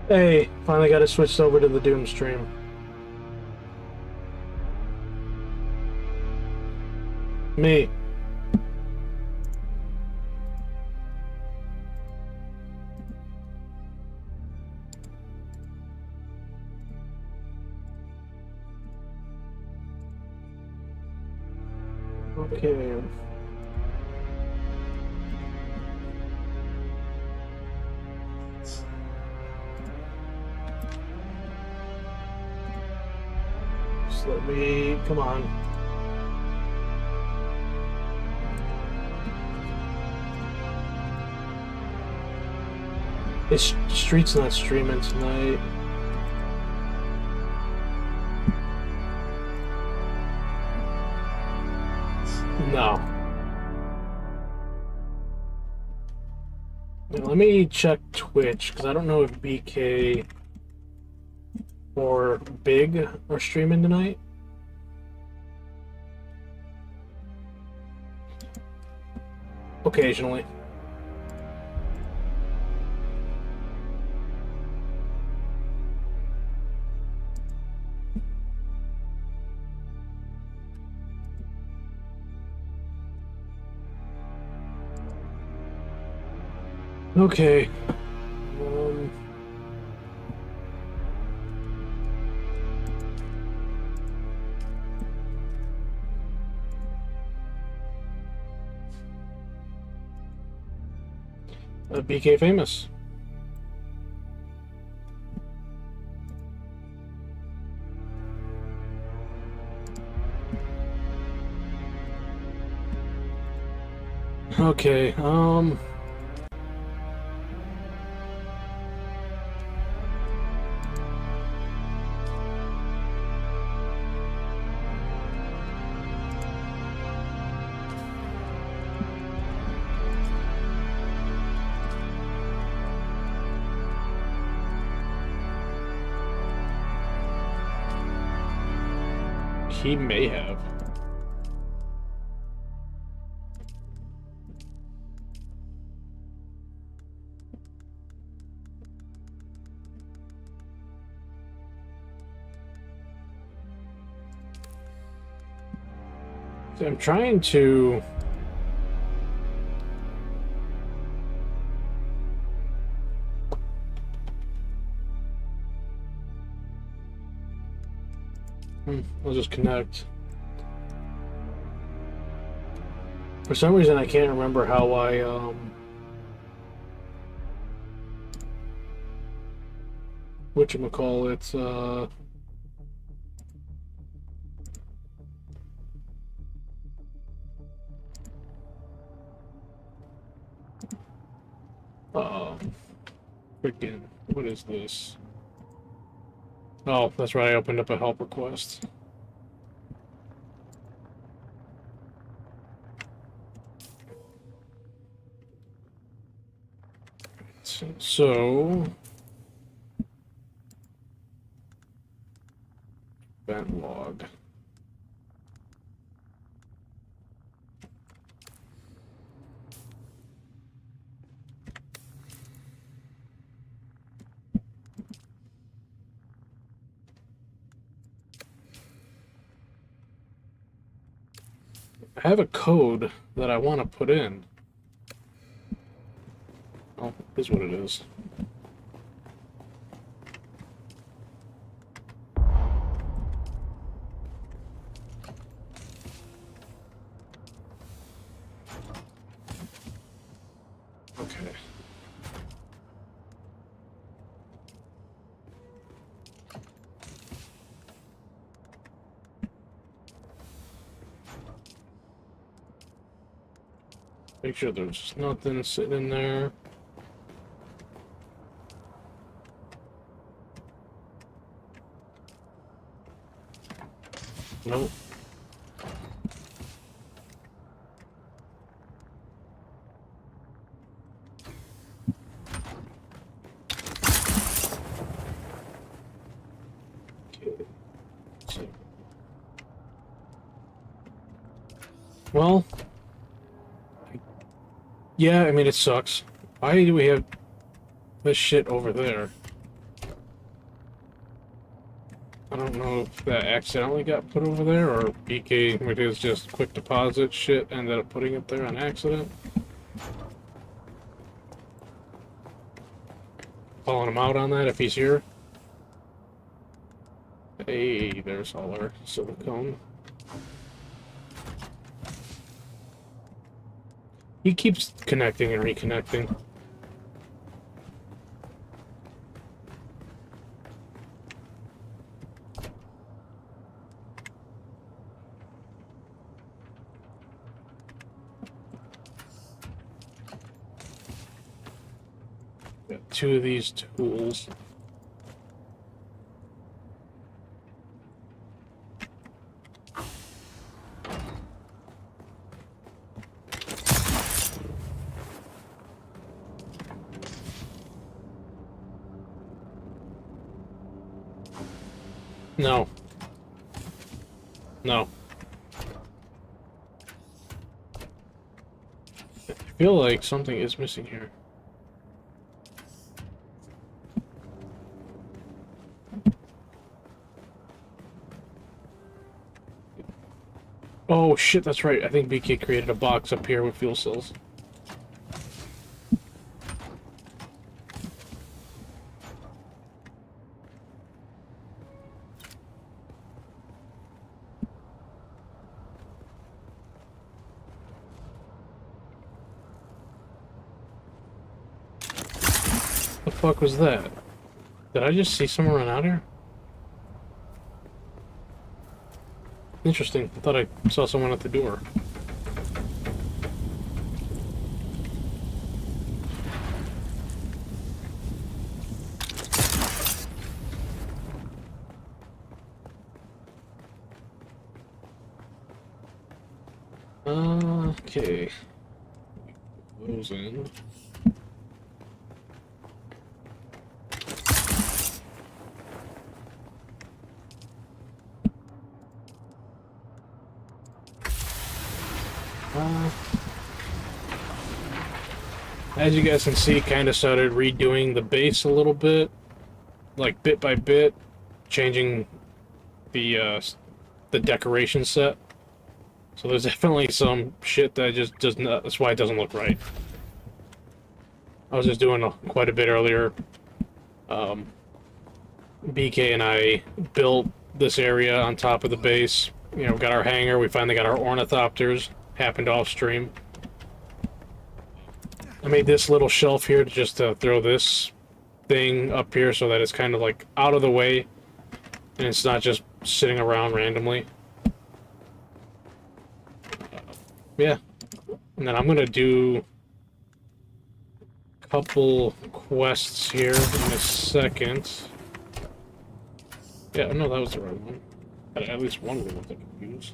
Hey, finally got it switched over to the Doom stream. Me. Okay. Just let me... Come on. This street's not streaming tonight. No. Now, let me check Twitch, because I don't know if BK or Big are streaming tonight. Occasionally. Okay. BK famous. Okay, he may have. So I'm trying to... I'll just connect. For some reason, I can't remember how I, whatchamacallit, freaking, what is this? Oh, that's right, I opened up a help request. So... event log. I have a code that I want to put in. Oh, here's what it is. Okay. Make sure there's nothing sitting in there. Nope. Okay. So. Well, yeah, I mean, it sucks. Why do we have this shit over there? don't know if that accidentally got put over there, or BK, with his just quick deposit shit, ended up putting it there on accident. Calling him out on that if he's here. Hey, there's all our silicone. He keeps connecting and reconnecting. Got two of these tools. No. No. I feel like something is missing here. Oh shit, that's right. I think BK created a box up here with fuel cells. The fuck was that? Did I just see someone run out here? Interesting. I thought I saw someone at the door. Okay. Those in. As you guys can see, kind of started redoing the base a little bit, like bit by bit, changing the decoration set. So there's definitely some shit that just does not. That's why it doesn't look right. I was just doing quite a bit earlier. BK and I built this area on top of the base. You know, got our hangar. We finally got our ornithopters. Happened off stream. I made this little shelf here just to throw this thing up here so that it's kind of like out of the way and it's not just sitting around randomly. Yeah. And then I'm gonna do a couple quests here in a second. Yeah, no, that was the right one. At least one of them I could use.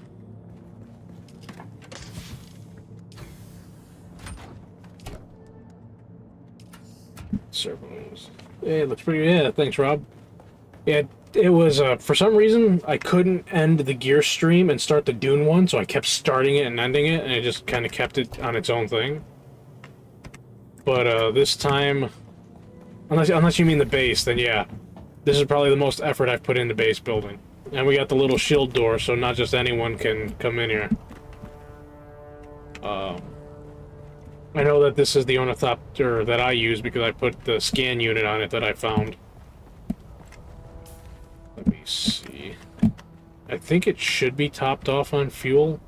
Servos. Yeah, it looks pretty. Yeah, thanks, Rob. Yeah, it was for some reason I couldn't end the gear stream and start the Dune one, so I kept starting it and ending it, and it just kind of kept it on its own thing. But this time, unless you mean the base, then yeah, this is probably the most effort I've put into base building. And we got the little shield door, so not just anyone can come in here. I know that this is the ornithopter that I use because I put the scan unit on it that I found. Let me see. I think it should be topped off on fuel.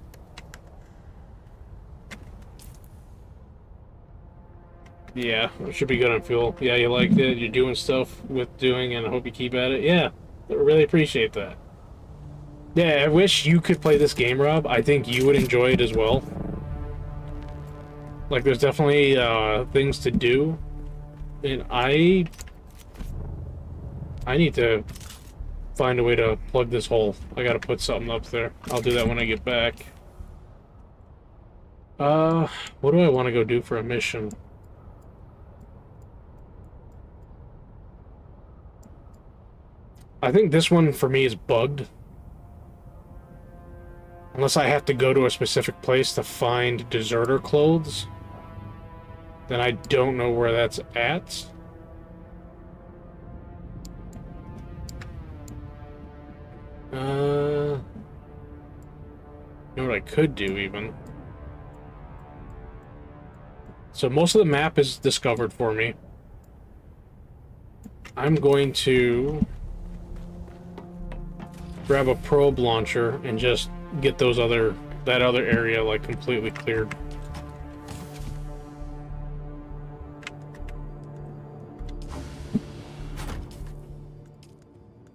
Yeah, it should be good on fuel. Yeah, you liked it. You're doing stuff with doing, and I hope you keep at it. Yeah, I really appreciate that. Yeah, I wish you could play this game, Rob. I think you would enjoy it as well. Like, there's definitely things to do, and I need to find a way to plug this hole. I gotta put something up there. I'll do that when I get back. What do I want to go do for a mission? I think this one for me is bugged. Unless I have to go to a specific place to find deserter clothes, then I don't know where that's at. You know what I could do, even? So most of the map is discovered for me. I'm going to grab a probe launcher and just get that other area, like, completely cleared.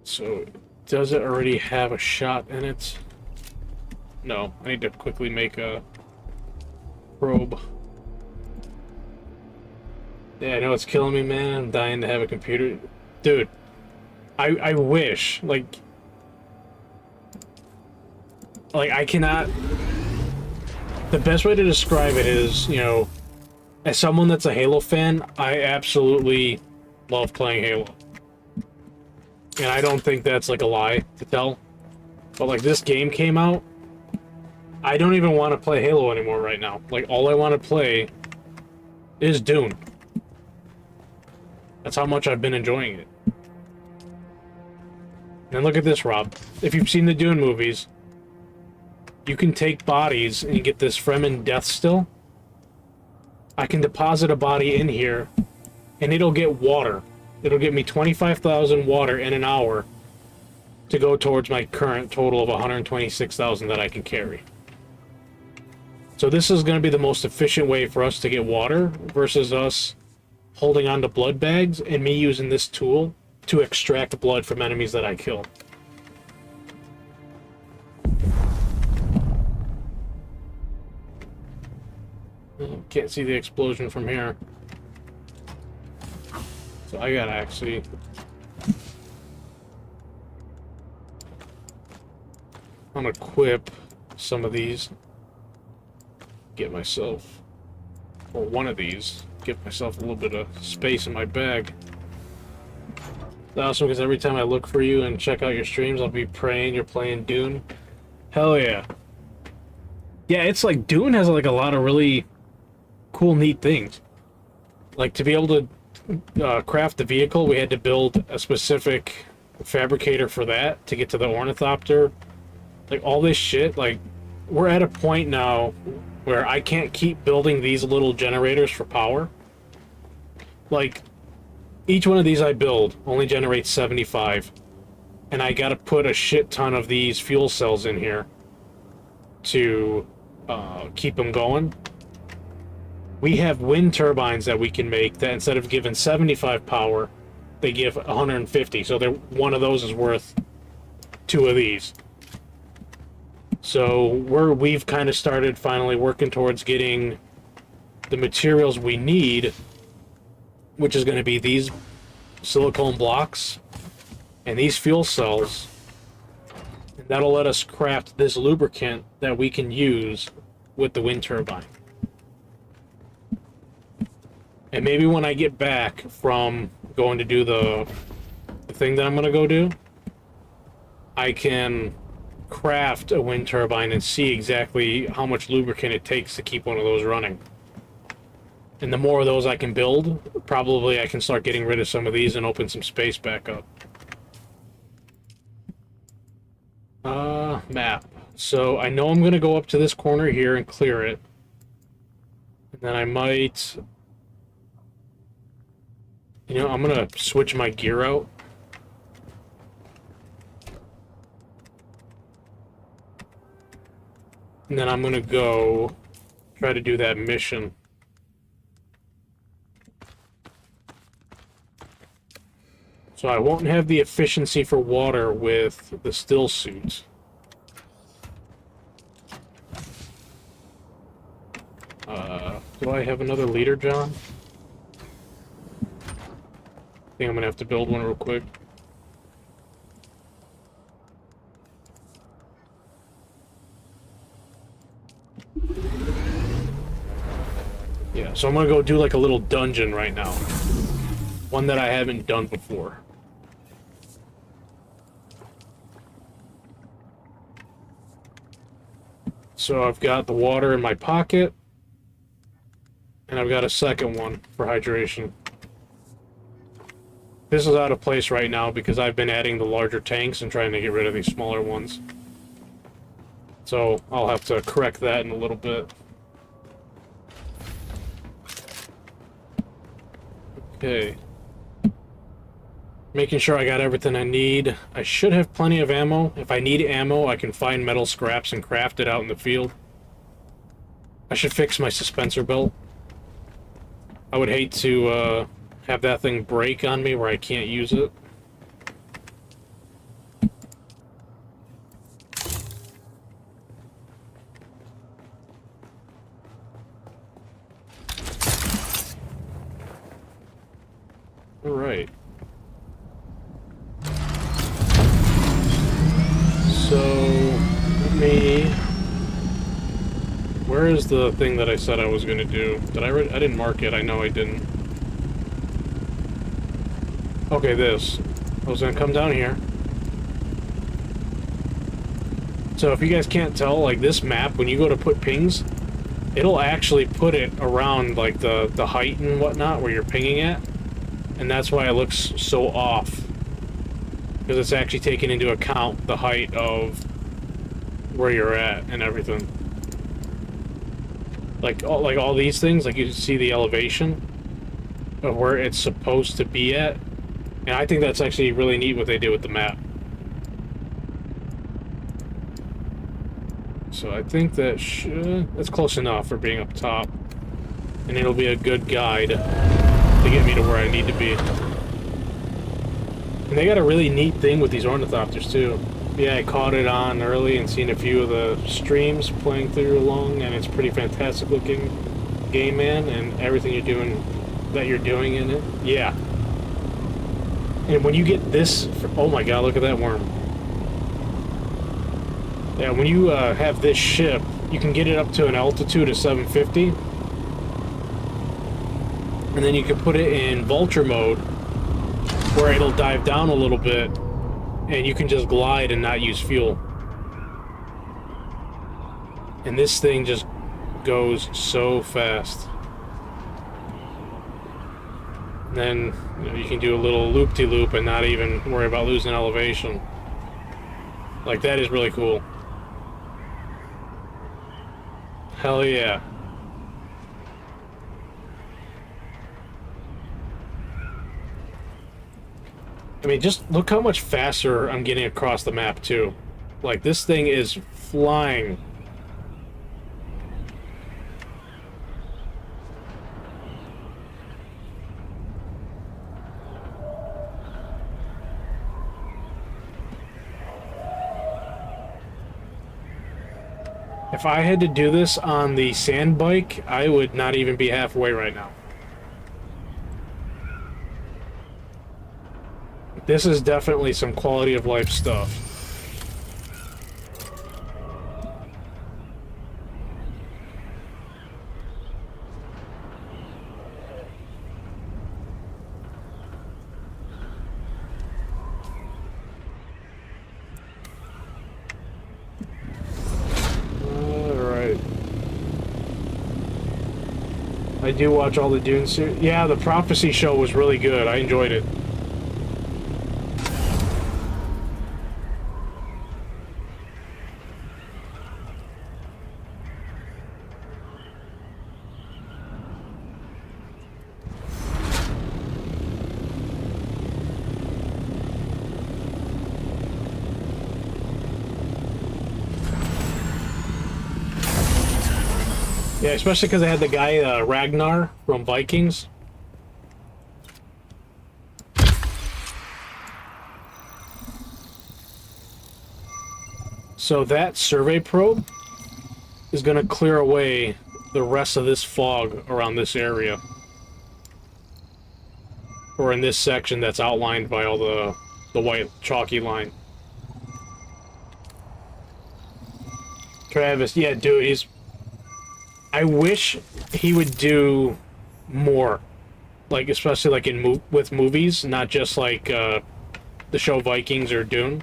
So, does it already have a shot in it? No, I need to quickly make a probe. Yeah, I know it's killing me, man. I'm dying to have a computer. Dude, I wish, like, I cannot... The best way to describe it is, you know, as someone that's a Halo fan, I absolutely love playing Halo. And I don't think that's, like, a lie to tell. But, like, this game came out, I don't even want to play Halo anymore right now. Like, all I want to play is Dune. That's how much I've been enjoying it. And look at this, Rob. If you've seen the Dune movies, you can take bodies and get this Fremen death still. I can deposit a body in here, and it'll get water. It'll give me 25,000 water in an hour to go towards my current total of 126,000 that I can carry. So this is going to be the most efficient way for us to get water versus us holding on to blood bags and me using this tool to extract blood from enemies that I kill. Can't see the explosion from here. So I gotta actually... unequip some of these. Get myself... or one of these. Get myself a little bit of space in my bag. That's awesome, because every time I look for you and check out your streams, I'll be praying you're playing Dune. Hell yeah. Yeah, it's like Dune has like a lot of really cool, neat things. Like, to be able to craft the vehicle, we had to build a specific fabricator for that to get to the ornithopter. Like, all this shit, like, we're at a point now where I can't keep building these little generators for power. Like, each one of these I build only generates 75, and I gotta put a shit ton of these fuel cells in here to keep them going. We have wind turbines that we can make that instead of giving 75 power, they give 150. So one of those is worth 2 of these. So we've kind of started finally working towards getting the materials we need, which is going to be these silicone blocks and these fuel cells. And that'll let us craft this lubricant that we can use with the wind turbine. And maybe when I get back from going to do the thing that I'm going to go do, I can craft a wind turbine and see exactly how much lubricant it takes to keep one of those running. And the more of those I can build, probably I can start getting rid of some of these and open some space back up. Map. So I know I'm going to go up to this corner here and clear it. And then I might... You know, I'm going to switch my gear out. And then I'm going to go try to do that mission. So I won't have the efficiency for water with the still suit. Do I have another leader, John? I think I'm gonna have to build one real quick. Yeah, so I'm gonna go do like a little dungeon right now. One that I haven't done before. So I've got the water in my pocket. And I've got a second one for hydration. This is out of place right now because I've been adding the larger tanks and trying to get rid of these smaller ones. So I'll have to correct that in a little bit. Okay. Making sure I got everything I need. I should have plenty of ammo. If I need ammo, I can find metal scraps and craft it out in the field. I should fix my suspensor belt. I would hate to have that thing break on me where I can't use it. Alright. So, let me... Where is the thing that I said I was going to do? Did I didn't mark it. I know I didn't. Okay, this. I was going to come down here. So if you guys can't tell, like this map, when you go to put pings, it'll actually put it around like the height and whatnot where you're pinging at. And that's why it looks so off. Because it's actually taking into account the height of where you're at and everything. Like all these things, like you can see the elevation of where it's supposed to be at. And I think that's actually really neat what they did with the map. So I think that's close enough for being up top. And it'll be a good guide to get me to where I need to be. And they got a really neat thing with these ornithopters too. Yeah, I caught it on early and seen a few of the streams playing through along, and it's pretty fantastic looking game, man, and everything you're doing in it. Yeah. And when you get this, oh my god, look at that worm. Yeah, when you have this ship, you can get it up to an altitude of 750. And then you can put it in vulture mode, where it'll dive down a little bit, and you can just glide and not use fuel. And this thing just goes so fast. And then you can do a little loop-de-loop and not even worry about losing elevation. Like, that is really cool. Hell yeah. I mean, just look how much faster I'm getting across the map, too. Like, this thing is flying. If I had to do this on the sand bike, I would not even be halfway right now. This is definitely some quality of life stuff. Alright. I do watch all the Dune series. Yeah, the Prophecy show was really good. I enjoyed it. Yeah, especially because I had the guy, Ragnar from Vikings. So that survey probe is going to clear away the rest of this fog around this area. Or in this section that's outlined by all the white chalky line. Travis, yeah, dude, he's... I wish he would do more, like especially like with movies, not just like the show Vikings or Dune.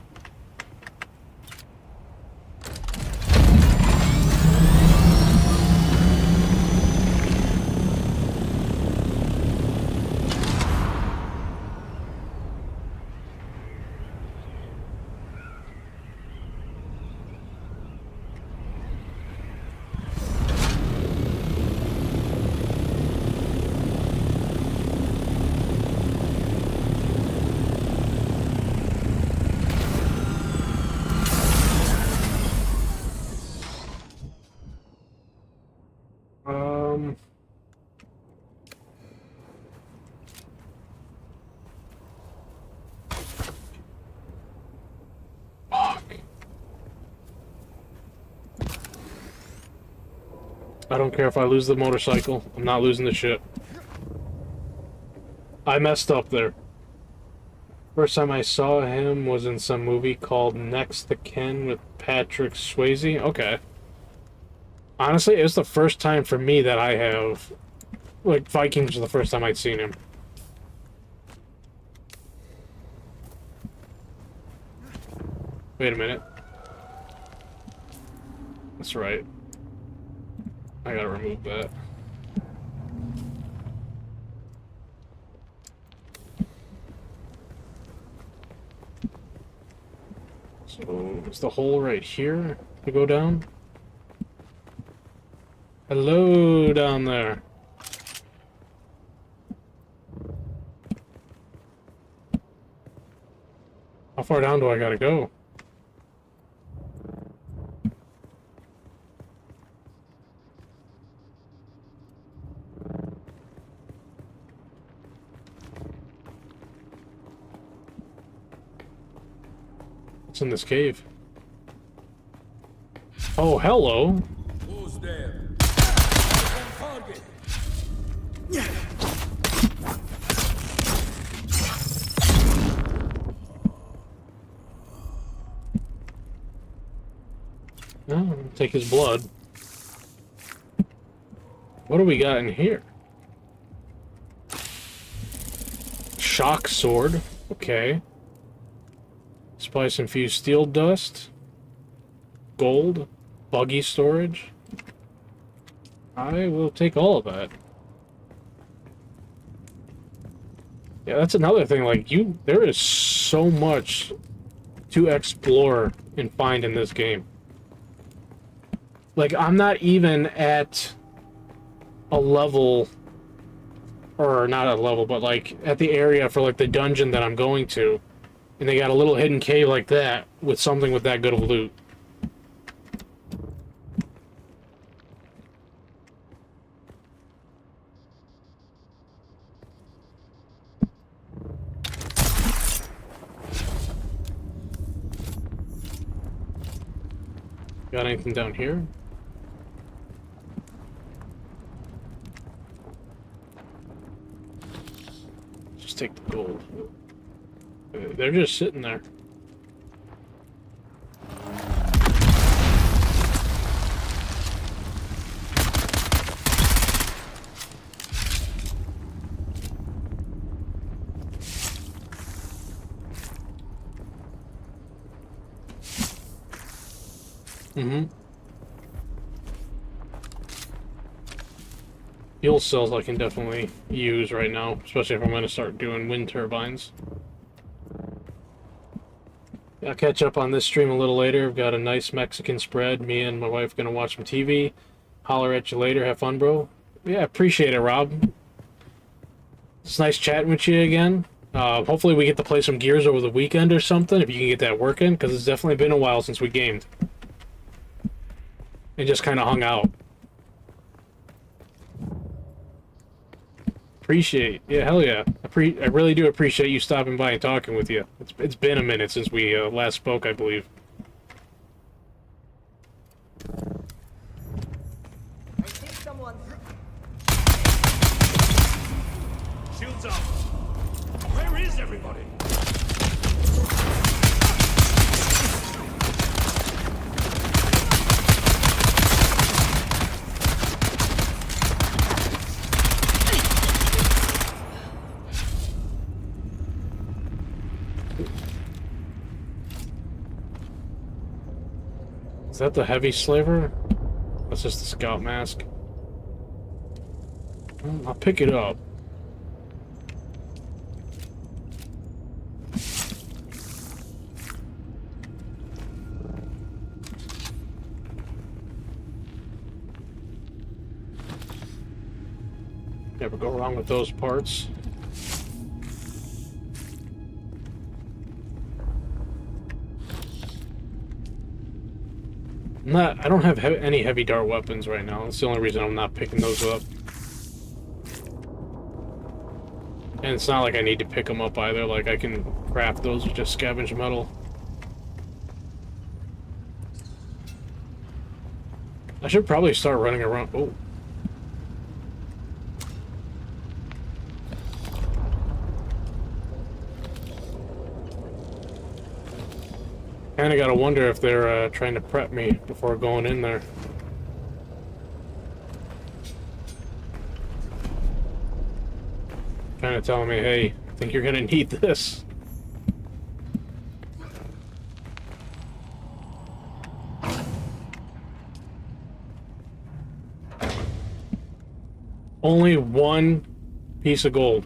I don't care if I lose the motorcycle. I'm not losing the ship. I messed up there. First time I saw him was in some movie called Next to Ken with Patrick Swayze. Okay. Honestly, it's the first time for me that I have... Like, Vikings was the first time I'd seen him. Wait a minute. That's right. I gotta remove that. So, is the hole right here to go down? Hello down there. How far down do I gotta go? What's in this cave? Oh, hello. Who's there? Target. Oh, take his blood. What do we got in here? Shock sword. Okay. Spice infused steel dust. Gold. Buggy storage. I will take all of that. Yeah, that's another thing. Like, there is so much to explore and find in this game. Like, I'm not even at a level, or not a level, but like at the area for like the dungeon that I'm going to, and they got a little hidden cave like that with something with that good of loot. Got anything down here? Just take the gold. They're just sitting there. Fuel cells I can definitely use right now, especially if I'm going to start doing wind turbines. I'll catch up on this stream a little later. I've got a nice Mexican spread. Me and my wife are going to watch some TV. Holler at you later. Have fun, bro. Yeah, appreciate it, Rob. It's nice chatting with you again. Hopefully we get to play some Gears over the weekend or something, if you can get that working, because it's definitely been a while since we gamed. And just kind of hung out. Appreciate, yeah, hell yeah. I really do appreciate you stopping by and talking with you. It's been a minute since we last spoke, I believe. I think someone. Shields up. Where is everybody? Is that the heavy slaver? That's just the scout mask. Well, I'll pick it up. Never go wrong with those parts. I don't have any heavy dart weapons right now. That's the only reason I'm not picking those up. And it's not like I need to pick them up either. Like, I can craft those with just scavenged metal. I should probably start running around. Oh. Kinda gotta wonder if they're trying to prep me before going in there. Kinda telling me, hey, I think you're gonna need this. Only one piece of gold.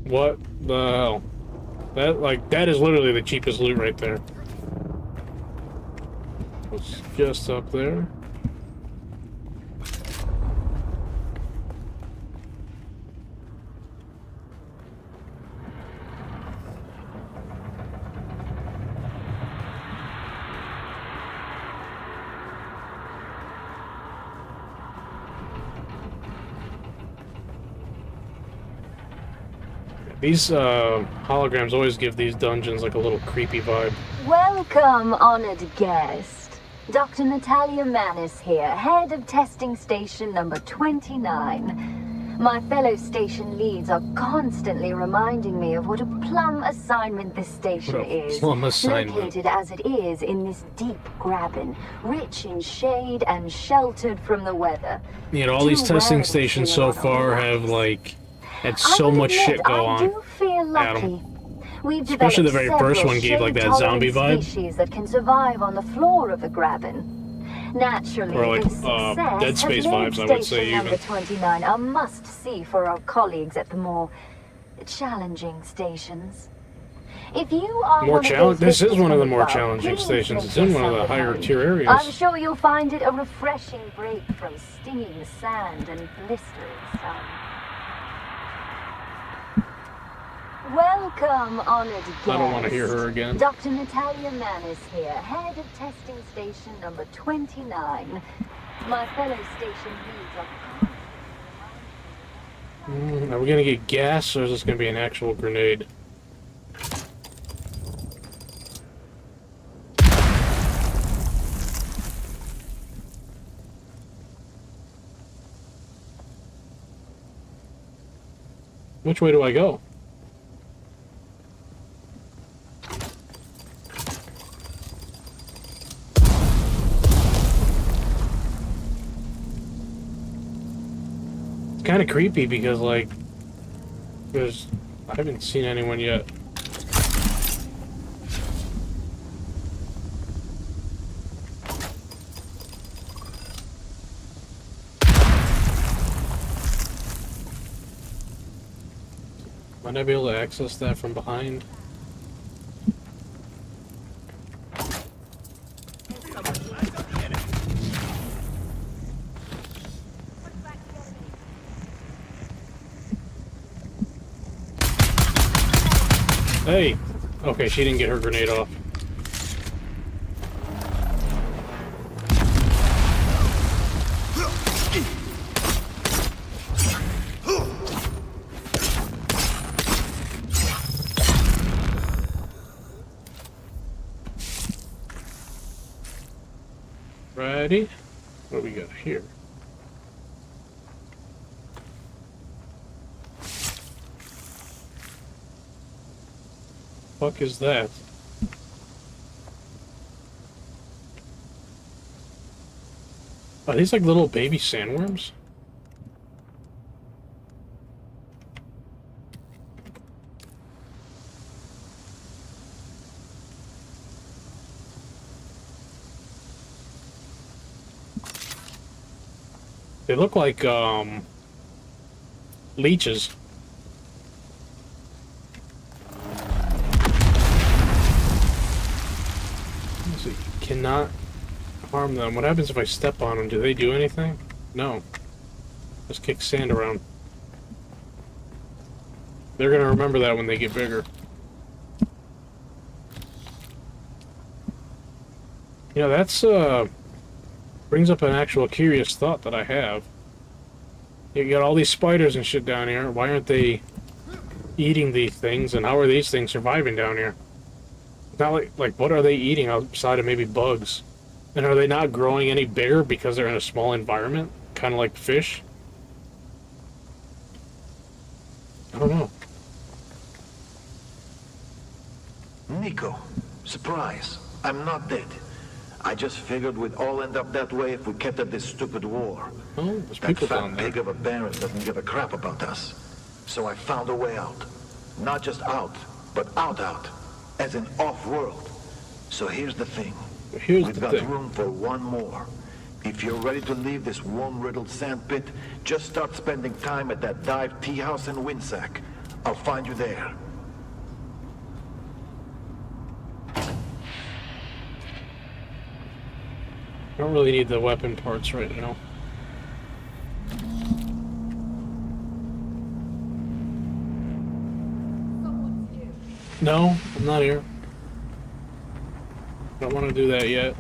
What the hell? That is literally the cheapest loot right there. It's just up there. These holograms always give these dungeons like a little creepy vibe. Welcome, honored guest. Dr. Natalia Manis here, head of testing station number 29. My fellow station leads are constantly reminding me of what a plum assignment this station is. Plum assignment. Located as it is in this deep graben, rich in shade and sheltered from the weather. You know, all these Too testing rare to stations see so on far Arrakis. have like had I so would much admit, shit go I on. do feel lucky. We've Especially the very developed first several one gave like that zombie shade-tolerant vibe. species that can survive on the floor of the graben. Naturally, Or like, this success Dead Space has made vibes, I would say, station number even. 29 a must-see for our colleagues at the more challenging stations. If you are More one of challenge. those This is one of the victims more above, challenging please stations. make It's in one of the yourself at higher home. tier areas. I'm sure you'll find it a refreshing break from stinging sand and blistering sun. Welcome, honored guest. I don't want to hear her again. Dr. Natalia Manis here, head of testing station number 29. My fellow station leads are... Are we gonna get gas, or is this gonna be an actual grenade? Which way do I go? Kind of creepy because, like, I haven't seen anyone yet. Might I be able to access that from behind? Hey! Okay, she didn't get her grenade off. Righty. What do we got here? Fuck is that? Are these like little baby sandworms? They look like leeches. So you cannot harm them. What happens if I step on them? Do they do anything? No. Just kick sand around. They're gonna remember that when they get bigger. You know, that's brings up an actual curious thought that I have. You got all these spiders and shit down here. Why aren't they eating these things? And how are these things surviving down here? Not like what are they eating outside of maybe bugs? And are they not growing any bigger because they're in a small environment? Kind of like fish? I don't know. Nico, surprise. I'm not dead. I just figured we'd all end up that way if we kept at this stupid war. Oh, there's That people fat down there. pig of a Baron doesn't give a crap about us. So I found a way out. Not just out, but out. As in off-world. So here's the thing. Here's We've the got thing. room for one more. If you're ready to leave this worm-riddled sandpit, just start spending time at that dive tea house in Windsack. I'll find you there. I don't really need the weapon parts right now. No, I'm not here. Don't want to do that yet.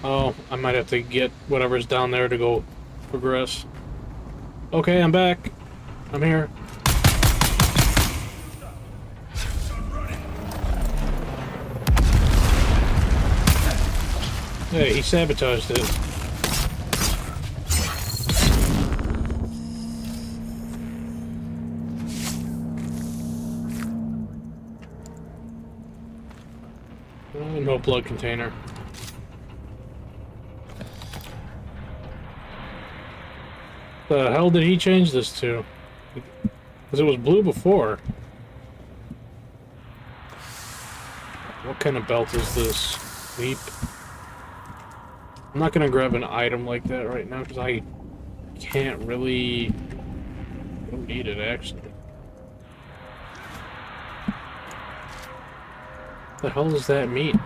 Oh, I might have to get whatever's down there to go progress. Okay, I'm back. I'm here. Hey, he sabotaged it. No blood container. The hell did he change this to? Because it was blue before. What kind of belt is this? Leap. I'm not gonna grab an item like that right now because I can't really. I don't need it actually. What the hell does that mean?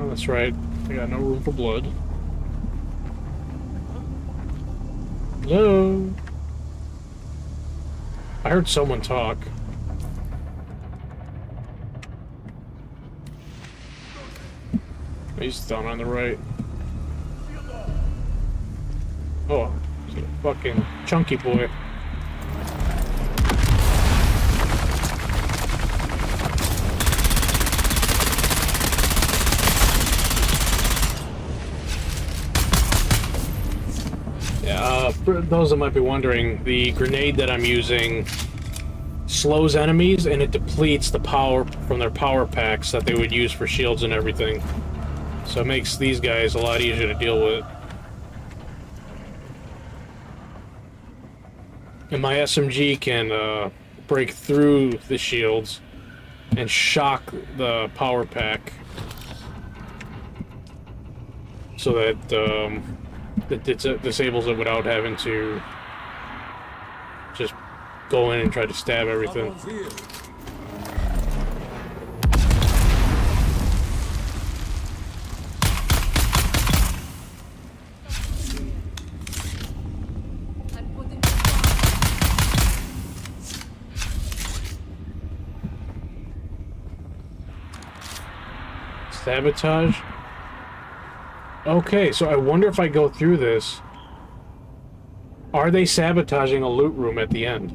Oh, that's right. I got no room for blood. Hello? I heard someone talk. He's down on the right. Oh, he's a fucking chunky boy. For those that might be wondering, the grenade that I'm using slows enemies and it depletes the power from their power packs that they would use for shields and everything. So it makes these guys a lot easier to deal with. And my SMG can break through the shields and shock the power pack so that that disables it without having to just go in and try to stab everything. Someone's here. Sabotage? Okay, so I wonder if I go through this, are they sabotaging a loot room at the end?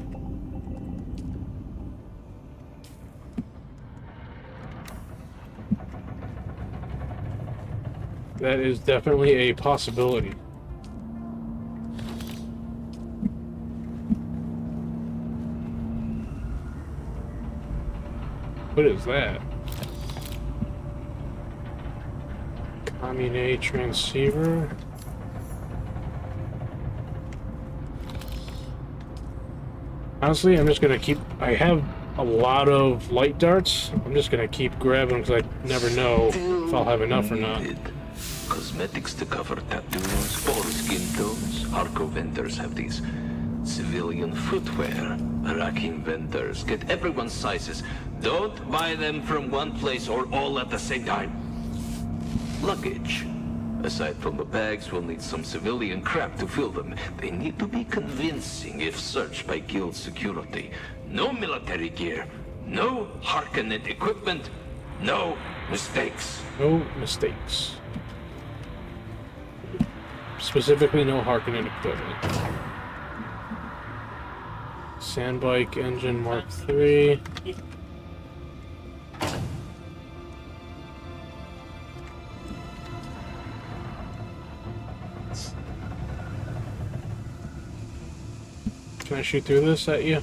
That is definitely a possibility. What is that? Commune transceiver. Honestly, I'm just gonna keep. I have a lot of light darts. I'm just gonna keep grabbing because I never know if I'll have enough or not. Cosmetics to cover tattoos or skin tones. Arco vendors have these. Civilian footwear. Iraqi vendors get everyone's sizes. Don't buy them from one place or all at the same time. Luggage. Aside from the bags, we'll need some civilian crap to fill them. They need to be convincing if searched by guild security. No military gear, no Harkonnen equipment, no mistakes. No mistakes. Specifically, no Harkonnen equipment. Sandbike engine Mark III. Can I shoot through this at you?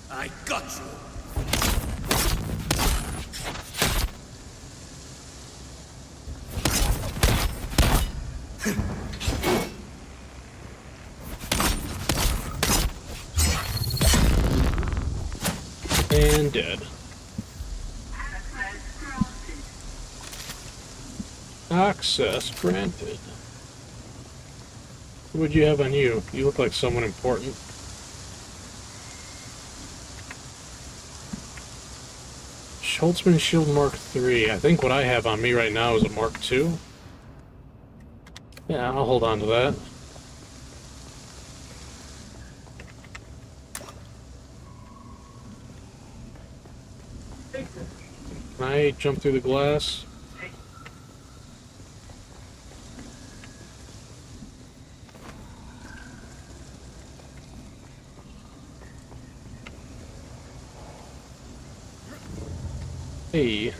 I got you. And dead. Access granted. What would you have on you? You look like someone important. Schultzman Shield Mark III. I think what I have on me right now is a Mark II. Yeah, I'll hold on to that. Can I jump through the glass? Hey.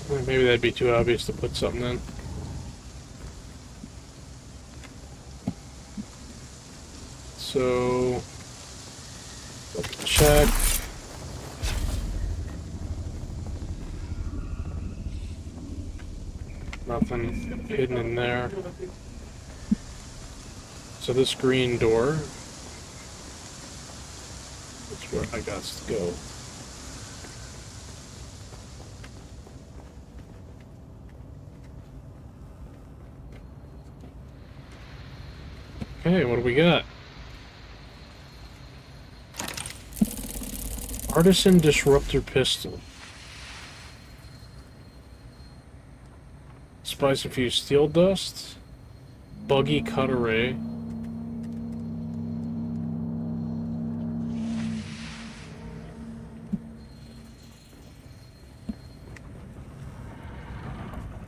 Well, maybe that'd be too obvious to put something in. So, check. Nothing hidden in there. So this green door, that's where I got to go. Okay, what do we got? Artisan Disruptor Pistol. Spice infused steel dust. Buggy cut array.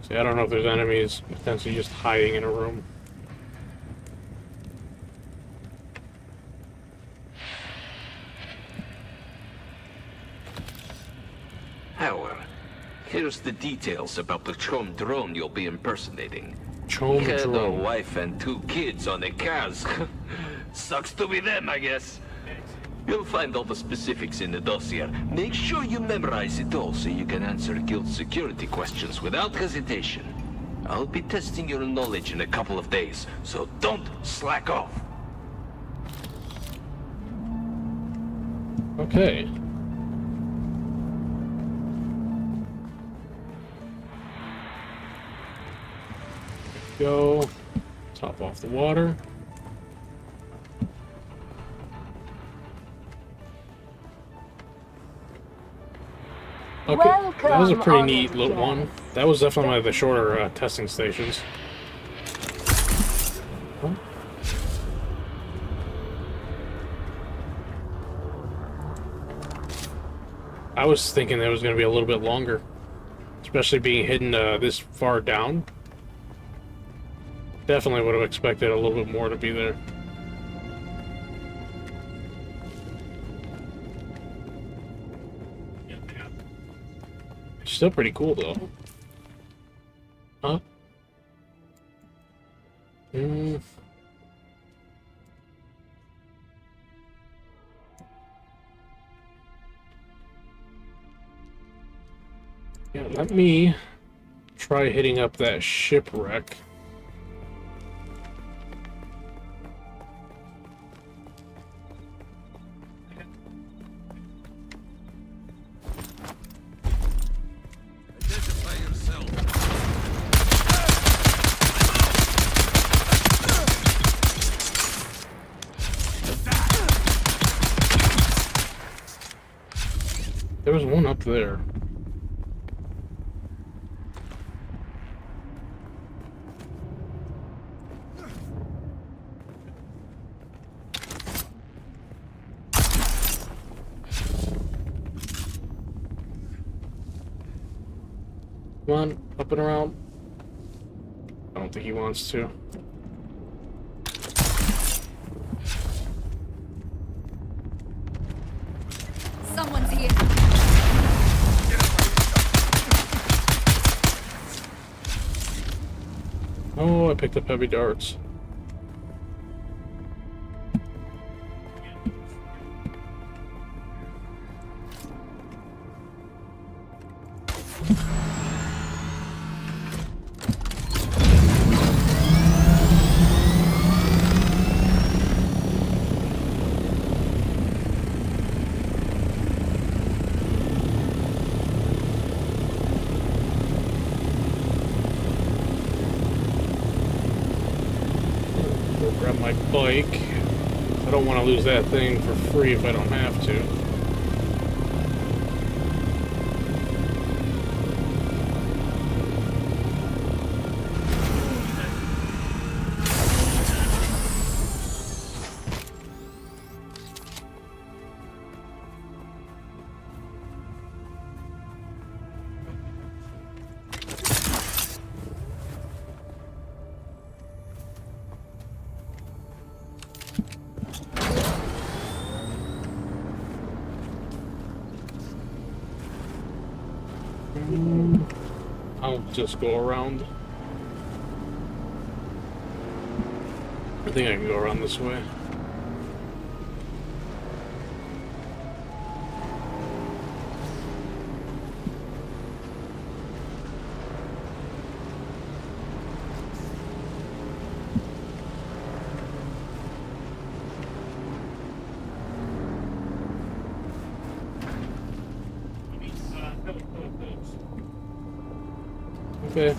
See, I don't know if there's enemies potentially just hiding in a room. Howard, here's the details about the Chom drone you'll be impersonating. Chom He had a drone. wife and 2 kids on the cars. Sucks to be them, I guess. You'll find all the specifics in the dossier. Make sure you memorize it all so you can answer guild security questions without hesitation. I'll be testing your knowledge in a couple of days, so don't slack off. Okay. Go. Top off the water. Okay, that was a pretty Welcome, neat little one. That was definitely one of the shorter testing stations. Huh? I was thinking that was going to be a little bit longer, especially being hidden this far down. Definitely would have expected a little bit more to be there. Still pretty cool though. Huh? Yeah, let me try hitting up that shipwreck. Identify yourself. There was one up there. Come on, up and around. I don't think he wants to. Someone's here. Oh, I picked up heavy darts. Go grab my bike. I don't want to lose that thing for free if I don't have to. I'll just go around. I think I can go around this way. Okay.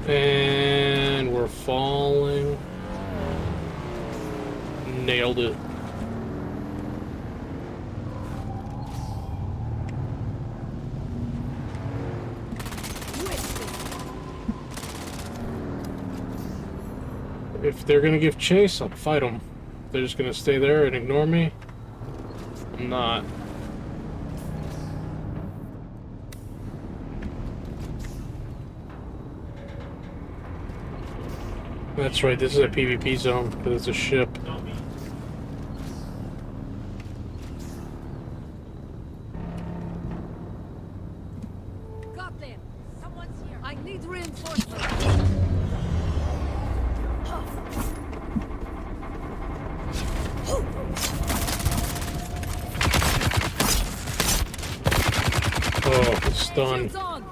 And we're falling. Nailed it. If they're gonna give chase, I'll fight them. If they're just gonna stay there and ignore me, I'm not. That's right, this is a PvP zone, because it's a ship. Got them. Someone's here. I need reinforcements. Oh, it's stunned. Shields on.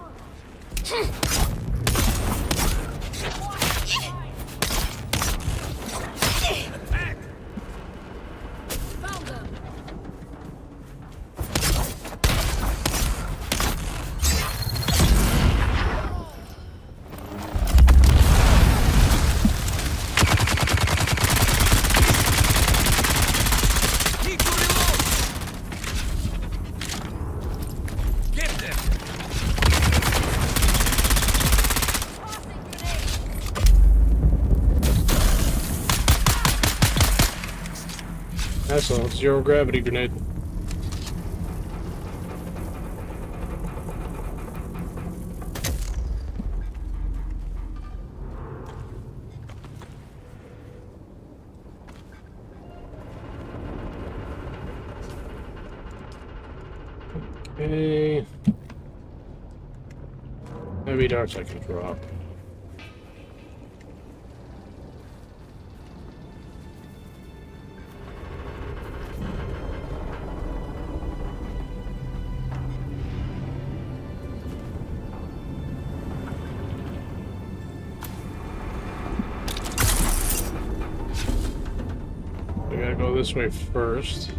Found them. Need to reload. Get them. Tossing grenade. That's a zero gravity grenade. Okay. Heavy darts I can drop. We gotta go this way first.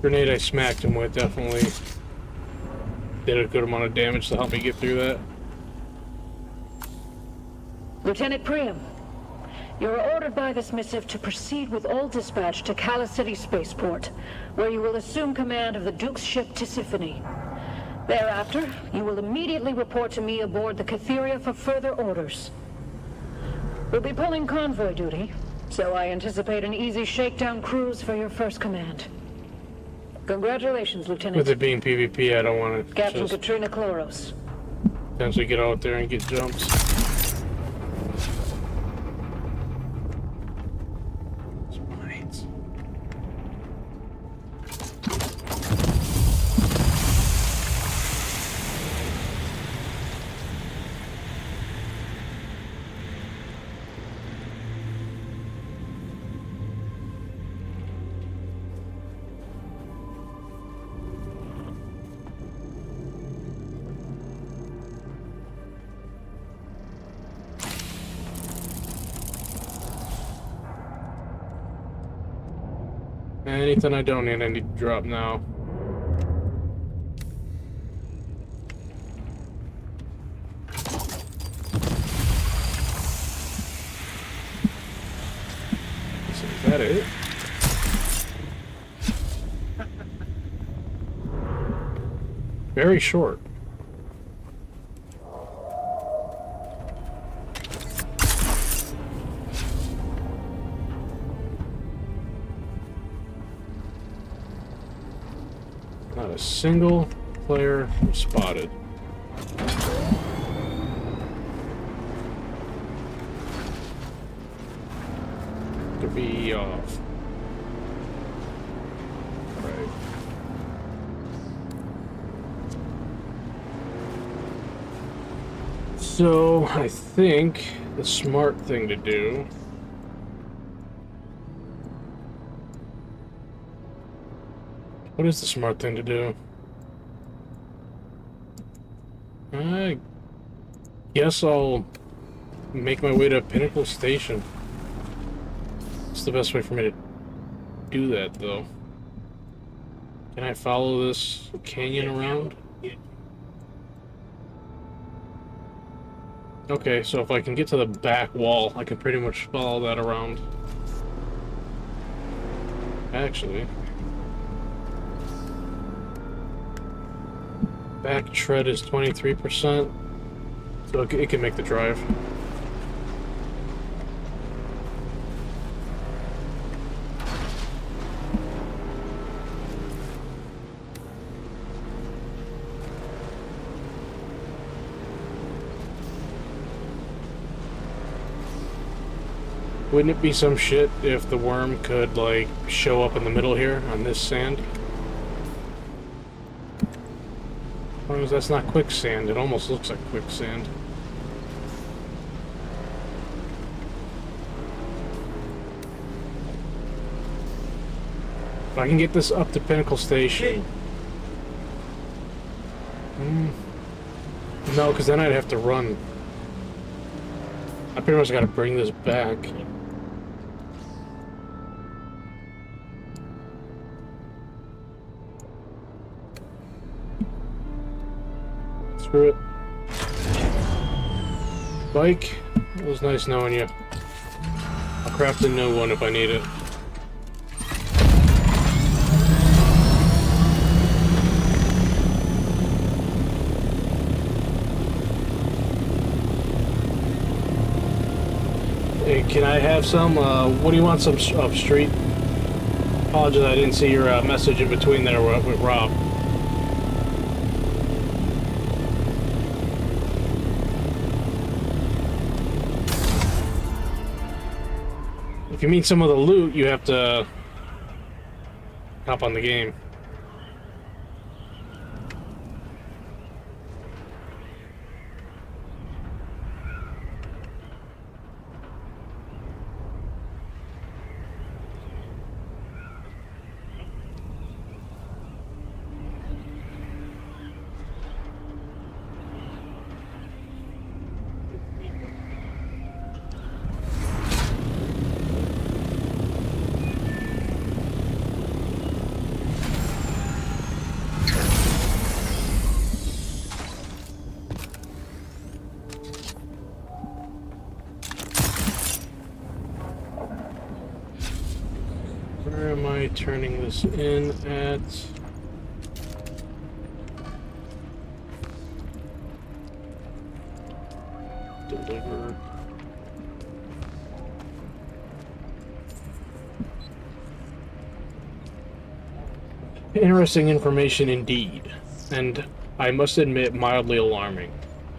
Grenade I smacked him with definitely did a good amount of damage to help me get through that. Lieutenant Priam, you are ordered by this missive to proceed with all dispatch to Cala City Spaceport, where you will assume command of the Duke's ship Tisiphone. Thereafter, you will immediately report to me aboard the Catheria for further orders. We'll be pulling convoy duty, so I anticipate an easy shakedown cruise for your first command. Congratulations, Lieutenant. With it being PvP, I don't want to Captain just Katrina Kloros. potentially get out there and get jumps. Mines. Anything I don't need, I need to drop now. So is that it? Very short. Not a single player spotted. To be off. Right. So I think the smart thing to do What is the smart thing to do? I guess I'll make my way to Pinnacle Station. It's the best way for me to do that, though. Can I follow this canyon around? Okay, so if I can get to the back wall, I can pretty much follow that around. Actually... back tread is 23%, so it can make the drive. Wouldn't it be some shit if the worm could, like, show up in the middle here on this sand? As long as that's not quicksand, it almost looks like quicksand. If I can get this up to Pinnacle Station... No, because then I'd have to run. I pretty much gotta bring this back. Screw it. Bike, it was nice knowing you. I'll craft a new one if I need it. Hey, can I have some? What do you want? Some of street? Apologize, I didn't see your message in between there with Rob. If you mean some of the loot, you have to hop on the game. Where am I turning this in at? Deliver. Interesting information indeed, and I must admit mildly alarming.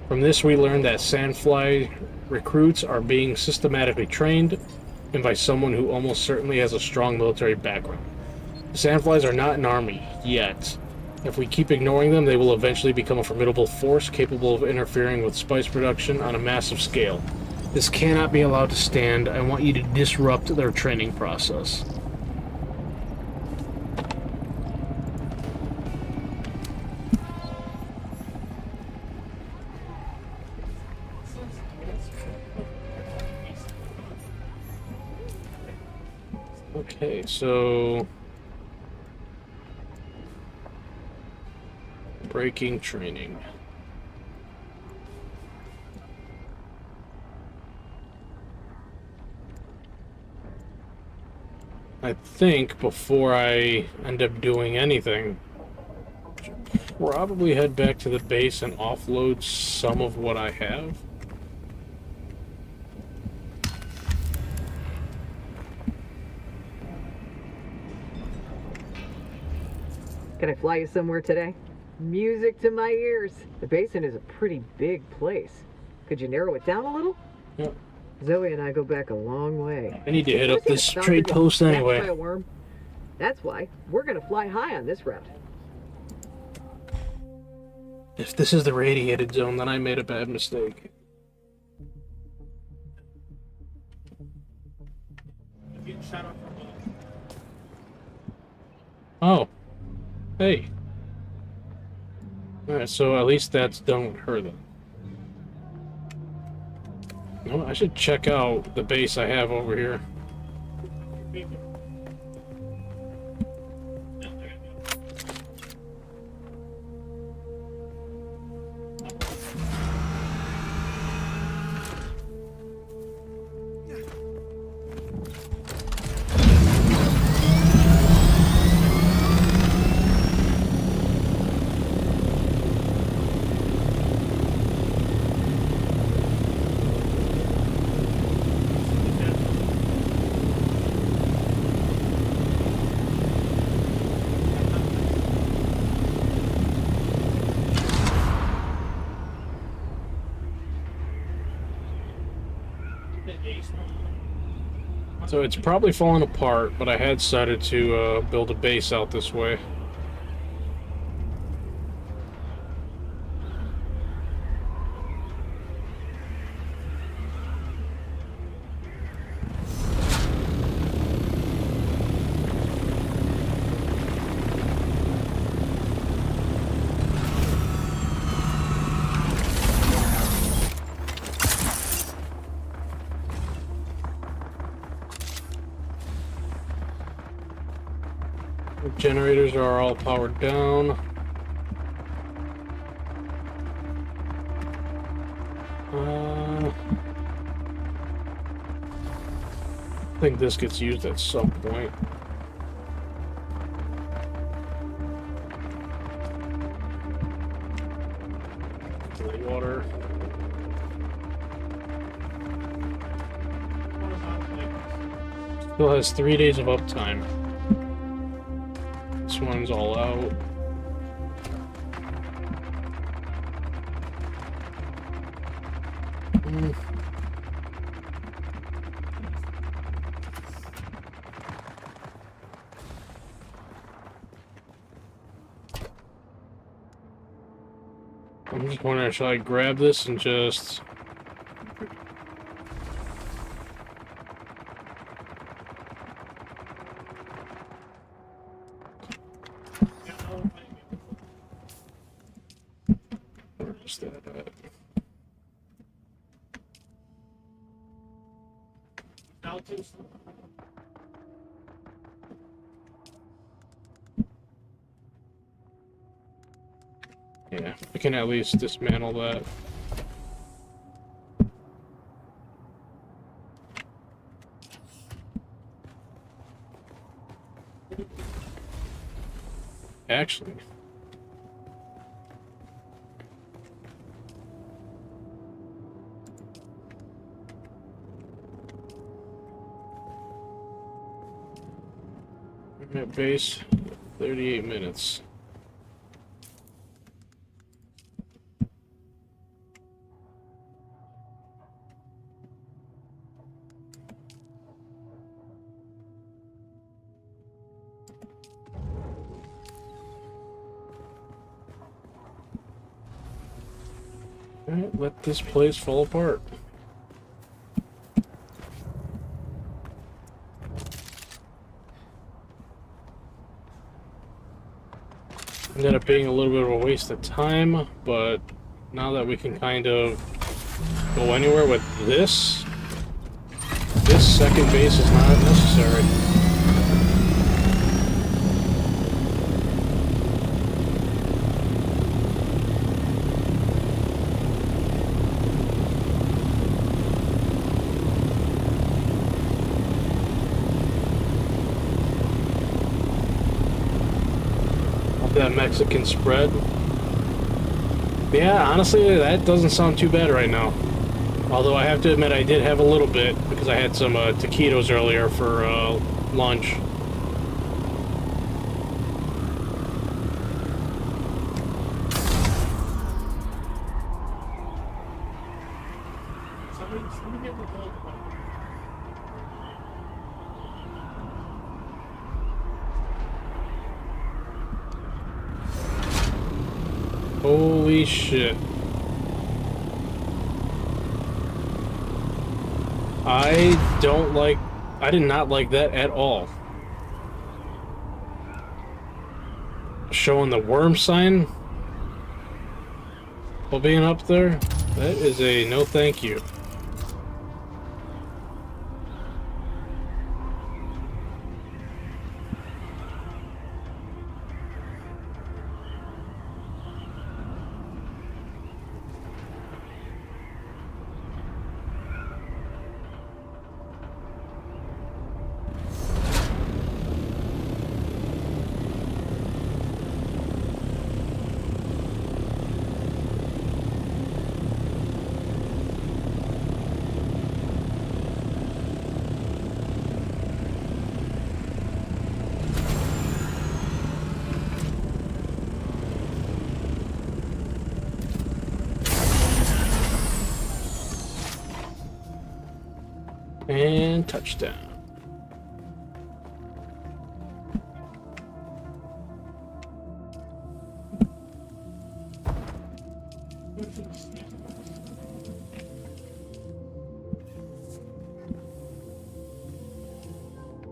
From this we learned that Sandfly recruits are being systematically trained, and by someone who almost certainly has a strong military background. The Sandflies are not an army, yet. If we keep ignoring them, they will eventually become a formidable force capable of interfering with spice production on a massive scale. This cannot be allowed to stand. I want you to disrupt their training process. Okay, so breaking training. I think before I end up doing anything, I should probably head back to the base and offload some of what I have. Can I fly you somewhere today? Music to my ears. The basin is a pretty big place. Could you narrow it down a little? Yeah. Zoe and I go back a long way. I need to hit up this trade post anyway. That's my worm. That's why we're gonna fly high on this route. If this is the radiated zone, then I made a bad mistake. Oh. Hey. Alright, so at least that's done with her then. No, I should check out the base I have over here. So it's probably falling apart, but I had decided to build a base out this way. Generators are all powered down. think this gets used at some point. Water. Still has 3 days of uptime. This one's all out. I'm just wondering, should I grab this and just... Where's that at? Yeah, we can at least dismantle that. Actually, I'm at base 38 minutes. Alright, let this place fall apart. Ended up being a little bit of a waste of time, but now that we can kind of go anywhere with this second base is not necessary. That Mexican spread. Yeah, honestly, that doesn't sound too bad right now. Although I have to admit, I did have a little bit because I had some taquitos earlier for lunch. Holy shit. I did not like that at all. Showing the worm sign while being up there, that is a no thank you. And touchdown.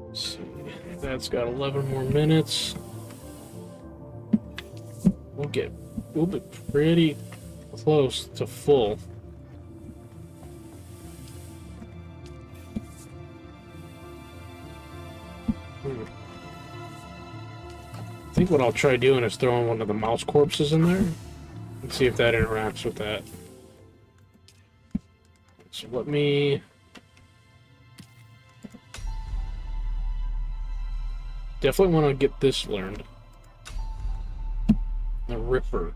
Let's see, that's got 11 more minutes. We'll be pretty close to full. I think what I'll try doing is throwing one of the mouse corpses in there and see if that interacts with that. So let me Definitely want to get this learned. The Ripper.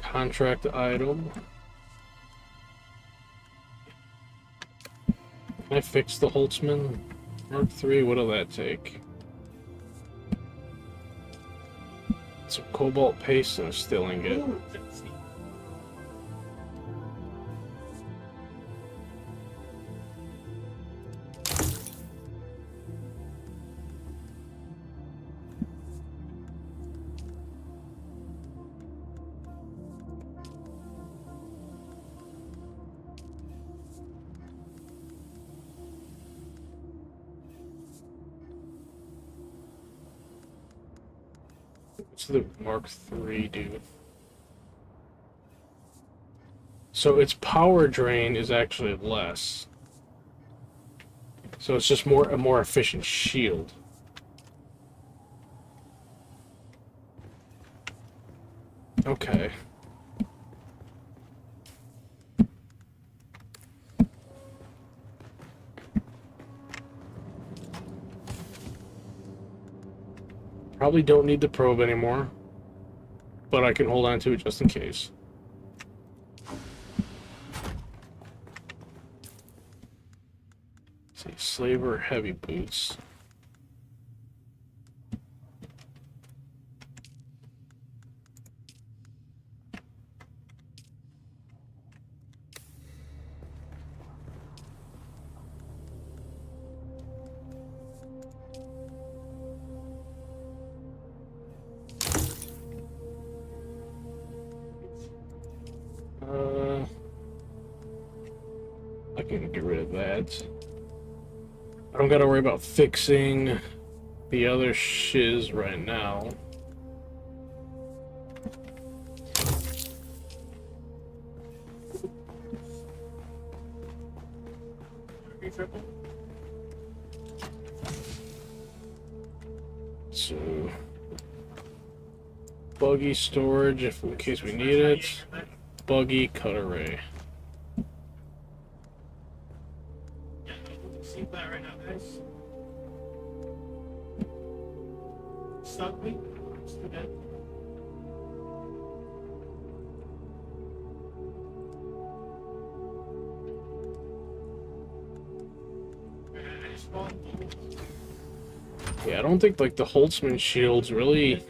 Contract item. Can I fix the Holtzman Mark III? What'll that take? Some cobalt paste and a steel ingot. What's the Mark III do? So its power drain is actually less. So it's just a more efficient shield. Okay. Probably don't need the probe anymore, but I can hold on to it just in case. Let's see, Slaver heavy boots. I can get rid of that. I don't gotta worry about fixing the other shiz right now. So, buggy storage if in case we need it. Buggy cut array. Yeah, I don't think like the Holtzman shields really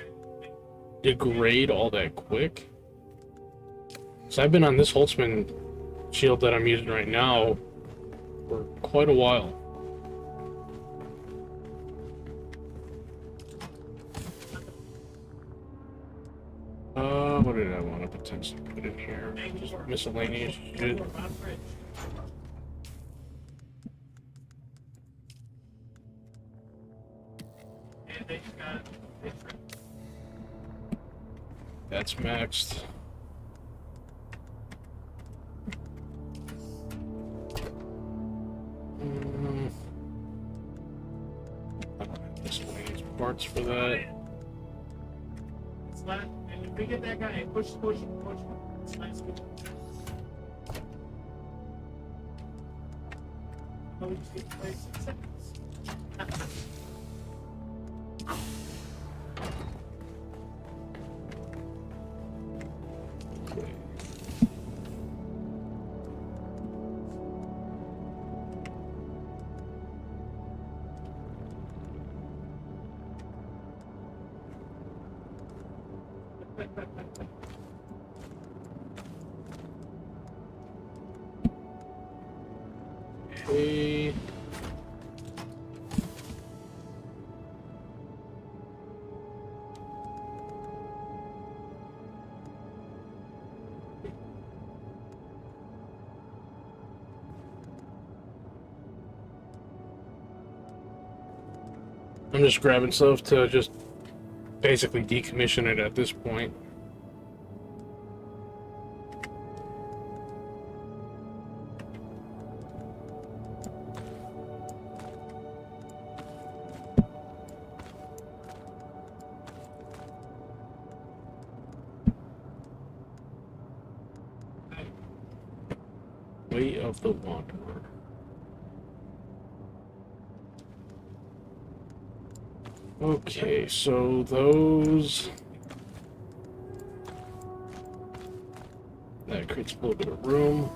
degrade all that quick. So I've been on this Holtzman shield that I'm using right now for quite a while. What did I want to potentially put in here? Just miscellaneous shit. That's maxed. I don't have miscellaneous parts for that. And if we get that guy, push. It's nice. Oh, we just get to play 6 seconds. Okay. I'm just grabbing stuff to just basically decommission it at this point. Way of the Wanderer. Okay, so those... That creates a little bit of room.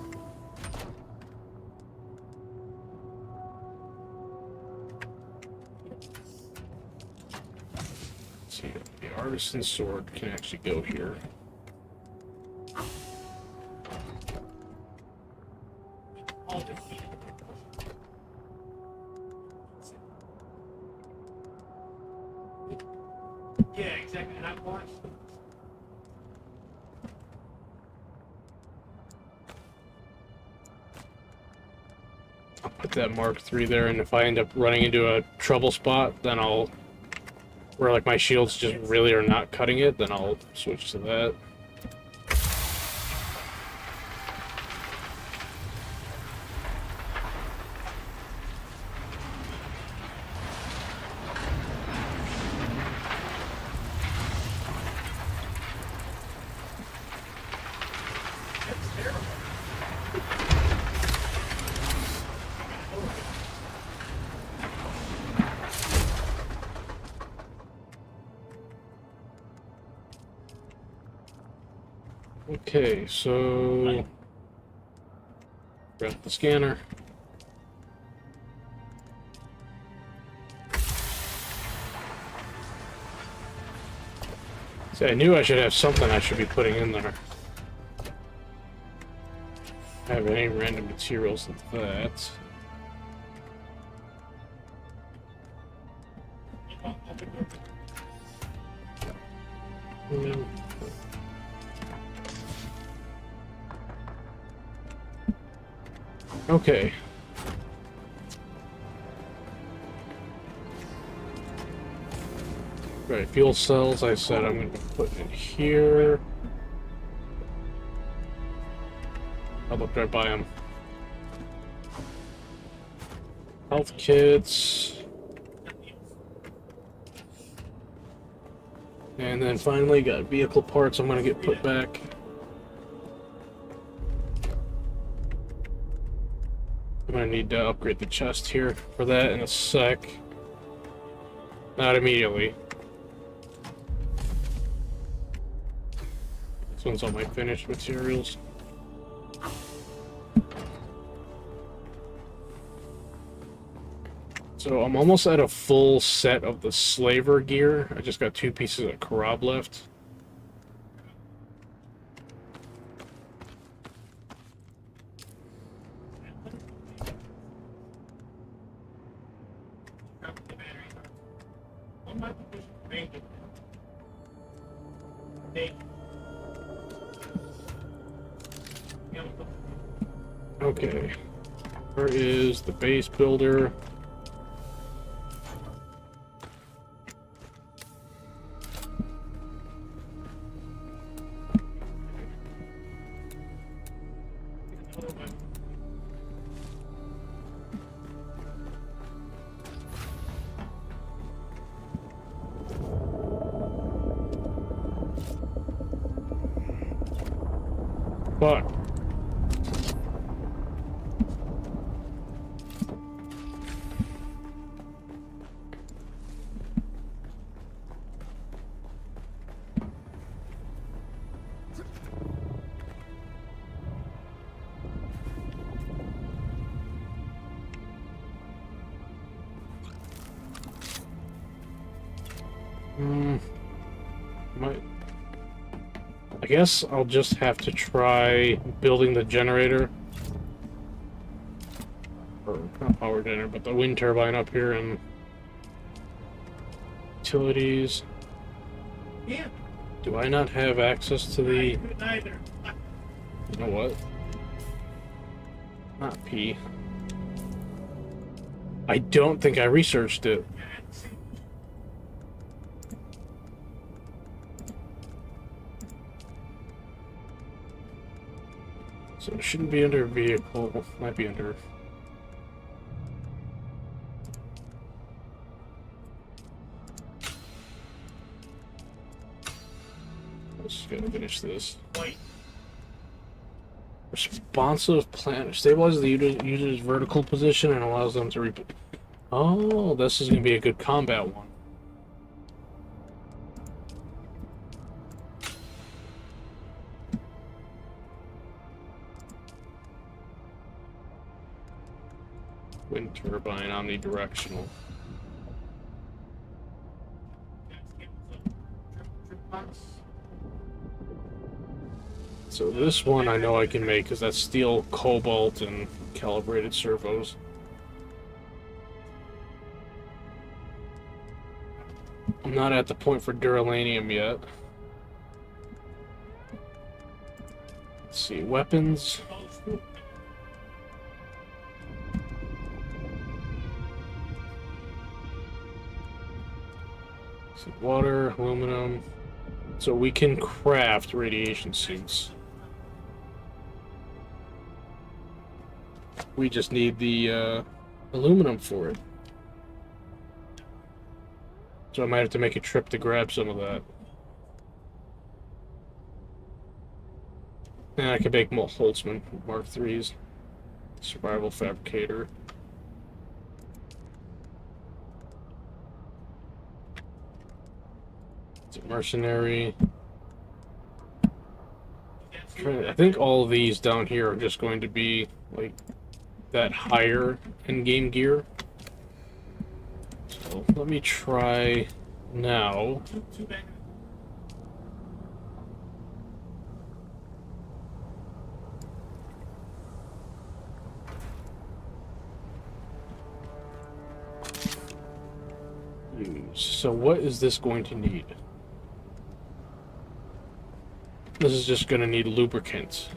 Let's see, the artisan sword can actually go here. Yeah, exactly. And I watched. I'll put that Mark III there, and if I end up running into a trouble spot, then I'll... Where, like, my shields just really are not cutting it, then I'll switch to that. Okay, so... Grab the scanner. See, I knew I should have something I should be putting in there. Have any random materials like that. Mm. Okay. Right, fuel cells, I said I'm going to put in here. I looked right by them. Health kits. And then finally got vehicle parts I'm going to get put back. I'm going to need to upgrade the chest here for that in a sec. Not immediately. This one's all my finished materials. So I'm almost at a full set of the slaver gear. I just got 2 pieces of Karab left. Okay. Where is the base builder? Fuck. I guess I'll just have to try building the generator. Or not power generator, but the wind turbine up here and utilities. Yeah. Do I not have access to the... Neither. You know what? Not P. I don't think I researched it. So it shouldn't be under vehicle, might be under... Let's gotta finish this. Wait. Responsive planet stabilizes the user's vertical position and allows them to Oh, this is going to be a good combat one. Wind turbine, omnidirectional. So this one I know I can make because that's steel, cobalt, and calibrated servos. I'm not at the point for duralanium yet. Let's see, weapons. Let's see, water, aluminum. So we can craft radiation suits. We just need the aluminum for it. So I might have to make a trip to grab some of that. And I can make more Holtzman Mark IIIs. Survival Fabricator. It's a mercenary. I think all of these down here are just going to be like that higher in-game gear. So let me try now. So what is this going to need? This is just going to need lubricants.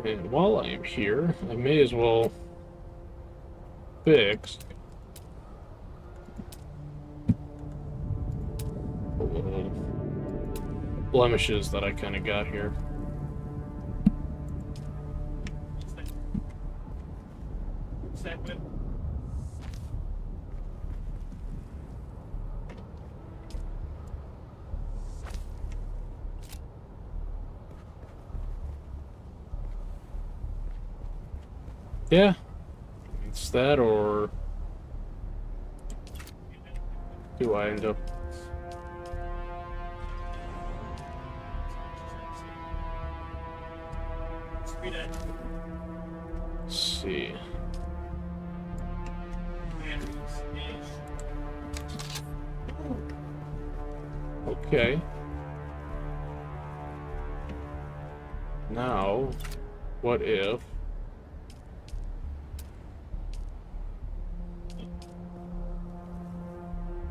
And while I am here, I may as well fix the little blemishes that I kind of got here. Yeah, it's that, or do I end up? Let's see. Okay. Now, what if?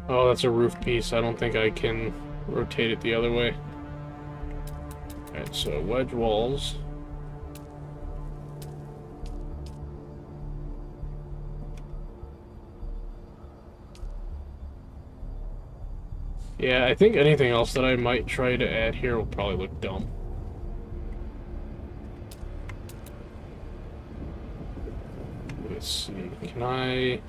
Oh, that's a roof piece. I don't think I can rotate it the other way. Alright, so wedge walls. Yeah, I think anything else that I might try to add here will probably look dumb. Let's see, can I...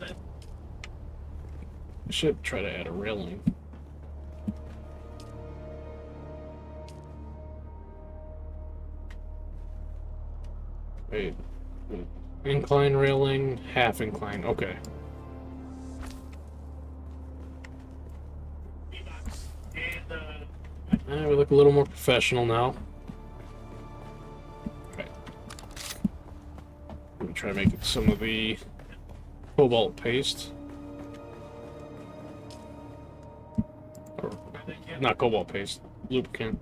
I should try to add a railing. Wait. Incline railing, half incline. Okay. We look a little more professional now. Okay. Let me try to make some of the cobalt paste. Or, not cobalt paste, lubricant.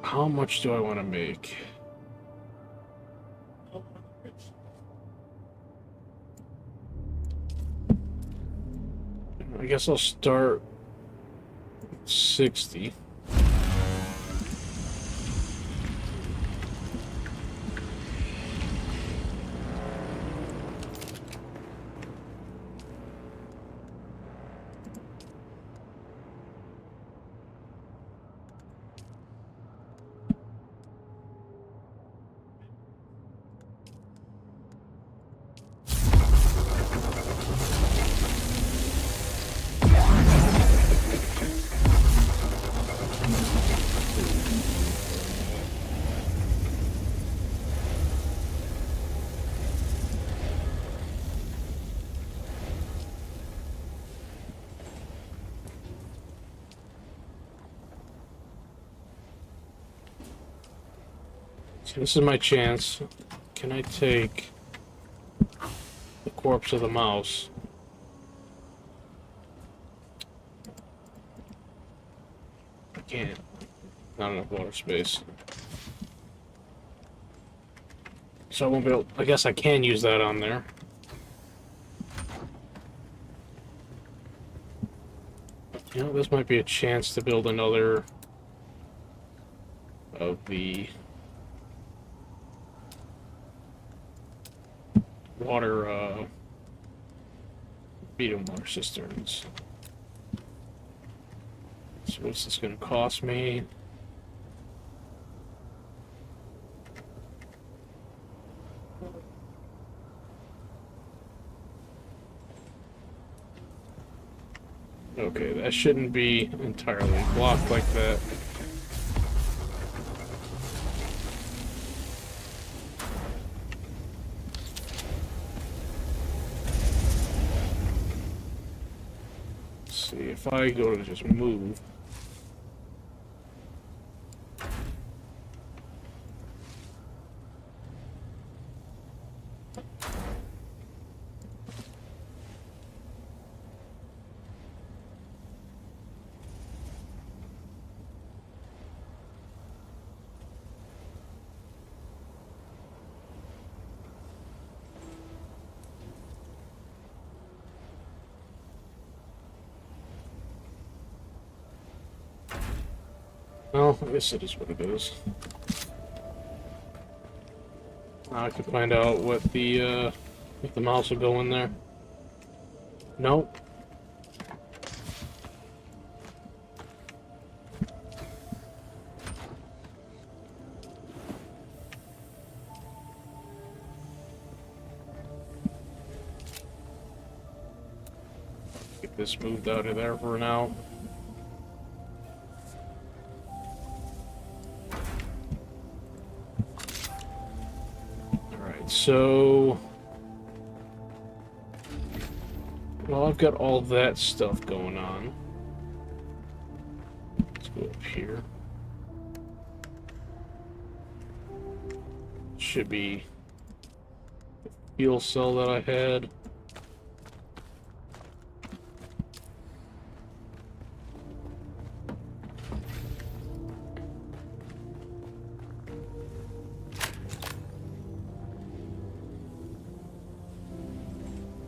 How much do I want to make? I guess I'll start 60. So this is my chance. Can I take the corpse of the mouse? I can't. Not enough water space. So I won't be able... I guess I can use that on there. You know, this might be a chance to build another of the water, medium water cisterns. So what's this gonna cost me? Okay, that shouldn't be entirely blocked like that. Let's see, if I go to just move. Well, I guess it is what it is. Now I can find out what the if the mouse will go in there. Nope. Get this moved out of there for now. So, well, I've got all that stuff going on. Let's go up here. Should be the fuel cell that I had.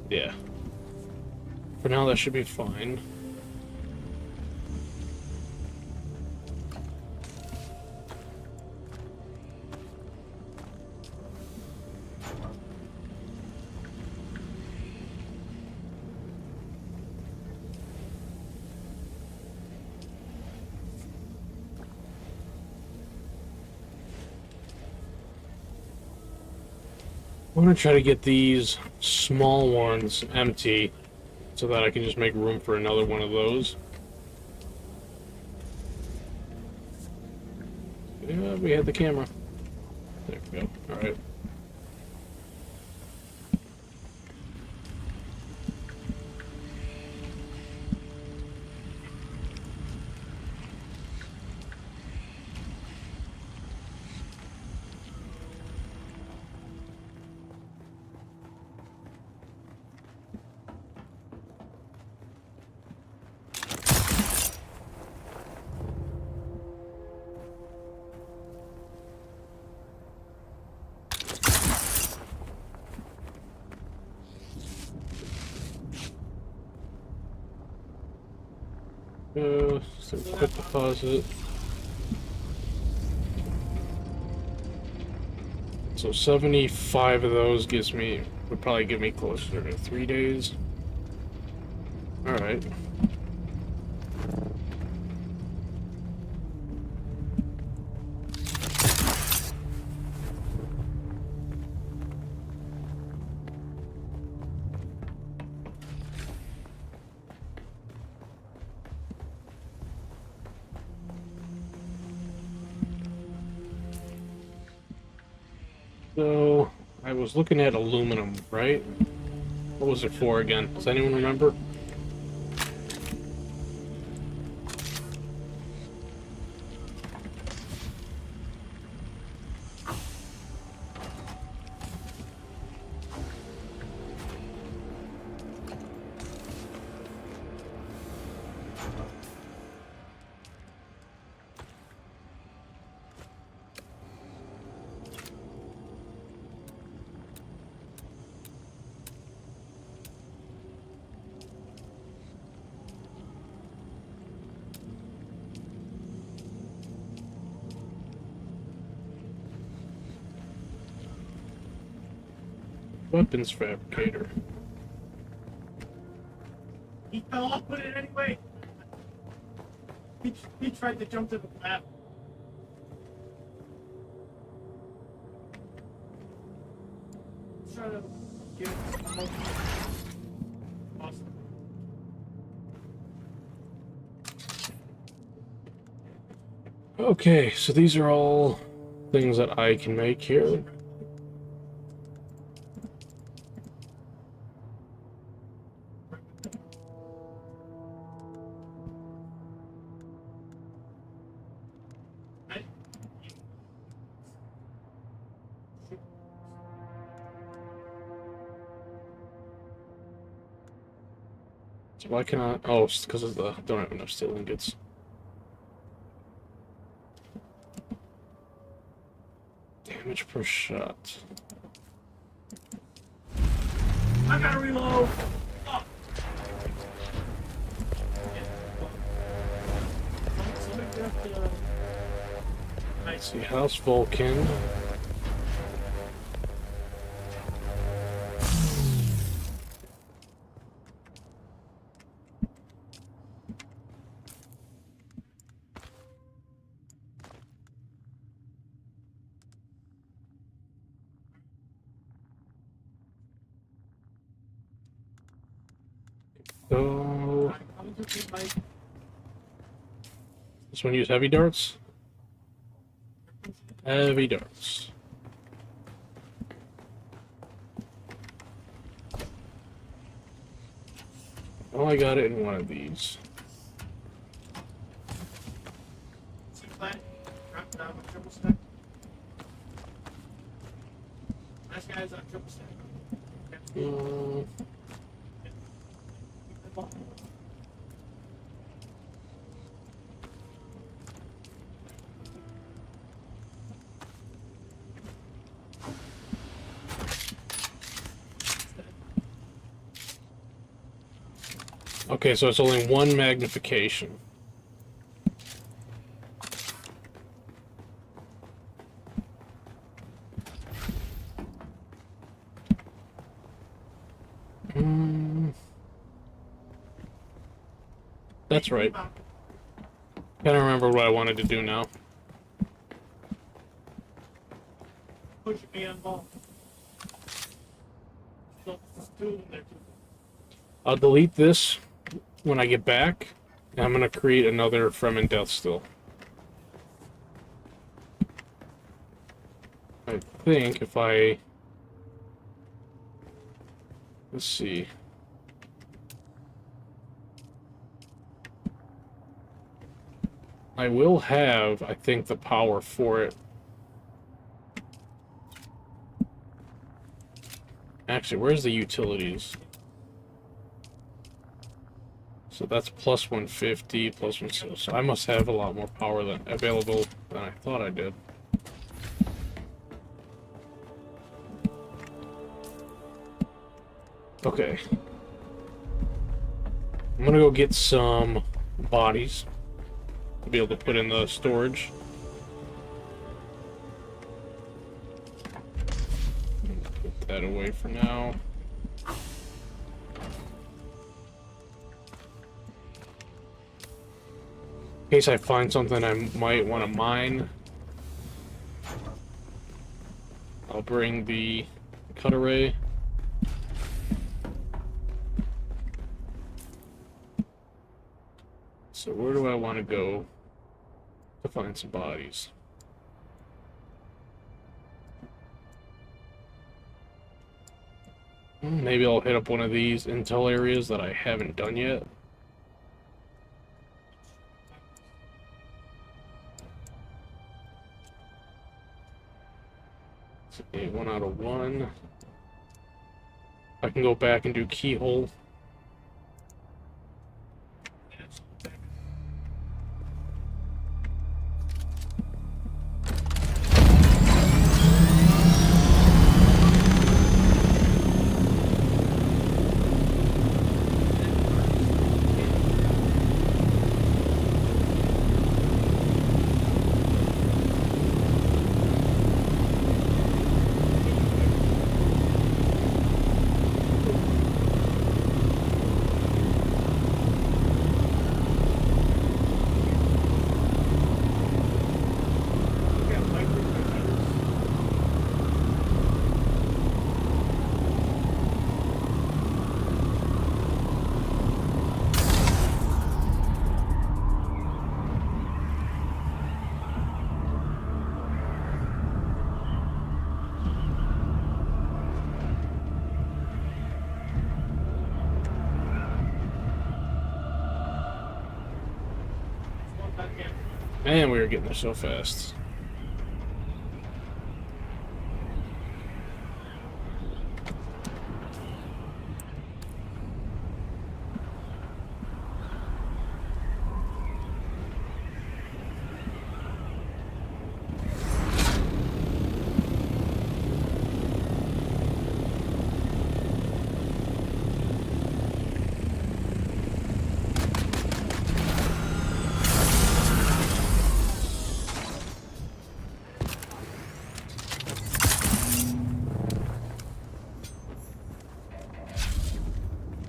Yeah. For now, that should be fine. I'm gonna try to get these small ones empty so that I can just make room for another one of those. Yeah, we had the camera. There we go. Alright. So quick deposit. So 75 of those would probably give me closer to 3 days. Alright. So, I was looking at aluminum, right? What was it for again? Does anyone remember? Weapons fabricator. He fell off with it anyway. He tried to jump to the map. Trying to get it. Awesome. Okay, so these are all things that I can make here. So why can I? Oh, it's because of the don't have enough steel ingots. Damage per shot. I gotta reload. Oh. Let's see, House Vulcan. So this one use heavy darts. Heavy darts. Oh, I got it in one of these. Nice guys on triple stack. Okay, so it's only one magnification. That's right. Can't remember what I wanted to do now. Pushing me on ball. So, two of them there too. I'll delete this when I get back, and I'm gonna create another Fremen Death Still. I think if I... Let's see. I will have, I think, the power for it. Actually, where's the utilities? So that's plus 150, plus 160. So I must have a lot more power than available than I thought I did. Okay. I'm gonna go get some bodies to be able to put in the storage. Put that away for now. In case I find something I might want to mine, I'll bring the cut array. So where do I want to go to find some bodies? Maybe I'll hit up one of these intel areas that I haven't done yet. Okay, 1 out of 1. I can go back and do keyhole. Man, we were getting there so fast.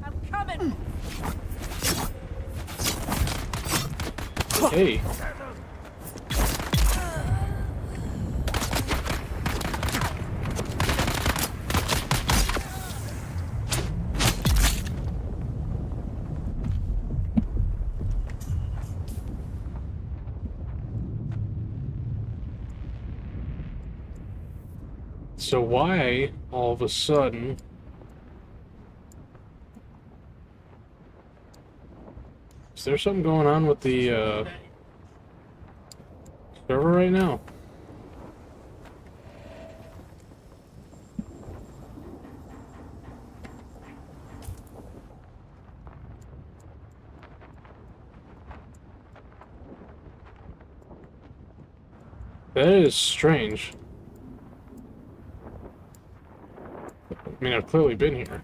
I'm coming. Hey. So why, all of a sudden... Is there something going on with the, server right now? That is strange. I mean, I've clearly been here.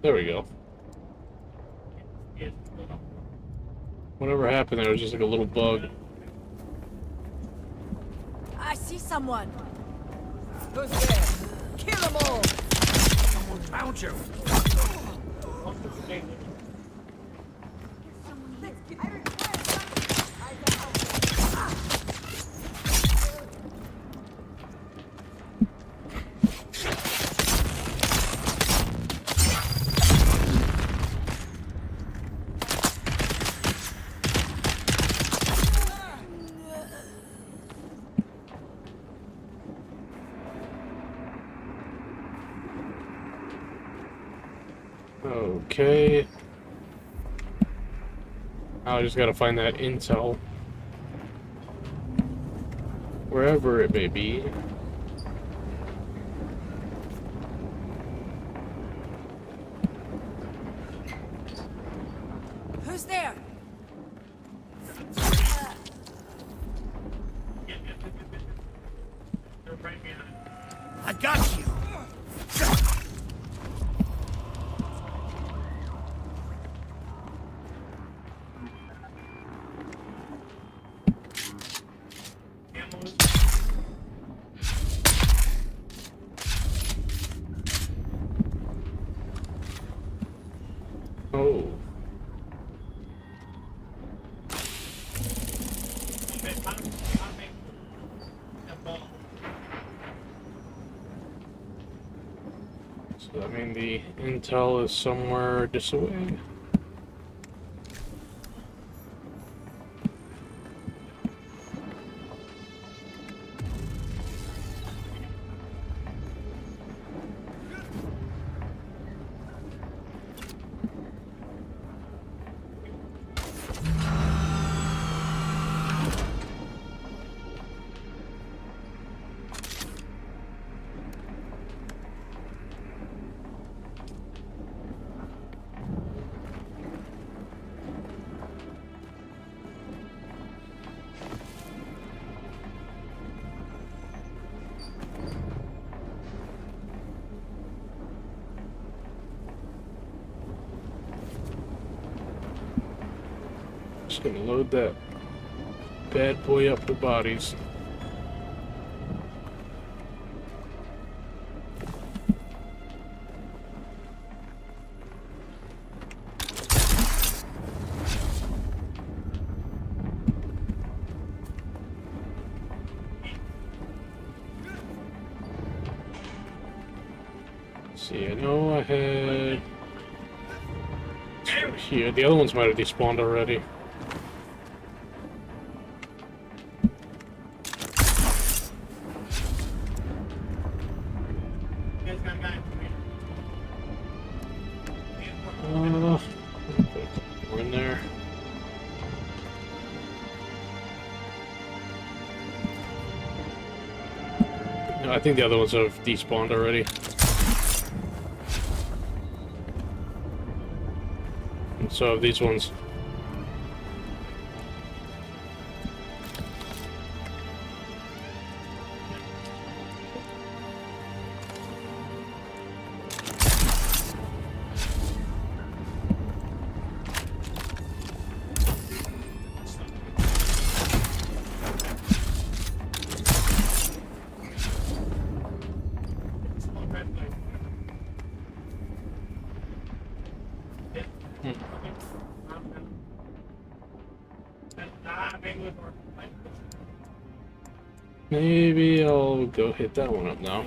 There we go. Whatever happened there was just like a little bug. I see someone. Who's there? Kill them all. Someone found you. Okay. Now I just gotta find that intel. Wherever it may be. Who's there? I got you. Oh. So I mean the intel is somewhere this way. Just gonna load that bad boy up with bodies. See, I know I had... Here, the other ones might have despawned already. We're in there. No, I think the other ones have despawned already. And so have these ones. Maybe I'll go hit that one up now.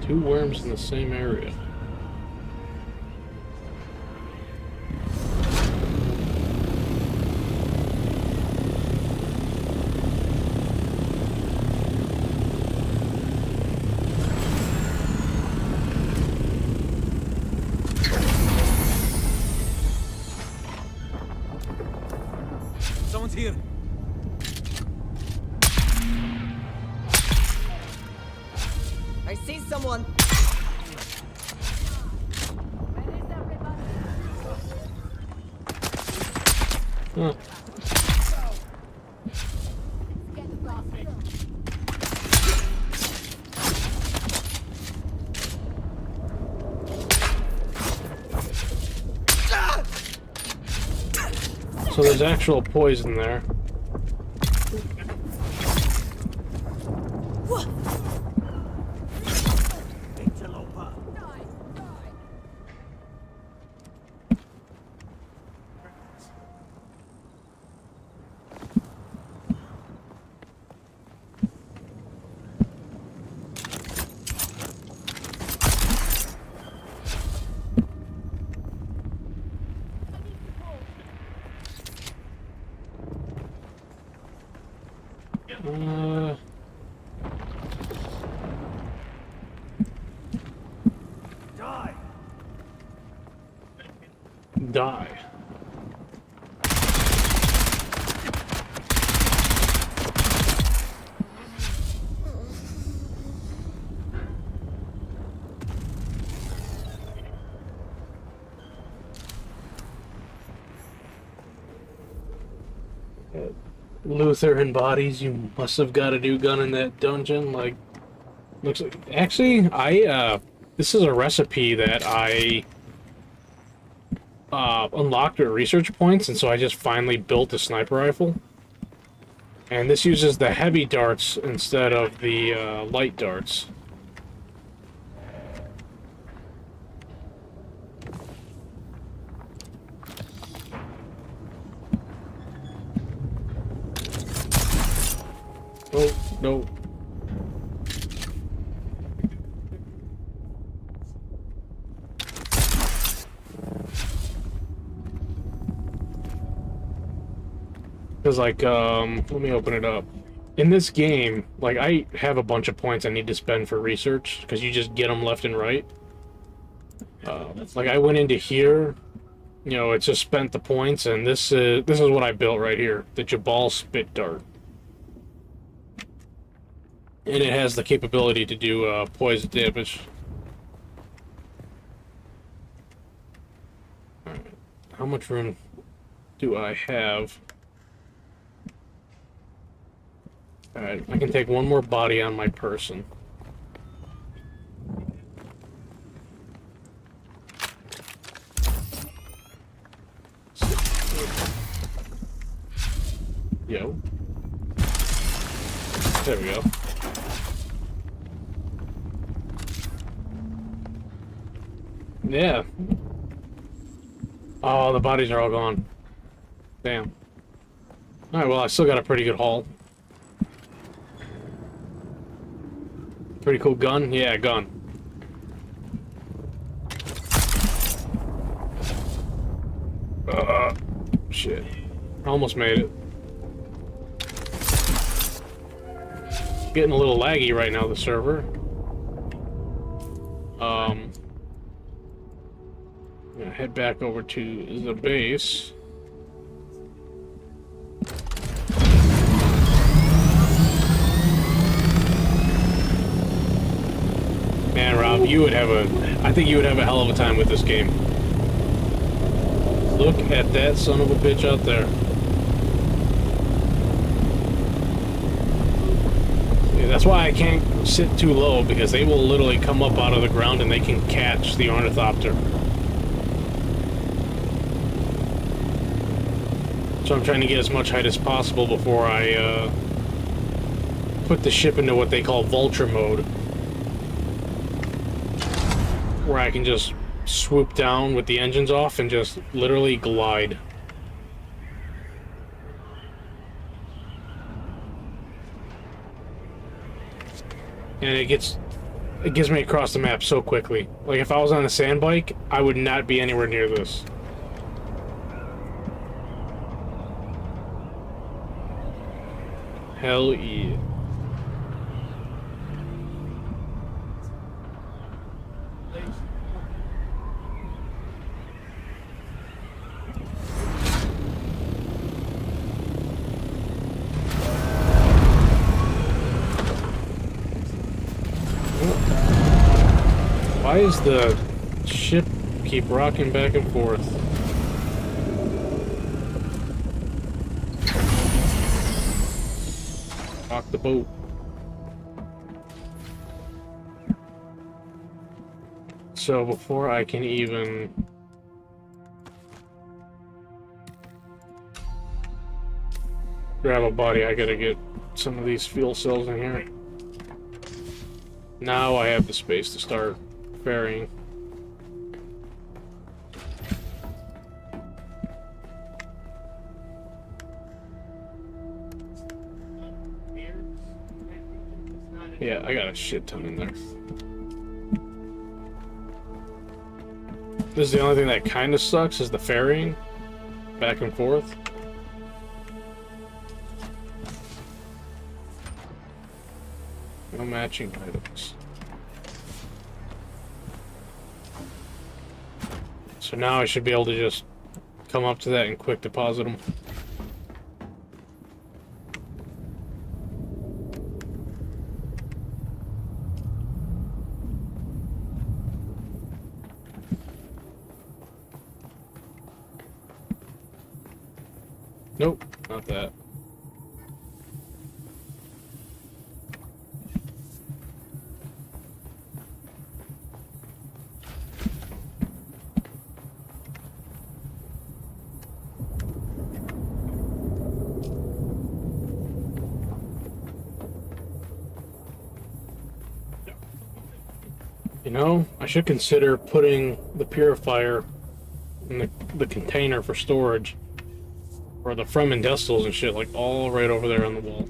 Two worms in the same area. Someone's here. I see someone. Huh. So there's actual poison there. Die. Lutheran bodies, you must have got a new gun in that dungeon. Like, looks like. Actually, this is a recipe that I unlocked at research points, and so I just finally built a sniper rifle. And this uses the heavy darts instead of the light darts. Oh, no. Because, like, let me open it up. In this game, like, I have a bunch of points I need to spend for research, because you just get them left and right. Like, I went into here, you know, it just spent the points, and this is what I built right here, the Jabal Spit Dart. And it has the capability to do poison damage. Alright, how much room? do I have? Alright, I can take one more body on my person. Yo. There we go. Yeah. Oh, the bodies are all gone. Damn. Alright, well, I still got a pretty good haul. Pretty cool gun? Yeah, gun. Shit. Almost made it. Getting a little laggy right now, the server. I'm gonna head back over to the base. Man, Rob, you would have I think you would have a hell of a time with this game. Look at that son of a bitch out there. Yeah, that's why I can't sit too low, because they will literally come up out of the ground and they can catch the ornithopter. So I'm trying to get as much height as possible before I put the ship into what they call vulture mode, where I can just swoop down with the engines off and just literally glide. And it gives me across the map so quickly. Like, if I was on a sand bike, I would not be anywhere near this. Hell yeah. Why does the ship keep rocking back and forth? Rock the boat. So before I can even grab a body, I gotta get some of these fuel cells in here. Now I have the space to start ferrying. Yeah, I got a shit ton in there. This is the only thing that kind of sucks, is the ferrying back and forth. No matching items. So now I should be able to just come up to that and quick deposit them. Nope, not that. You know, I should consider putting the purifier in the container for storage, or the from industrials and shit, like all right over there on the wall.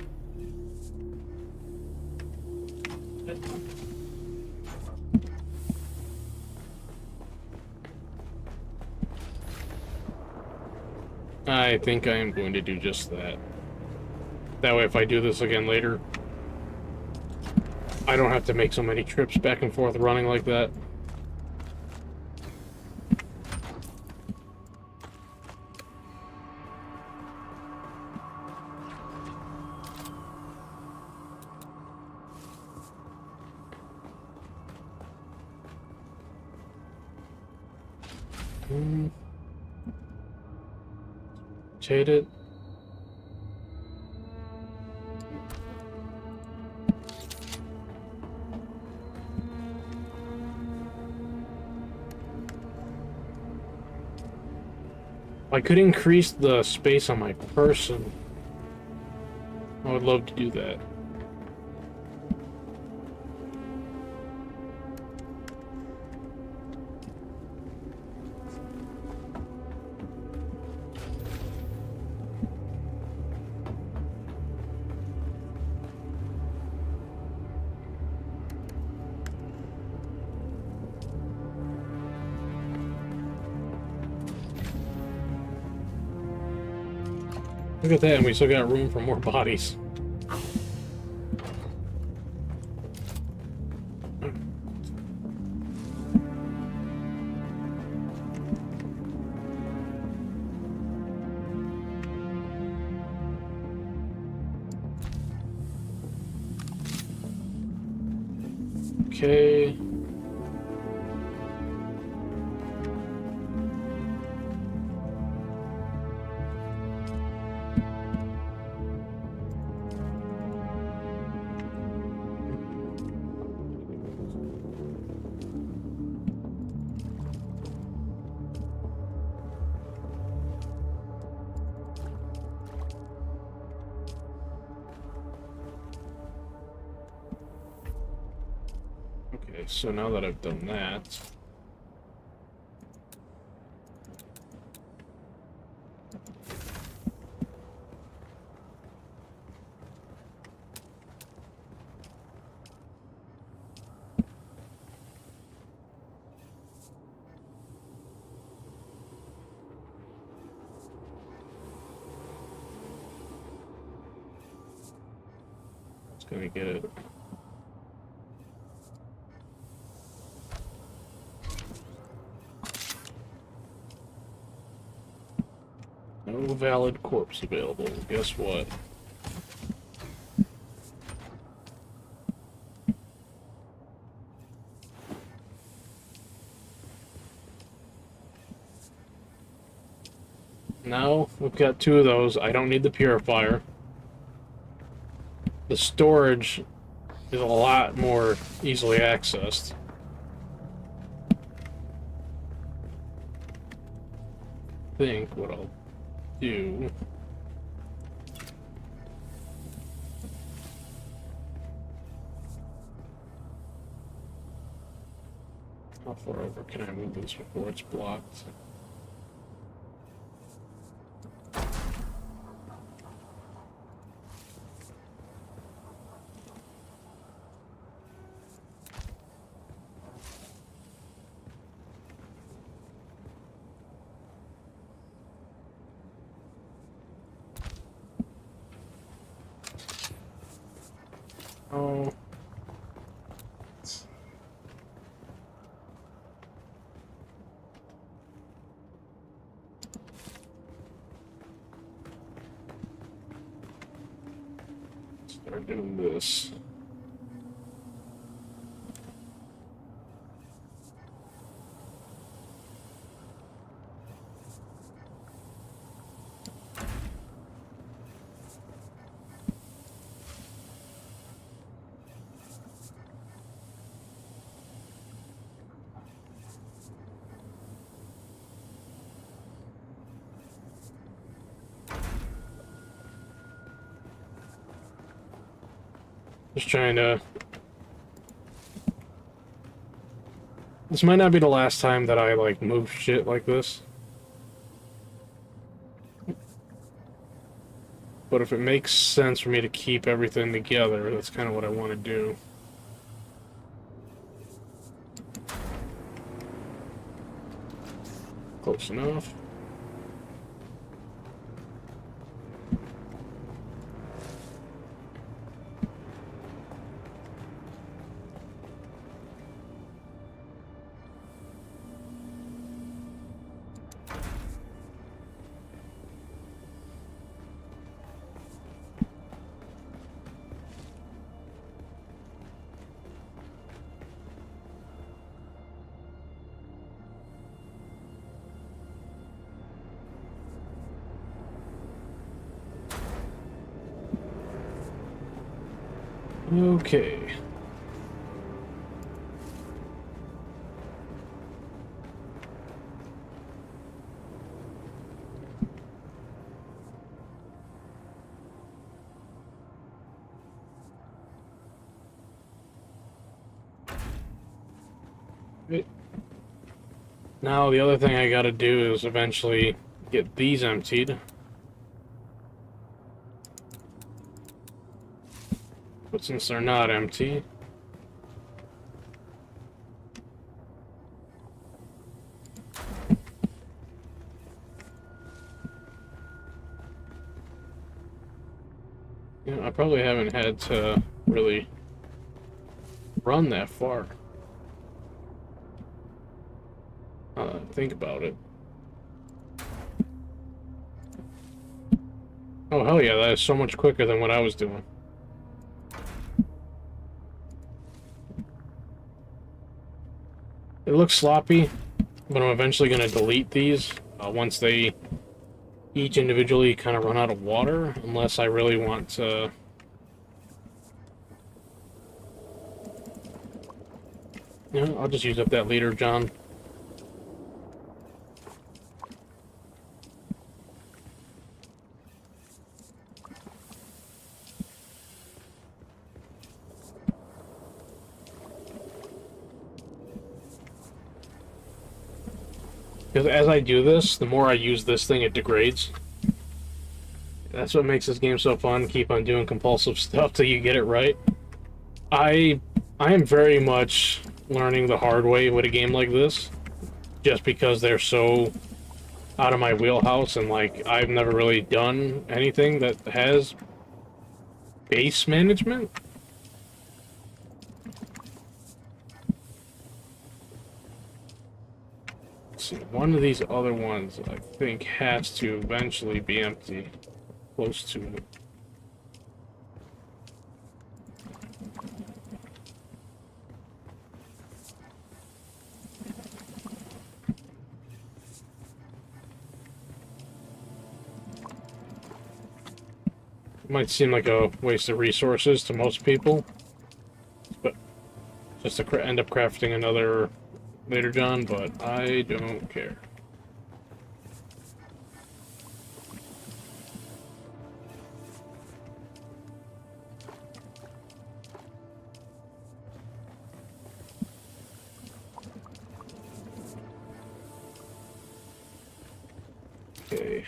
I think I am going to do just that. That way, if I do this again later, I don't have to make so many trips back and forth running like that. rotate it. I could increase the space on my person. I would love to do that. Look at that, and we still got room for more bodies. Okay. Okay, so now that I've done that, it's gonna get it. No valid corpse available. Guess what? Now we've got 2 of those. I don't need the purifier. The storage is a lot more easily accessed. I think what I'll do how far over can I move this before it's blocked? Oh. Start doing this. Just trying to... This might not be the last time that I, like, move shit like this. But if it makes sense for me to keep everything together, that's kind of what I want to do. Close enough. Okay. Right. Now the other thing I gotta do is eventually get these emptied. But since they're not empty, you know, I probably haven't had to really run that far. Think about it. Oh, hell yeah, that is so much quicker than what I was doing. It looks sloppy, but I'm eventually going to delete these once they each individually kind of run out of water, unless I really want to... Yeah, I'll just use up that liter, John. Because as I do this, the more I use this thing, it degrades. That's what makes this game so fun. Keep on doing compulsive stuff till you get it right. I am very much learning the hard way with a game like this, just because they're so out of my wheelhouse, and like I've never really done anything that has base management. See, one of these other ones I think has to eventually be empty. Close to it. It might seem like a waste of resources to most people, but just to end up crafting another later, John, but I don't care. Okay.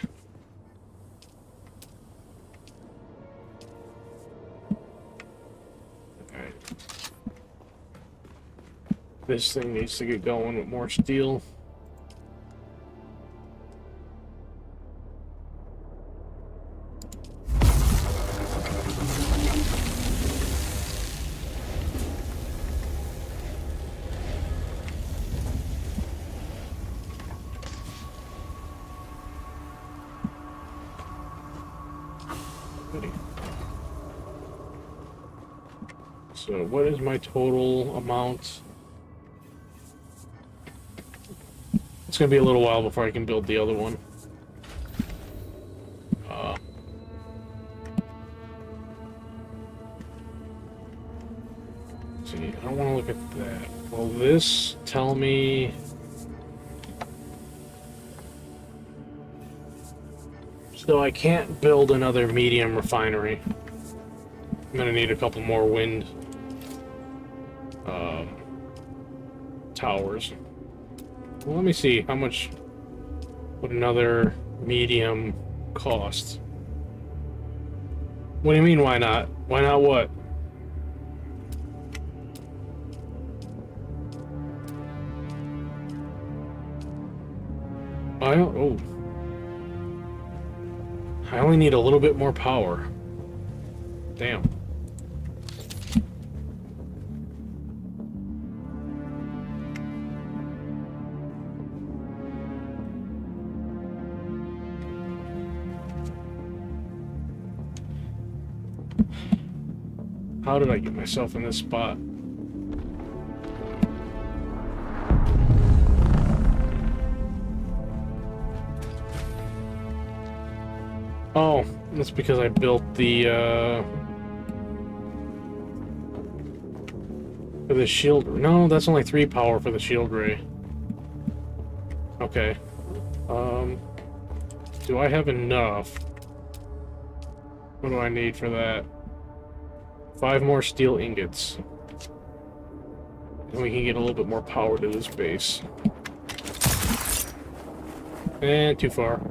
Alright. This thing needs to get going with more steel. So what is my total amount? It's gonna be a little while before I can build the other one. Let's see, I don't want to look at that. Will this tell me? So I can't build another medium refinery. I'm gonna need a couple more wind towers. Well, let me see how much would another medium cost. What do you mean, why not? Why not what? I don't. Oh. I only need a little bit more power. Damn. How did I get myself in this spot? Oh, that's because I built the For the shield... No, that's only 3 power for the shield ray. Okay. Do I have enough? What do I need for that? 5 more steel ingots. And we can get a little bit more power to this base. And too far.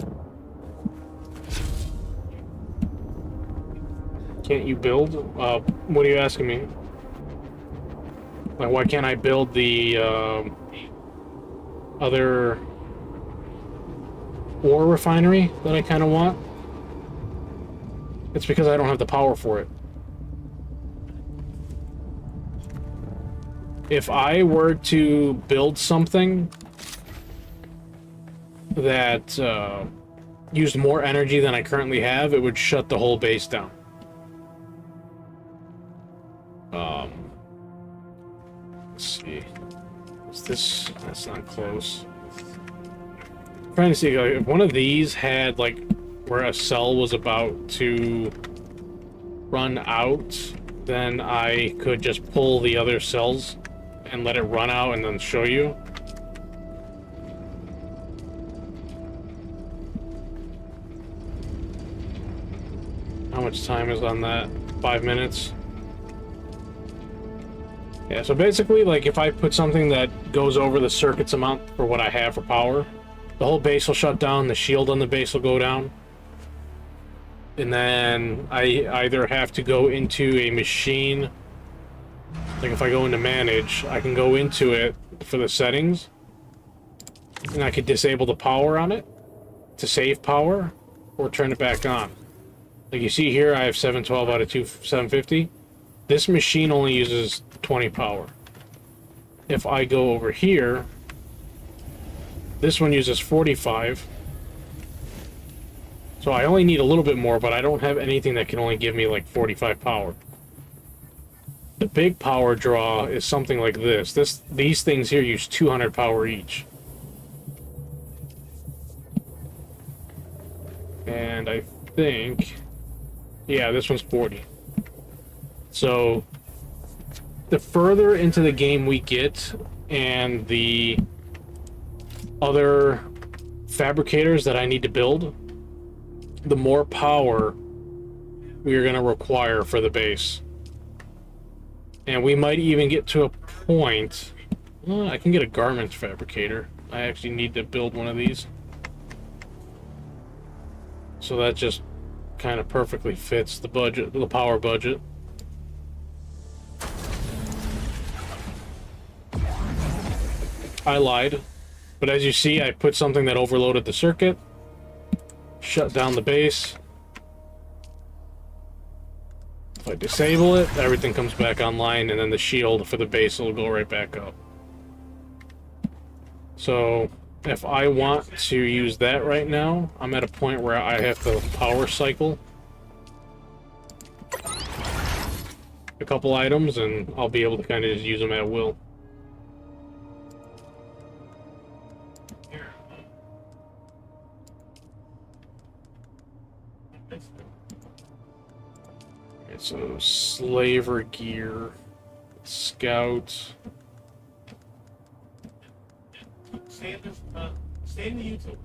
Can't you build? What are you asking me? Like, why can't I build the other ore refinery that I kind of want? It's because I don't have the power for it. If I were to build something that used more energy than I currently have, it would shut the whole base down. Let's see. Is this... That's not close. I'm trying to see, like, if one of these had, like, where a cell was about to run out, then I could just pull the other cells and let it run out and then show you. How much time is on that? 5 minutes? Yeah, so basically, like, if I put something that goes over the circuit's amount for what I have for power, the whole base will shut down, the shield on the base will go down. And then I either have to go into a machine, like if I go into manage, I can go into it for the settings, and I could disable the power on it to save power, or turn it back on. Like you see here, I have 712 out of 750. This machine only uses 20 power. If I go over here, this one uses 45. So I only need a little bit more, but I don't have anything that can only give me like 45 power. The big power draw is something like this. These things here use 200 power each. And I think... Yeah, this one's 40. So, the further into the game we get, and the other fabricators that I need to build, the more power we are going to require for the base. And we might even get to a point... I can get a garment fabricator. I actually need to build one of these. So that just kind of perfectly fits the budget, the power budget. I lied. But as you see, I put something that overloaded the circuit. Shut down the base. If I disable it, everything comes back online, and then the shield for the base will go right back up. So, if I want to use that right now, I'm at a point where I have to power cycle a couple items, and I'll be able to kind of just use them at will. Okay, so slaver gear, scout. Stay in the YouTube.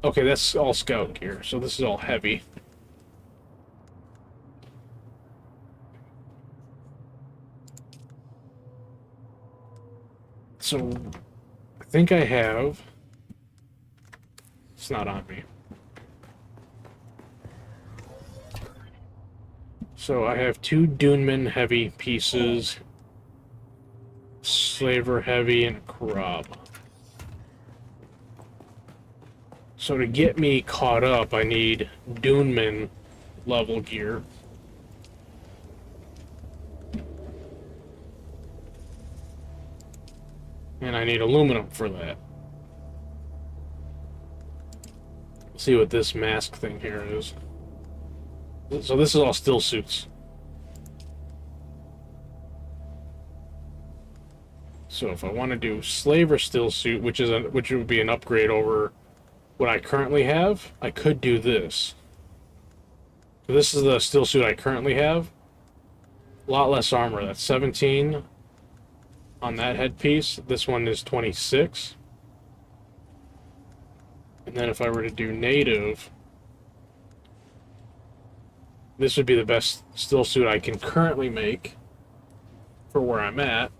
Okay, that's all scout gear, so this is all heavy. So, I think I have... It's not on me. So I have 2 Duneman heavy pieces, slaver heavy, and Krab. So to get me caught up, I need Duneman level gear. And I need aluminum for that. Let's see what this mask thing here is. So this is all still suits. So if I want to do slaver still suit, which would be an upgrade over what I currently have, I could do this. So this is the still suit I currently have. A lot less armor. That's 17. on that headpiece. This one is 26. And then if I were to do native, this would be the best still suit I can currently make for where I'm at.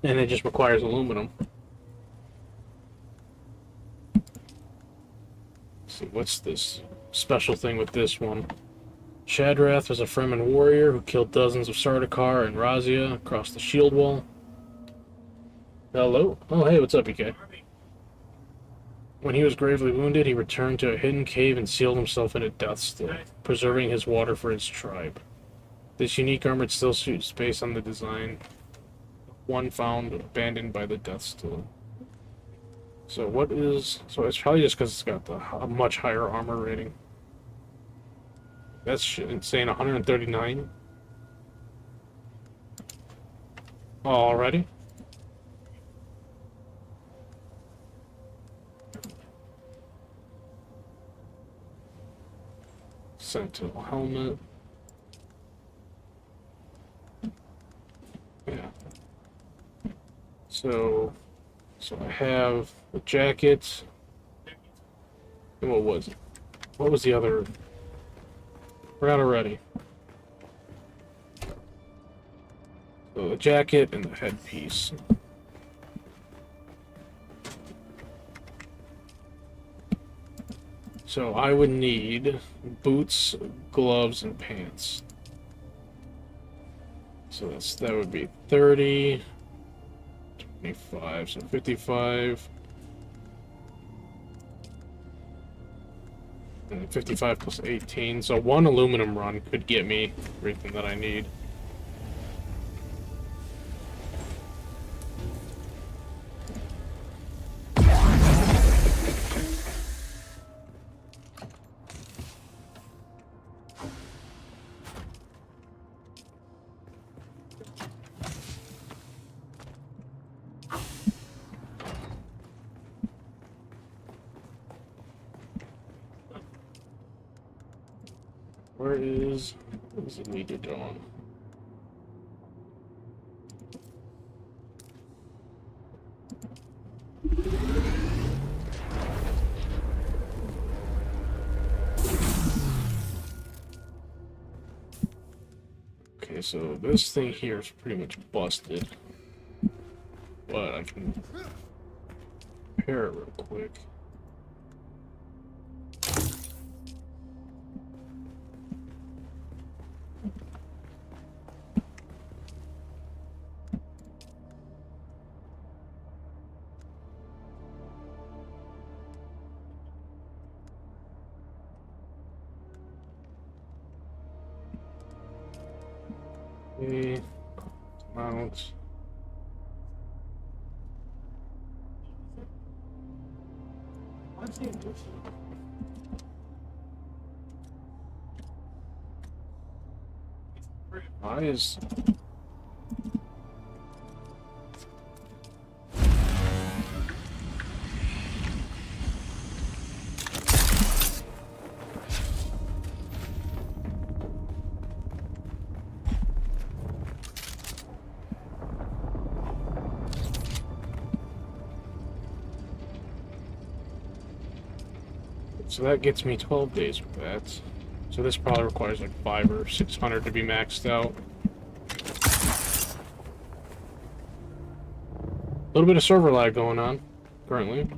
And it just requires aluminum. Let's see, what's this special thing with this one? Shadrath was a Fremen warrior who killed dozens of Sardaukar and Razia across the shield wall. Hello? Oh, hey, what's up, EK? When he was gravely wounded, he returned to a hidden cave and sealed himself in a death still, preserving his water for his tribe. This unique armored still suit is based on the design one found abandoned by the death still. So what is... So it's probably just because it's got a much higher armor rating. That's insane, 139. Already? Sentinel helmet. Yeah. So I have the jacket. And what was it? What was the other? Forgot already. So the jacket and the headpiece. So I would need boots, gloves, and pants. So that would be 30, 25, so 55. And 55 plus 18. So one aluminum run could get me everything that I need. What does it need to do on? Okay, so this thing here is pretty much busted. But I can repair it real quick. Mount. Why is... So that gets me 12 days with that. So this probably requires like 500 or 600 to be maxed out. A little bit of server lag going on currently.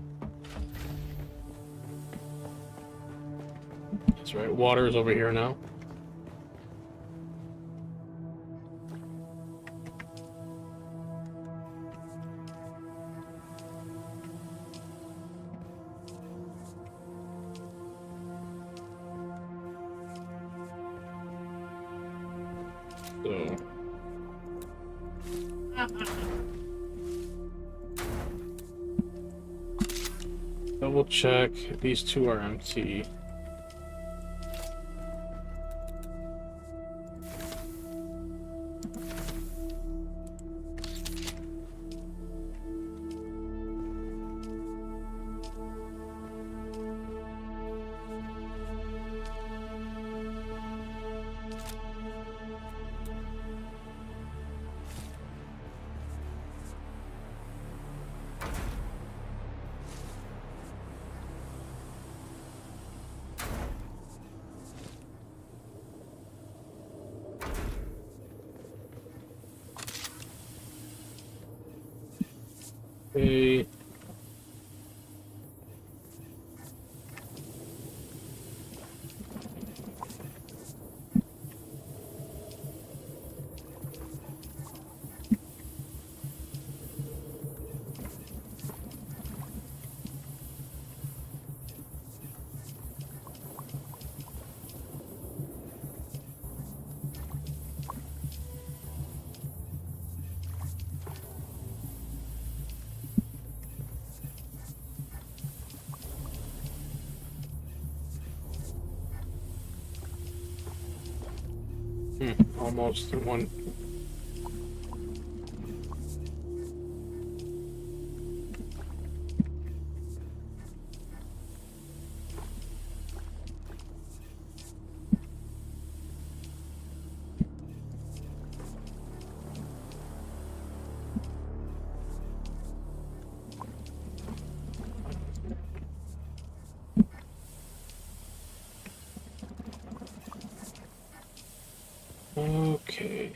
That's right, water is over here now. So double check, these two are empty. Okay. Almost one. Okay.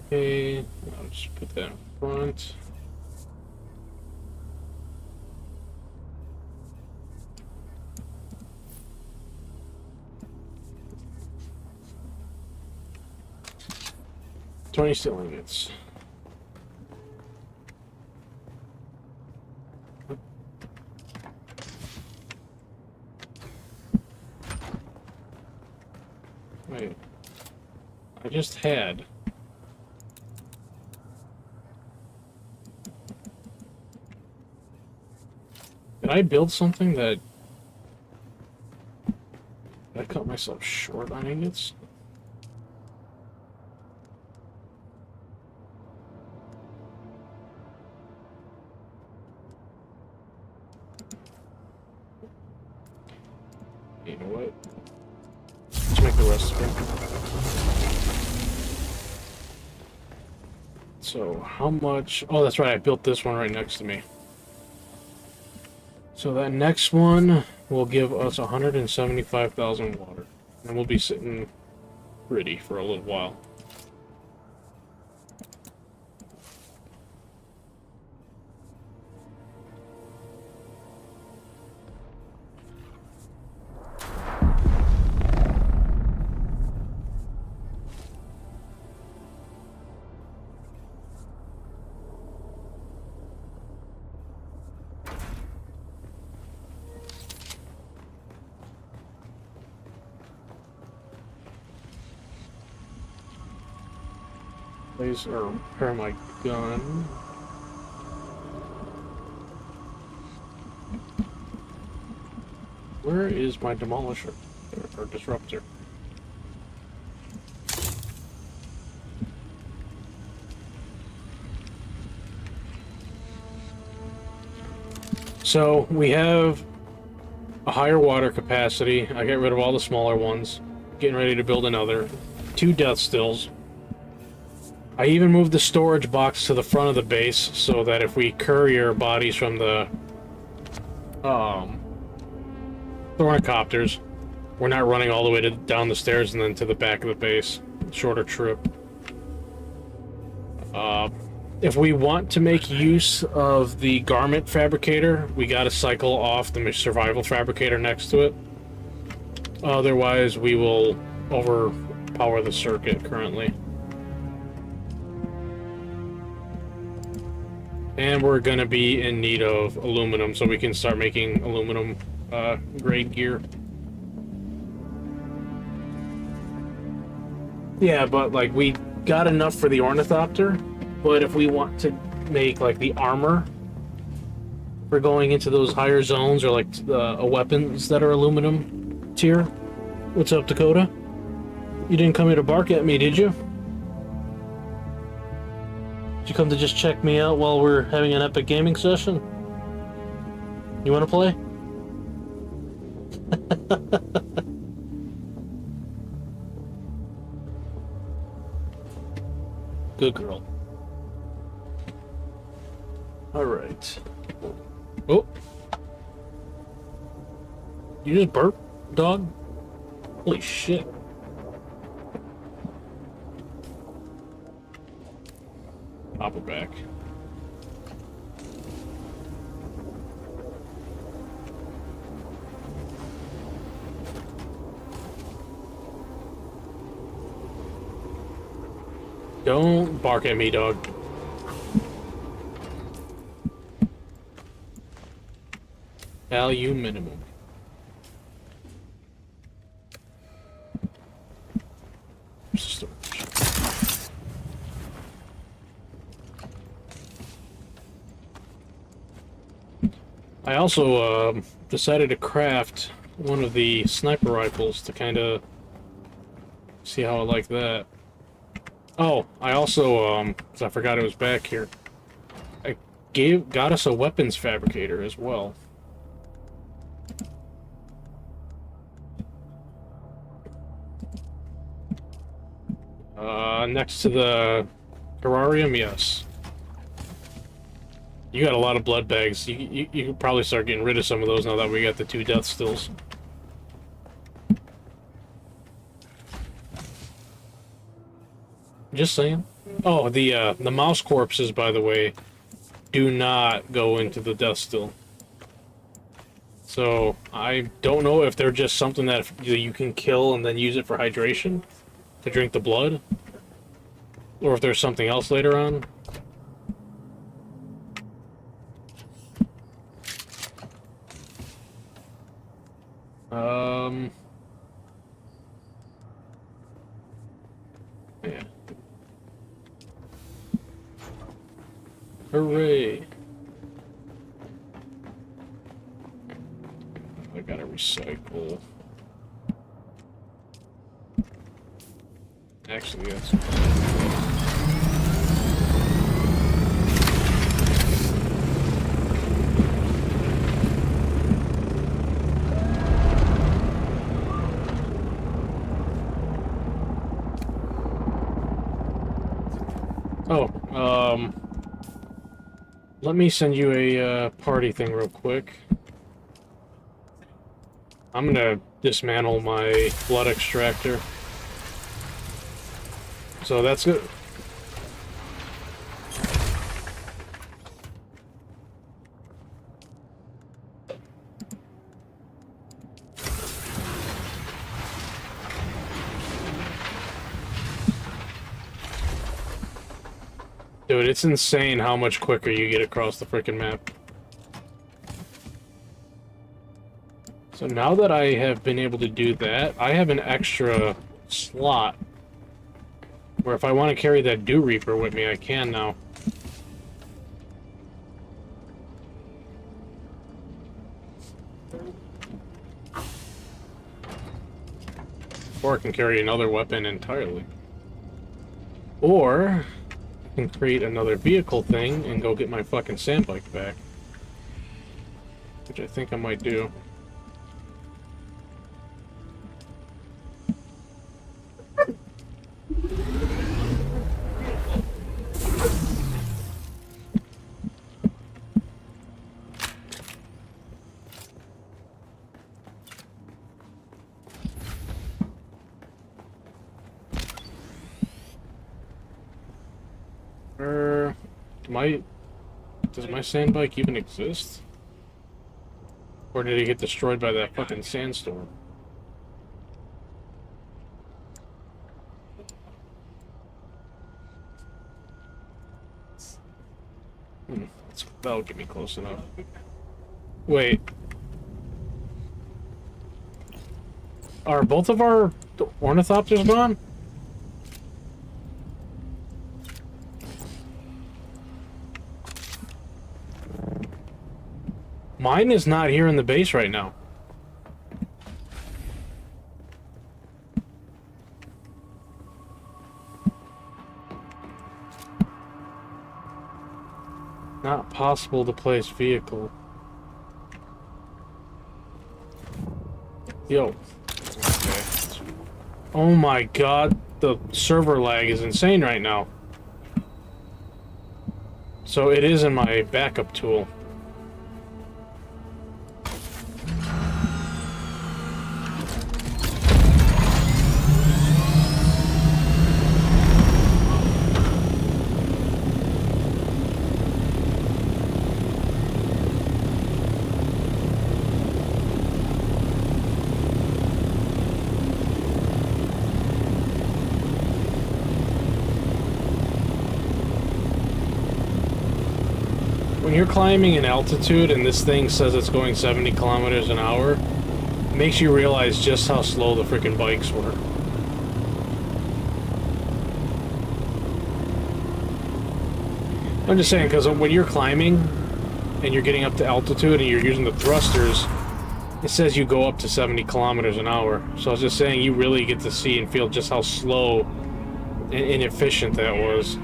Okay, I'll just put that in front. $20 steel ingots. Wait. I just had. Did I build something that... Did I cut myself short on ingots? You know what? Let's make the rest of it. So, how much... Oh, that's right, I built this one right next to me. So that next one will give us 175,000 water. And we'll be sitting pretty for a little while. Or repair my gun. Where is my demolisher or disruptor? So we have a higher water capacity. I get rid of all the smaller ones. Getting ready to build another. 2 death stills. I even moved the storage box to the front of the base so that if we courier bodies from the Thornicopters, we're not running all the way down the stairs and then to the back of the base. Shorter trip. If we want to make use of the garment fabricator, we gotta cycle off the survival fabricator next to it. Otherwise, we will overpower the circuit currently. And we're going to be in need of aluminum, so we can start making aluminum grade gear. Yeah, but like we got enough for the ornithopter, but if we want to make like the armor for going into those higher zones, or like weapons that are aluminum tier. What's up, Dakota? You didn't come here to bark at me, did you? Did you come to just check me out while we're having an epic gaming session? You want to play? Good girl. Alright. Oh. You just burp, dog? Holy shit. Pop her back. Don't bark at me, dog. Value minimum. Storage. I also decided to craft one of the sniper rifles to kind of see how I like that. Oh, I also, 'cause I forgot it was back here, I got us a weapons fabricator as well. Next to the terrarium, yes. You got a lot of blood bags. You could probably start getting rid of some of those now that we got the 2 death stills. Just saying. Oh, the mouse corpses, by the way, do not go into the death still. So I don't know if they're just something that you can kill and then use it for hydration to drink the blood, or if there's something else later on. Yeah. Hooray! I gotta recycle. Actually, that's... Oh, let me send you a party thing real quick. I'm gonna dismantle my blood extractor. So that's good. Dude, it's insane how much quicker you get across the frickin' map. So now that I have been able to do that, I have an extra slot where if I want to carry that Dew Reaper with me, I can now. Or I can carry another weapon entirely. Or I can create another vehicle thing and go get my fucking sandbike back. Which I think I might do. Does my sandbike even exist? Or did it get destroyed by that fucking sandstorm? That'll get me close enough. Wait. Are both of our ornithopters gone? Mine is not here in the base right now. Not possible to place vehicle. Yo. Okay. Oh my god, the server lag is insane right now. So it is in my backup tool. When you're climbing in altitude and this thing says it's going 70 kilometers an hour, it makes you realize just how slow the freaking bikes were. I'm just saying, because when you're climbing and you're getting up to altitude and you're using the thrusters, it says you go up to 70 kilometers an hour. So I was just saying, you really get to see and feel just how slow and inefficient that was.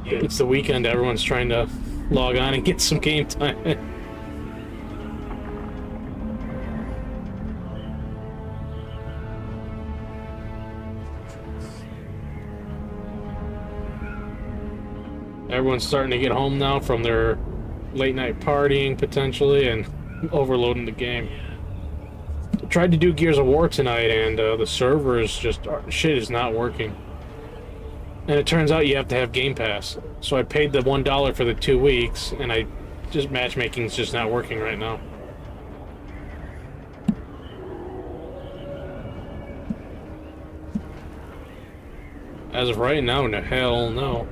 It's the weekend, everyone's trying to log on and get some game time. Everyone's starting to get home now from their late night partying, potentially, and overloading the game. I tried to do Gears of War tonight, and the servers just... shit is not working. And it turns out you have to have Game Pass. So I paid the $1 for the 2 weeks, and matchmaking's just not working right now. As of right now, no, hell no.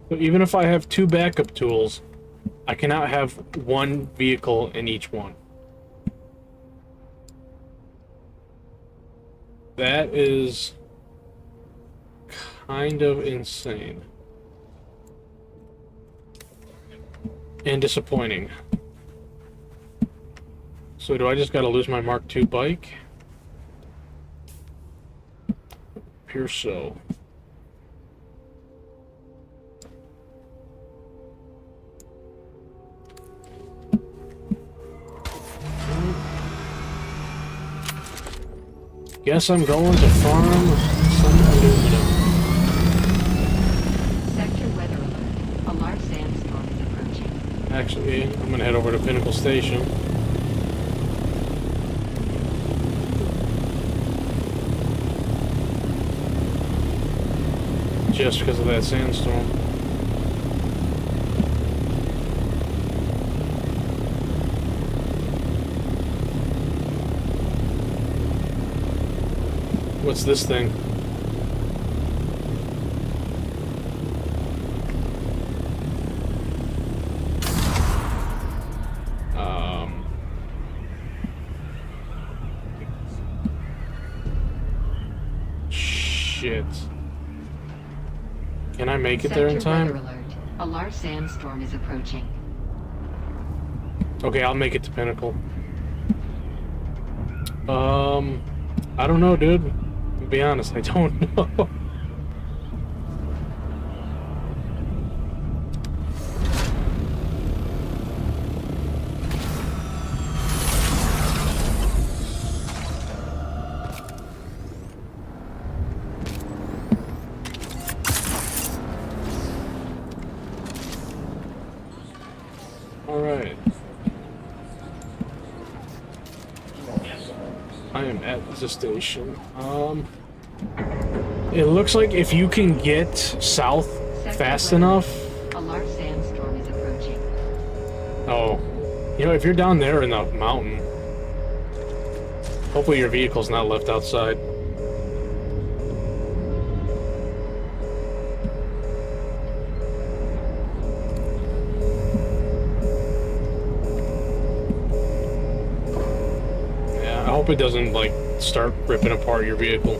So even if I have 2 backup tools, I cannot have 1 vehicle in each one. That is kind of insane. And disappointing. So do I just gotta lose my Mark II bike? Appears so. Guess I'm going to farm some aluminum. Sector weather alert. A large sandstorm is approaching. Actually, I'm gonna head over to Pinnacle Station. Just because of that sandstorm. What's this thing? Shit. Can I make it there in time? Sector weather alert. A large sandstorm is approaching. Okay, I'll make it to Pinnacle. I don't know, dude. To be honest, I don't know. Alright. I am at the station. It looks like if you can get south fast enough. A large sandstorm is approaching. Oh, you know, if you're down there in the mountain, hopefully your vehicle's not left outside. Yeah, I hope it doesn't, like, start ripping apart your vehicle.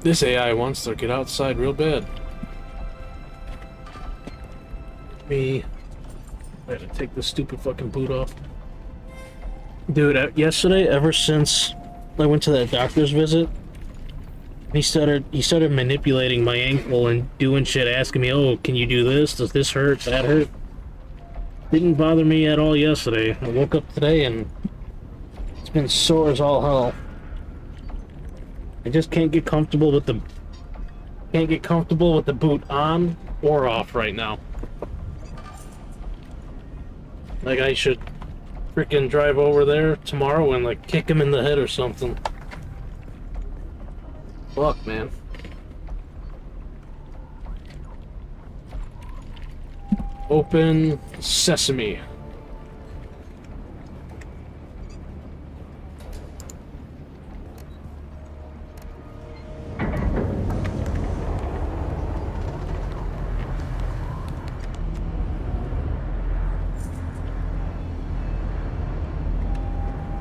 This AI wants to get outside real bad. I had to take this stupid fucking boot off. Dude, yesterday, ever since I went to that doctor's visit, he started manipulating my ankle and doing shit, asking me, oh, can you do this? Does this hurt? That hurt? Didn't bother me at all yesterday. I woke up today and it's been sore as all hell. I just can't get comfortable with the boot on or off right now. Like, I should freaking drive over there tomorrow and like kick him in the head or something. Fuck, man. Open sesame.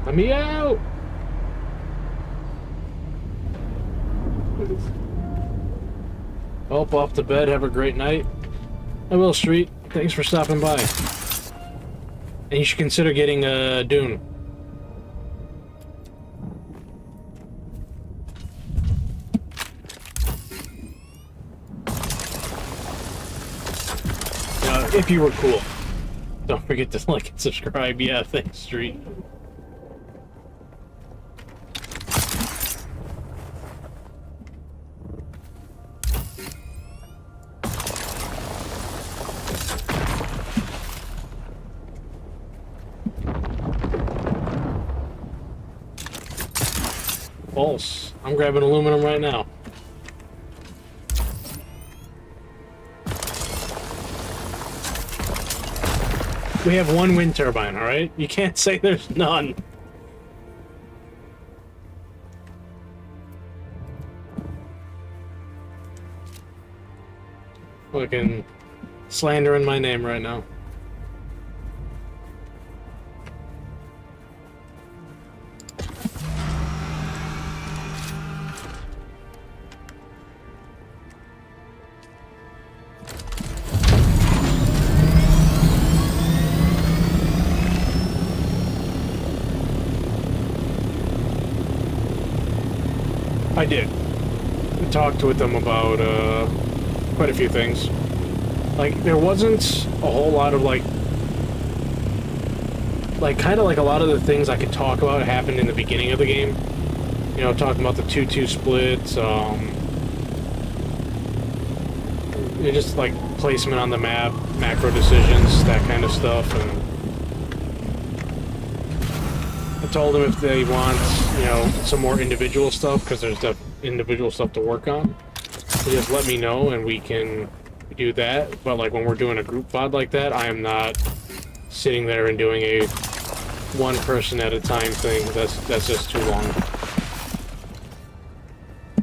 Let me out! Oh, off to bed. Have a great night. I will, Street. Thanks for stopping by. And you should consider getting Dune. If you were cool. Don't forget to like and subscribe. Yeah, thanks, Street. False. I'm grabbing aluminum right now. We have one wind turbine, alright? You can't say there's none. Fucking slandering my name right now. I did. We talked with them about quite a few things. Like, there wasn't a whole lot of like kind of like a lot of the things I could talk about happened in the beginning of the game. You know, talking about the 2-2 splits, just like placement on the map, macro decisions, that kind of stuff, and I told them if they want, you know, some more individual stuff, because there's individual stuff to work on, to just let me know and we can do that. But like when we're doing a group VOD like that, I am not sitting there and doing a one person at a time thing. That's just too long.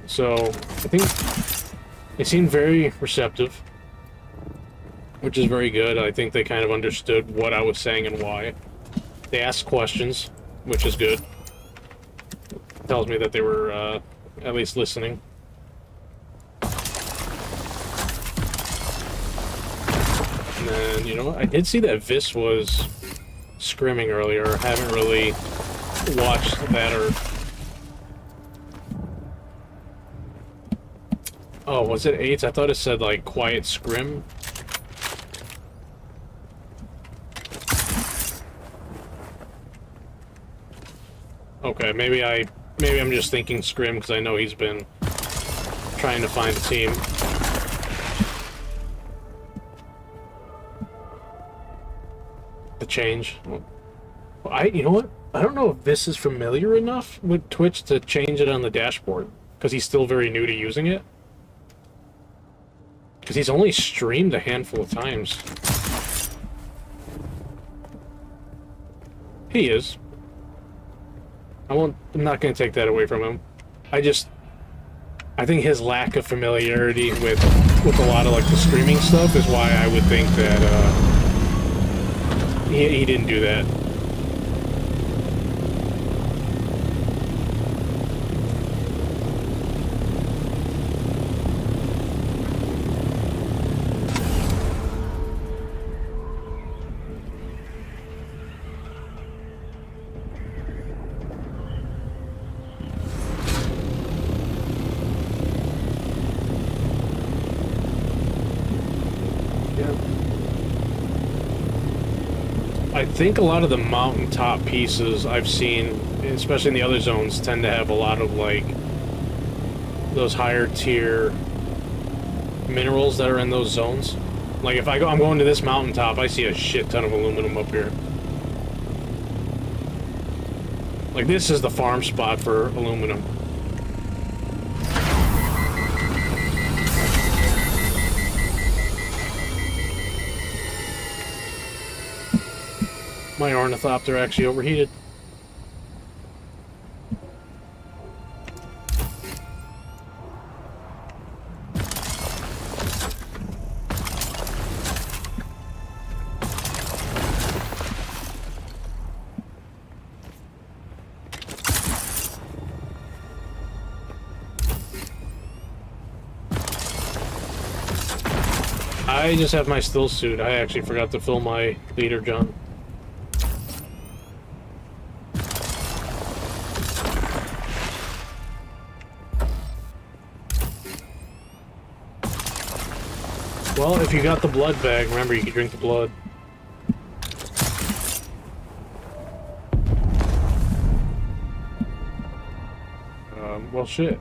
So I think they seemed very receptive, which is very good. I think they kind of understood what I was saying and why. They asked questions, which is good. Tells me that they were at least listening. And then, you know, I did see that Vis was scrimming earlier. I haven't really watched that or... Oh, was it 8s? I thought it said, like, quiet scrim. Okay, maybe I'm just thinking scrim because I know he's been trying to find a team. change. You know what? I don't know if this is familiar enough with Twitch to change it on the dashboard, because he's still very new to using it. Because he's only streamed a handful of times. He is. I'm not going to take that away from him. I think his lack of familiarity with a lot of like the streaming stuff is why I would think that he didn't do that. I think a lot of the mountaintop pieces I've seen, especially in the other zones, tend to have a lot of like those higher tier minerals that are in those zones. Like if I'm going to this mountaintop, I see a shit ton of aluminum up here. Like this is the farm spot for aluminum. My ornithopter actually overheated. I just have my still suit. I actually forgot to fill my leader, John. Well, if you got the blood bag, remember you can drink the blood. Well, shit.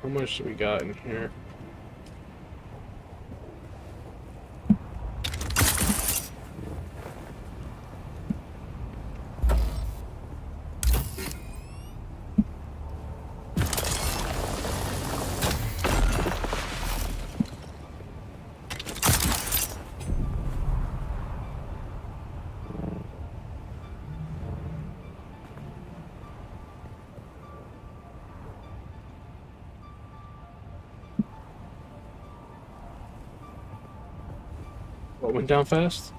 How much do we got in here? What went down fast?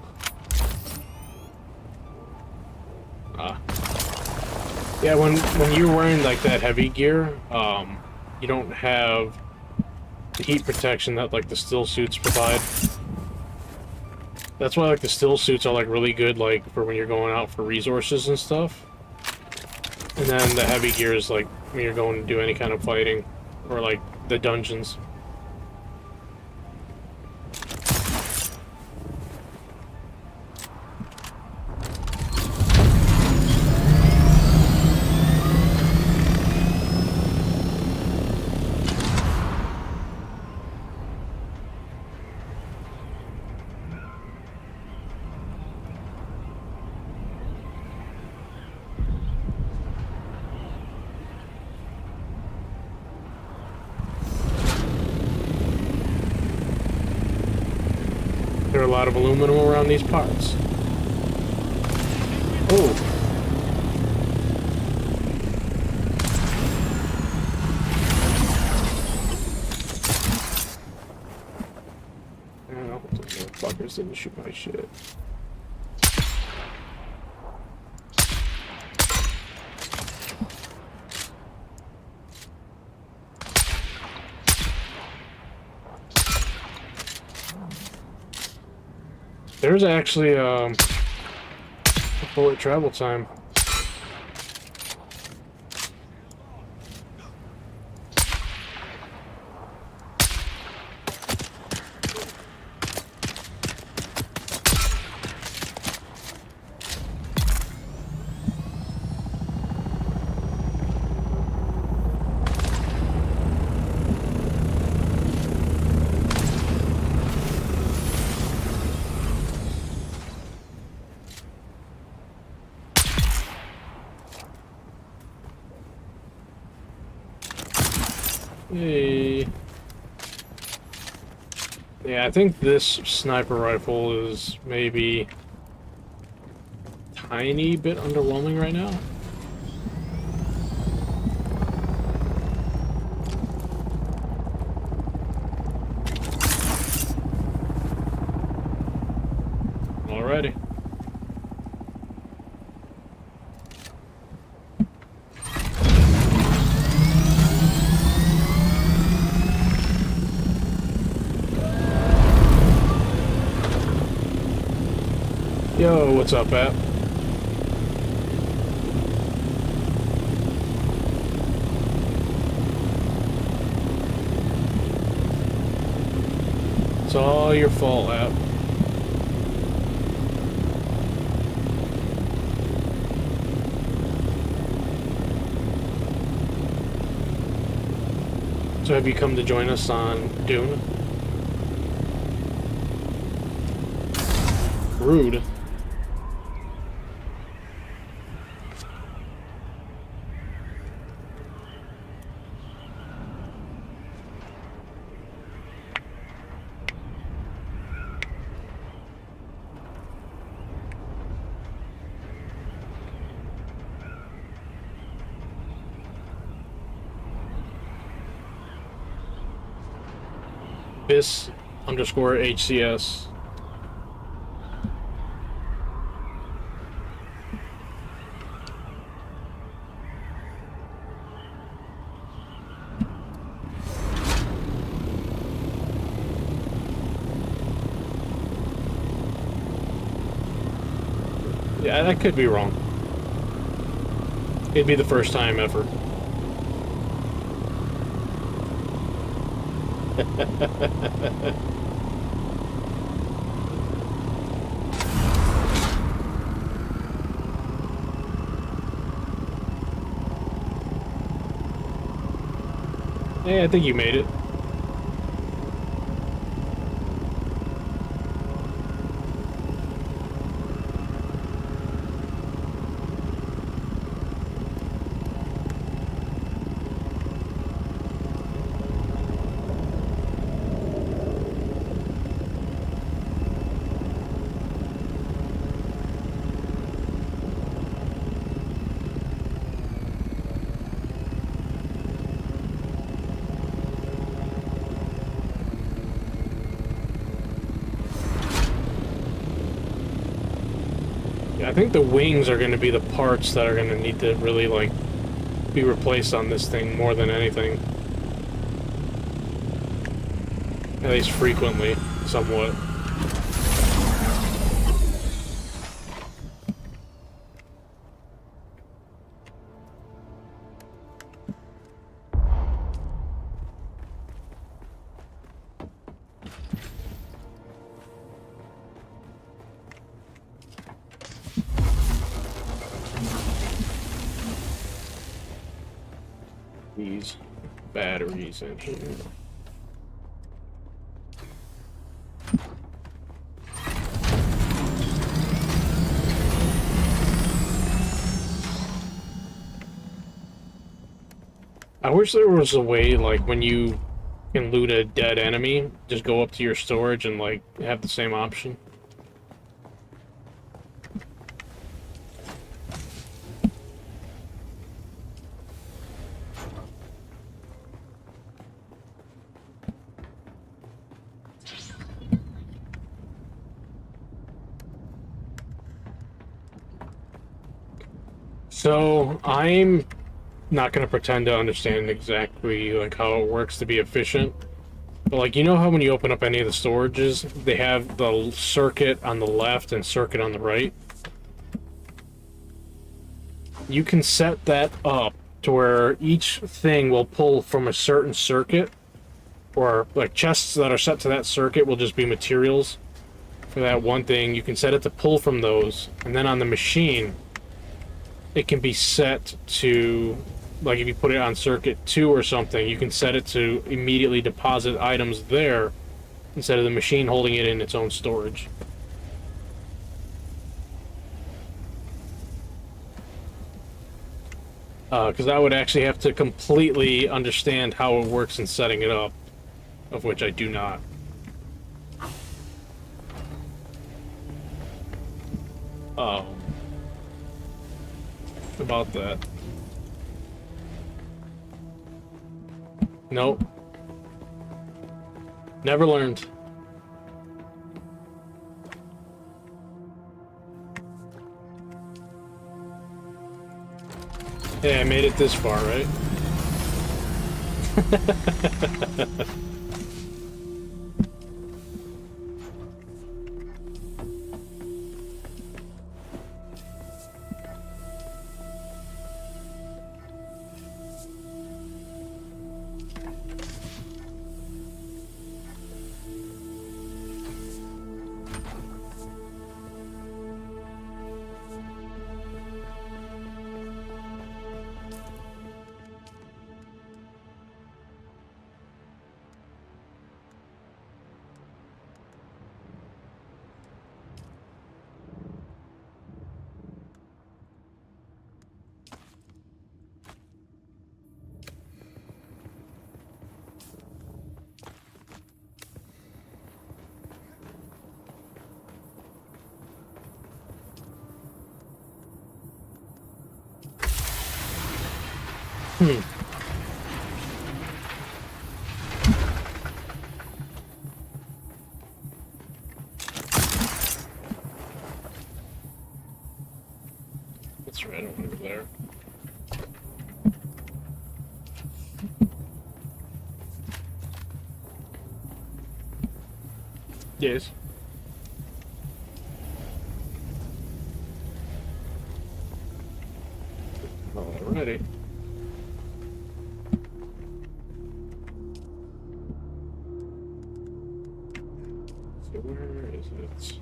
Yeah, when you're wearing like that heavy gear, you don't have the heat protection that like the still suits provide. That's why like the still suits are like really good like for when you're going out for resources and stuff. And then the heavy gear is like when you're going to do any kind of fighting or like the dungeons. There are a lot of aluminum around these parts. Oh. I don't know. Those fuckers didn't shoot my shit. There's actually a bullet travel time. Hey. Yeah, I think this sniper rifle is maybe tiny bit underwhelming right now. Alrighty. Yo, what's up, App? It's all your fault, App. So have you come to join us on Dune? Rude. bis_HCS. Yeah, that could be wrong. It'd be the first time ever. Hey, I think you made it. I think the wings are going to be the parts that are going to need to really, like, be replaced on this thing more than anything. At least frequently, somewhat. These batteries in here. I wish there was a way, like, when you can loot a dead enemy, just go up to your storage and, like, have the same option. So, I'm not going to pretend to understand exactly, like, how it works to be efficient, But like, you know how when you open up any of the storages, they have the circuit on the left and circuit on the right? You can set that up to where each thing will pull from a certain circuit, or like chests that are set to that circuit will just be materials for that one thing. You can set it to pull from those, and then on the machine, it can be set to, like if you put it on circuit 2 or something, you can set it to immediately deposit items there instead of the machine holding it in its own storage. Because I would actually have to completely understand how it works in setting it up, of which I do not. About that. Nope. Never learned. Hey, I made it this far, right? That's right over there. Yes. Alrighty. So where is it?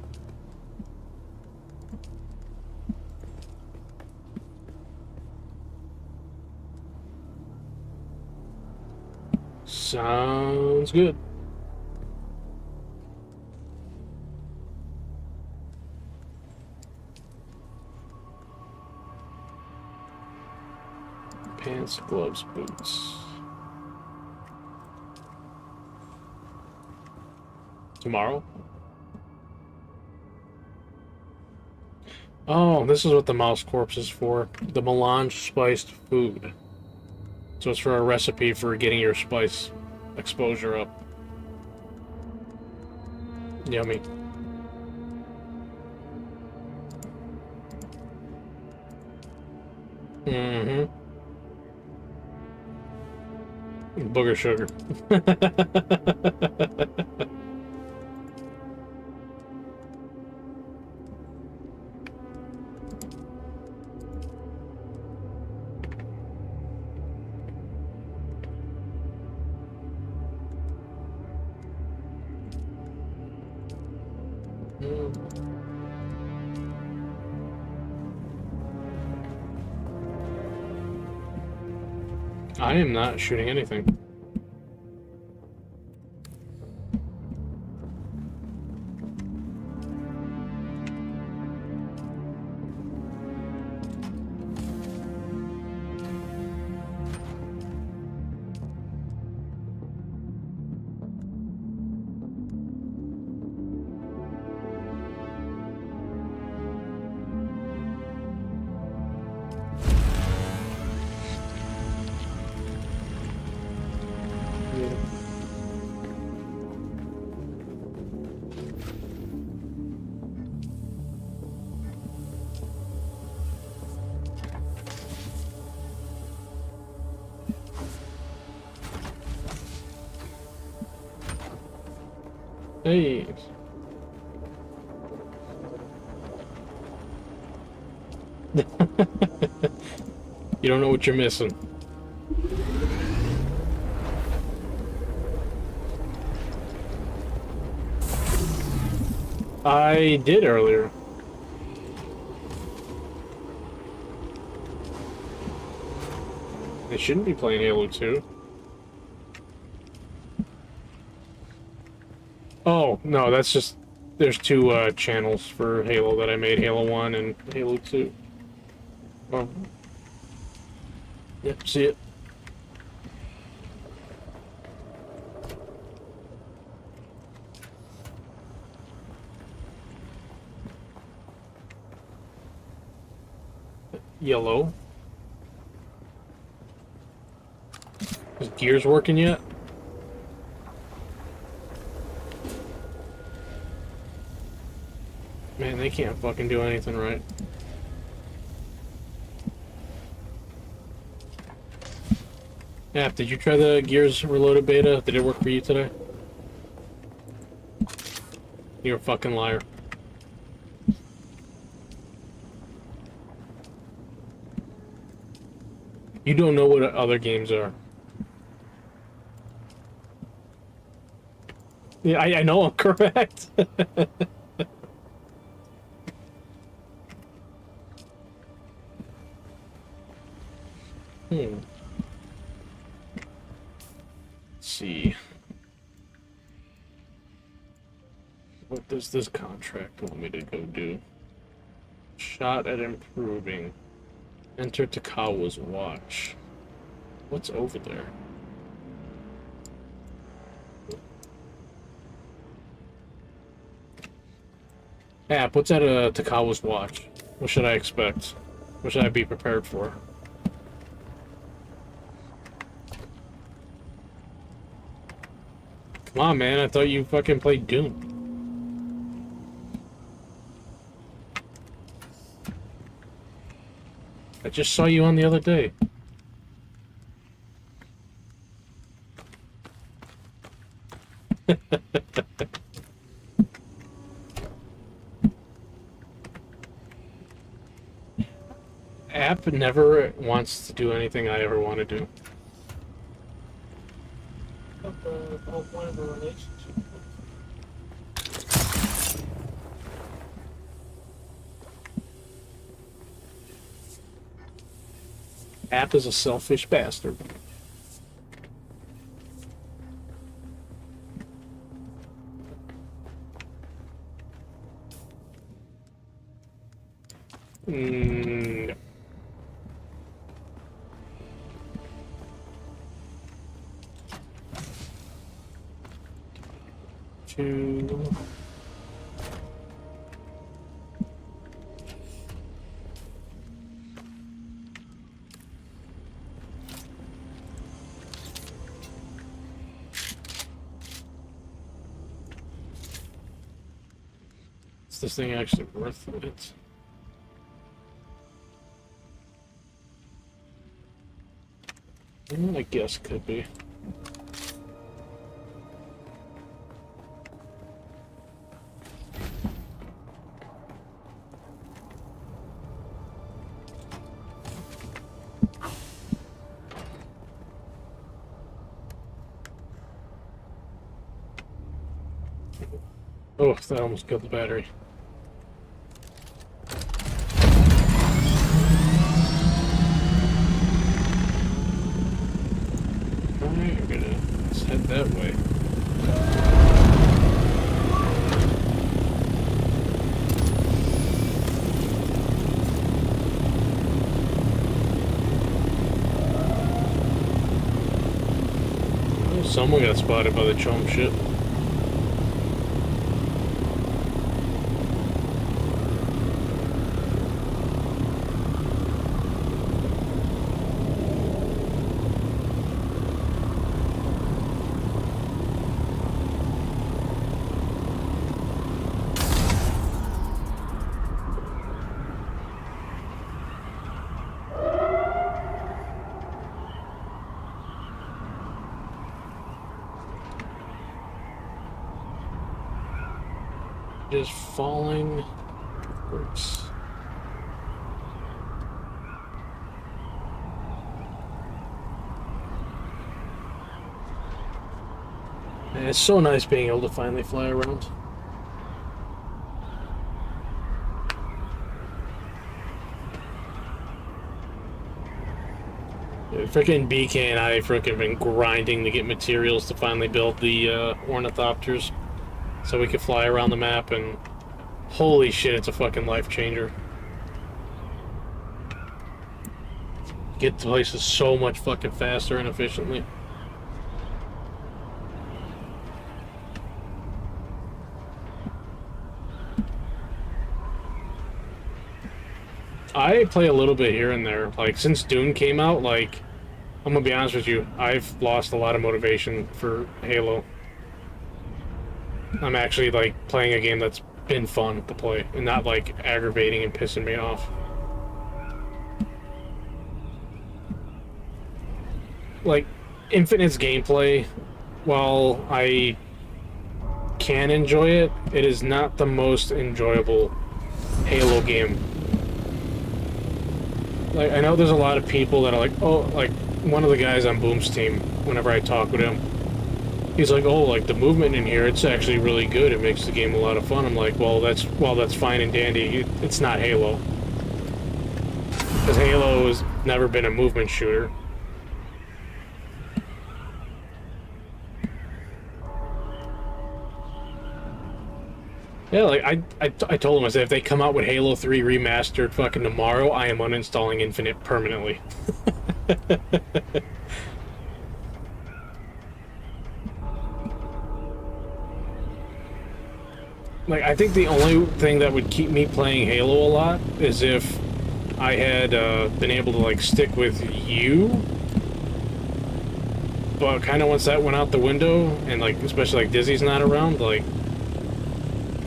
Sounds good. Pants, gloves, boots. Tomorrow? Oh, this is what the mouse corpse is for. The melange spiced food. So it's for a recipe for getting your spice exposure up. Yummy. Mm-hmm. Booger sugar. I am not shooting anything. Hey. You don't know what you're missing. I did earlier. They shouldn't be playing Halo 2. Oh, no, that's just... There's two channels for Halo that I made, Halo 1 and Halo 2. Oh. Yep, see it. Yellow. Is Gears working yet? Man, they can't fucking do anything right. Yeah, did you try the Gears Reloaded beta? Did it work for you today? You're a fucking liar. You don't know what other games are. Yeah, I know I'm correct. Let's see. What does this contract want me to go do? Shot at improving. Enter Takawa's watch. What's over there? App, what's at Takawa's watch? What should I expect? What should I be prepared for? Come on, man, I thought you fucking played Dune. I just saw you on the other day. App never wants to do anything I ever want to do. App is a selfish bastard. No. Two. Is this thing actually worth it? I guess could be. Oh, that almost killed the battery. Alright, let's head that way. Oh, someone got spotted by the chum ship. is falling. Works. And it's so nice being able to finally fly around. Freaking BK and I freaking been grinding to get materials to finally build the ornithopters so we could fly around the map, and holy shit, it's a fucking life changer. Get to places so much fucking faster and efficiently. I play a little bit here and there. Like, since Dune came out, like, I'm gonna be honest with you, I've lost a lot of motivation for Halo. I'm actually, like, playing a game that's been fun to play, and not, like, aggravating and pissing me off. Like, Infinite's gameplay, while I can enjoy it, it is not the most enjoyable Halo game. Like, I know there's a lot of people that are like, oh, like, one of the guys on Boom's team, whenever I talk with him, he's like, oh, like, the movement in here, it's actually really good, it makes the game a lot of fun. I'm like, well, that's fine and dandy, it's not Halo. Because Halo has never been a movement shooter. Yeah, like, I told him, I said, if they come out with Halo 3 remastered fucking tomorrow, I am uninstalling Infinite permanently. Like, I think the only thing that would keep me playing Halo a lot is if I had been able to, like, stick with you. But kind of once that went out the window, and, like, especially, like, Dizzy's not around, like,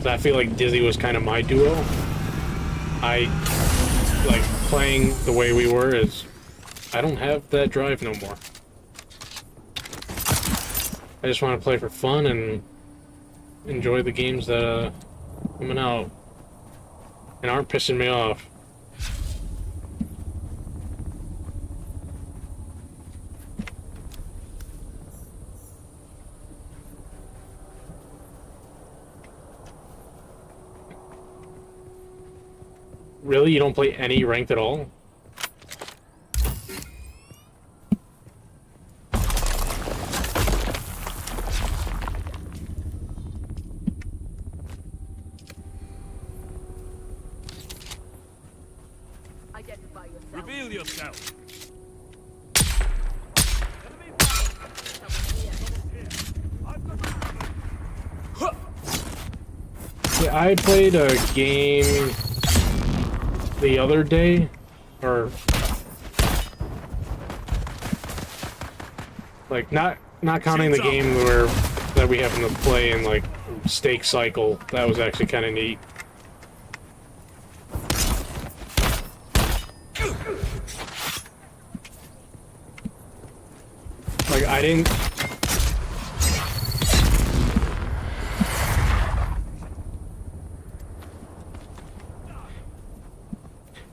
I feel like Dizzy was kind of my duo. I, like, playing the way we were is, I don't have that drive no more. I just want to play for fun and enjoy the games that are coming out and aren't pissing me off. Really? You don't play any ranked at all? Identify yourself. Reveal yourself. Yeah, I played a game the other day, or like not counting the game that we happen to play in, like, Stake Cycle. That was actually kind of neat. Like, I didn't.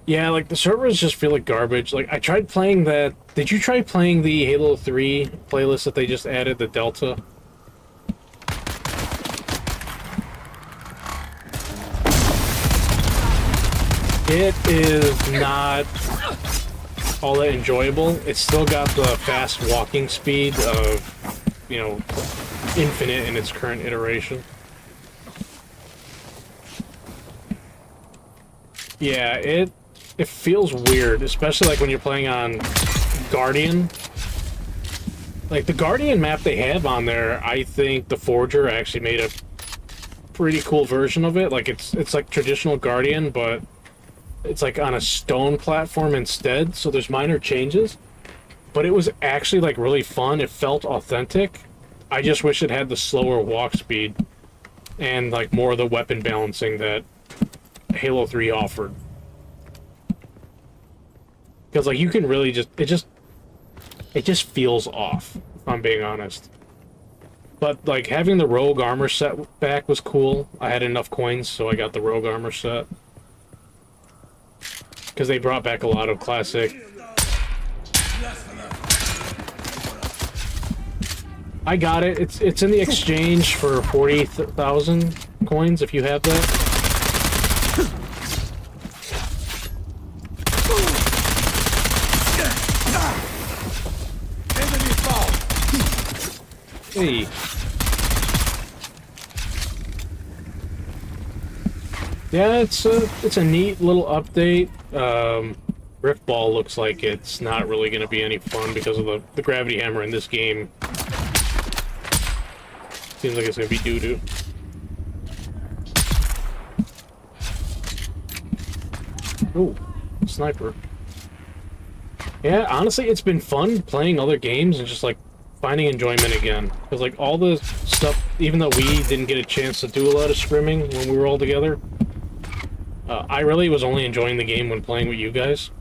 Yeah, like, the servers just feel like garbage. Like, I tried playing that. Did you try playing the Halo 3 playlist that they just added, the Delta? It is not all that enjoyable. It's still got the fast walking speed of, you know, Infinite in its current iteration. Yeah, it feels weird, especially like when you're playing on Guardian. Like, the Guardian map they have on there, I think the Forger actually made a pretty cool version of it. Like, it's like traditional Guardian, but it's like on a stone platform instead, so there's minor changes. But it was actually, like, really fun. It felt authentic. I just wish it had the slower walk speed and, like, more of the weapon balancing that Halo 3 offered. Because, like, you can really just... It just feels off, if I'm being honest. But, like, having the rogue armor set back was cool. I had enough coins, so I got the rogue armor set. Because they brought back a lot of classic... I got it. It's in the exchange for 40,000 coins, if you have that. Hey. Yeah, it's a neat little update. Rift Ball looks like it's not really going to be any fun because of the gravity hammer in this game. Seems like it's going to be doo-doo. Ooh, sniper. Yeah, honestly, it's been fun playing other games and just, like, finding enjoyment again. Because, like, all the stuff, even though we didn't get a chance to do a lot of scrimming when we were all together, I really was only enjoying the game when playing with you guys.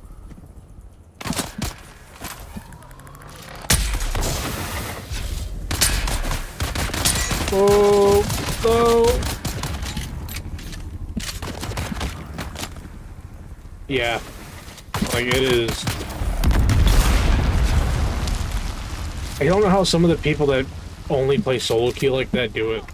Oh, no. Yeah. Like, it is... I don't know how some of the people that only play solo queue like that do it.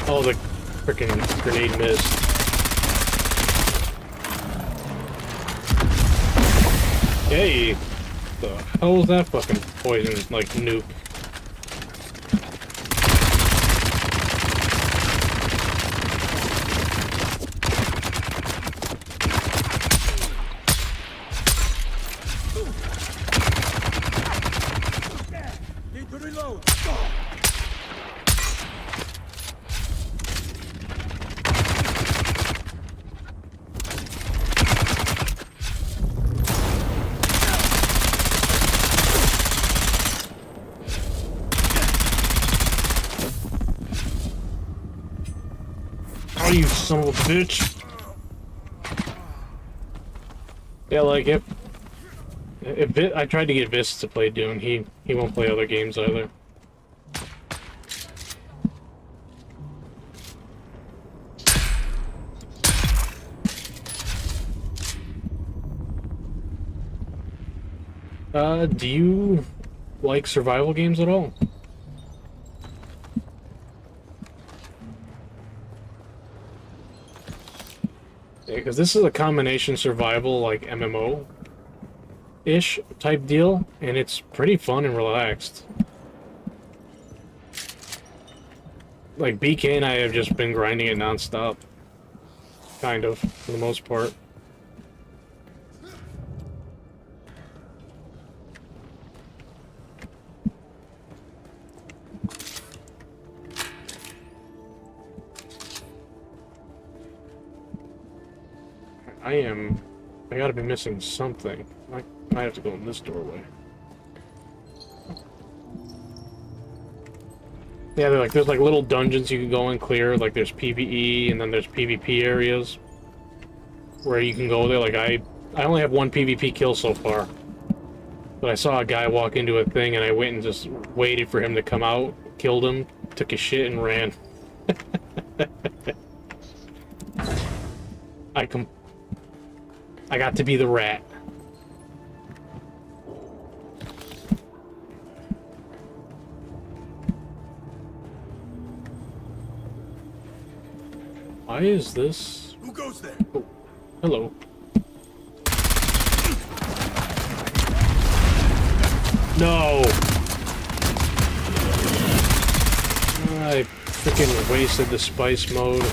Oh, the frickin' grenade missed. Hey! The hell was that fucking poison, like, nuke? Need to reload. Oh, you son of a bitch! Yeah, like, if I tried to get Vis to play Dune, he won't play other games either. Do you like survival games at all? Yeah, because this is a combination survival, like, MMO-ish type deal, and it's pretty fun and relaxed. Like, BK and I have just been grinding it non-stop. Kind of, for the most part. I gotta be missing something. I might have to go in this doorway. Yeah, there's like little dungeons you can go and clear, like there's PvE, and then there's PvP areas where you can go there. Like, I only have one PvP kill so far. But I saw a guy walk into a thing, and I went and just waited for him to come out, killed him, took his shit, and ran. I got to be the rat. Why is this? Who goes there? Oh, hello. No! I freaking wasted the spice mode.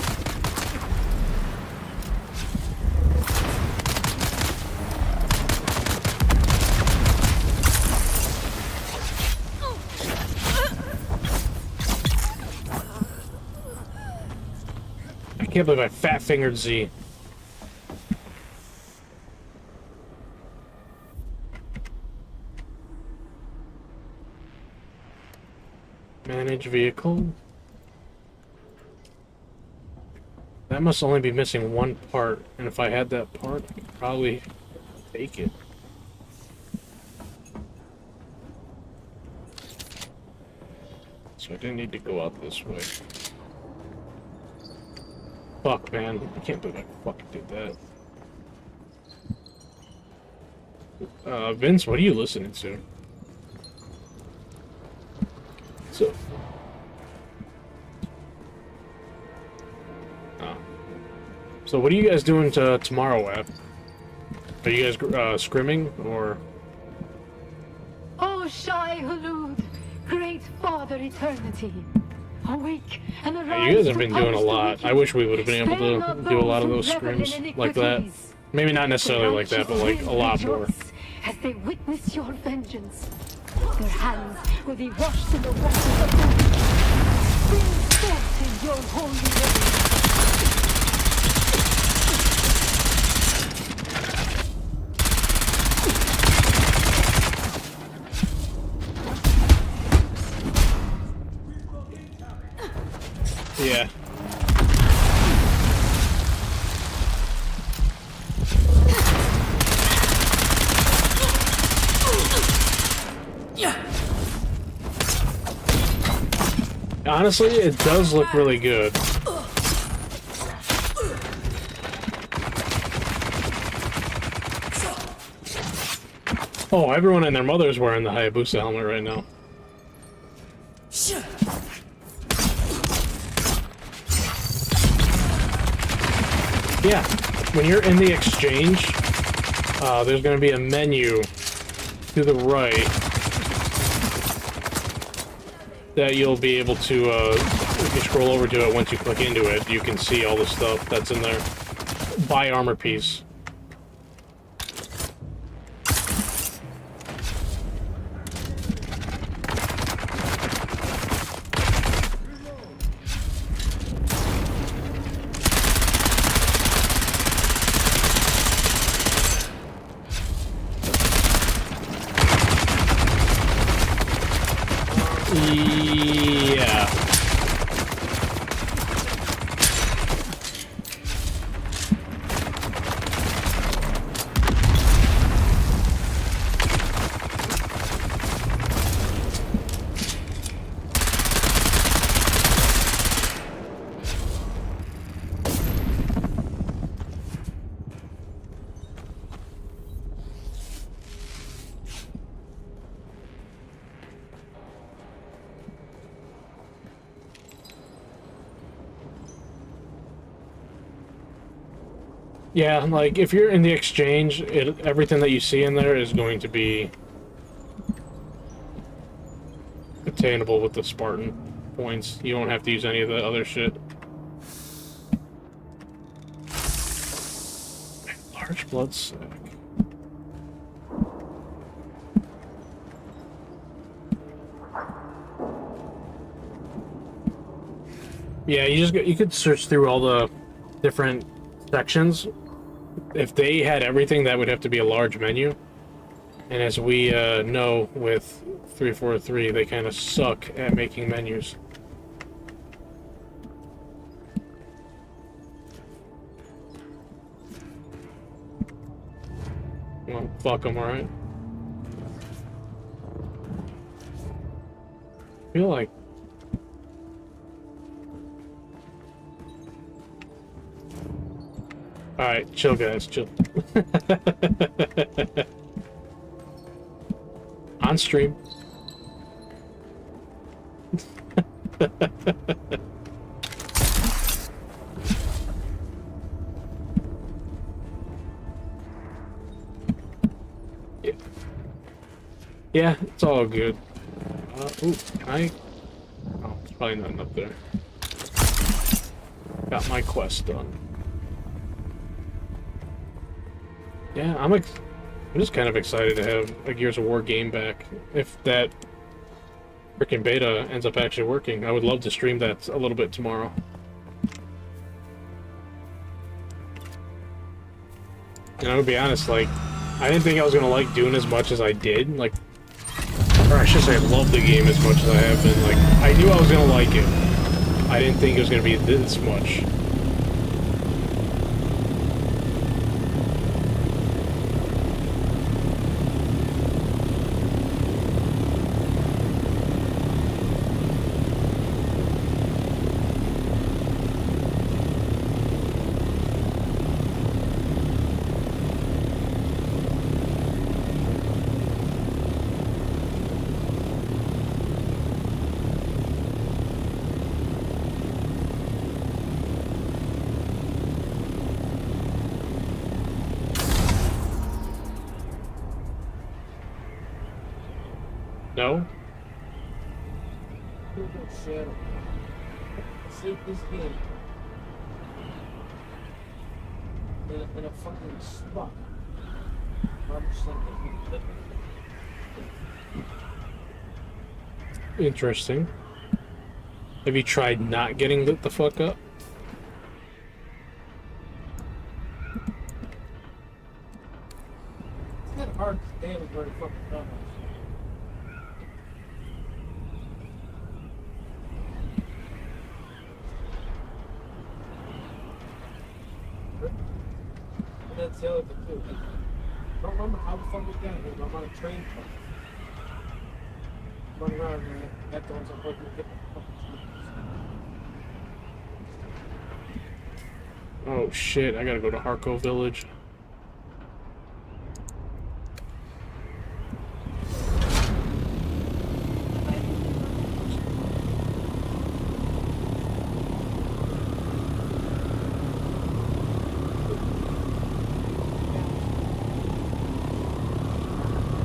I can't believe I fat-fingered Z. Manage vehicle. That must only be missing one part, and if I had that part, I could probably take it. So I didn't need to go out this way. Fuck, man. I can't believe I fucking did that. Vince, what are you listening to? So what are you guys doing tomorrow, Ab? Are you guys scrimming, or...? Oh, Shai Hulud, great Father Eternity, awake and arise. Yeah, you guys have been doing a lot. I wish we would have been able to do a lot of those scrims like that. Maybe not necessarily like that, but like a lot more. As they witness your vengeance, their hands will be washed in the waters of blood. Bring forth in your holy name. Yeah. Honestly, it does look really good. Oh, everyone and their mother's wearing the Hayabusa helmet right now. Yeah, when you're in the exchange, there's going to be a menu to the right that you'll be able to, if you scroll over to it, once you click into it, you can see all the stuff that's in there. Buy armor piece. Yeah. Yeah, like, if you're in the exchange, everything that you see in there is going to be attainable with the Spartan points. You won't have to use any of the other shit. Large blood sac. Yeah, you could search through all the different sections. If they had everything, that would have to be a large menu. And as we know with 343, they kind of suck at making menus. Well, fuck them, alright? I feel like... Alright, chill guys, chill. On stream. Yeah. Yeah, it's all good. Ooh, can I? Oh, there's probably nothing up there. Got my quest done. Yeah, I'm just kind of excited to have a Gears of War game back. If that freaking beta ends up actually working, I would love to stream that a little bit tomorrow. And I would be honest, like, I didn't think I was gonna like Dune as much as I did. Like, Or I should say, love the game as much as I have been. Like, I knew I was gonna like it. I didn't think it was gonna be this much. No? Shadow. Save this game. In a fucking spot. I'm just like Interesting. Have you tried not getting lit the fuck up? it's kind of hard to damage very fucking numbers. And that's the other thing too. I don't remember how the fuck we got here, but I'm on a train car. Running around and that the ones I'm working to get the fucking Oh shit, I gotta go to Harco Village.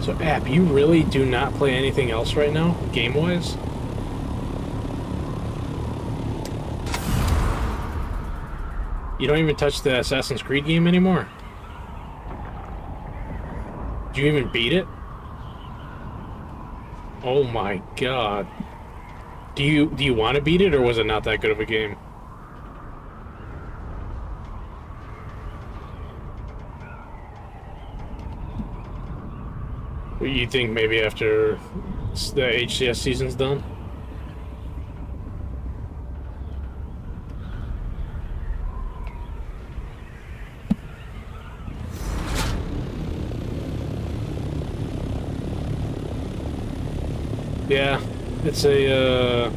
So, App, you really do not play anything else right now, game-wise? You don't even touch the Assassin's Creed game anymore? Did you even beat it? Oh my god. Do you want to beat it, or was it not that good of a game? You think maybe after the HCS season's done? Yeah, it's a,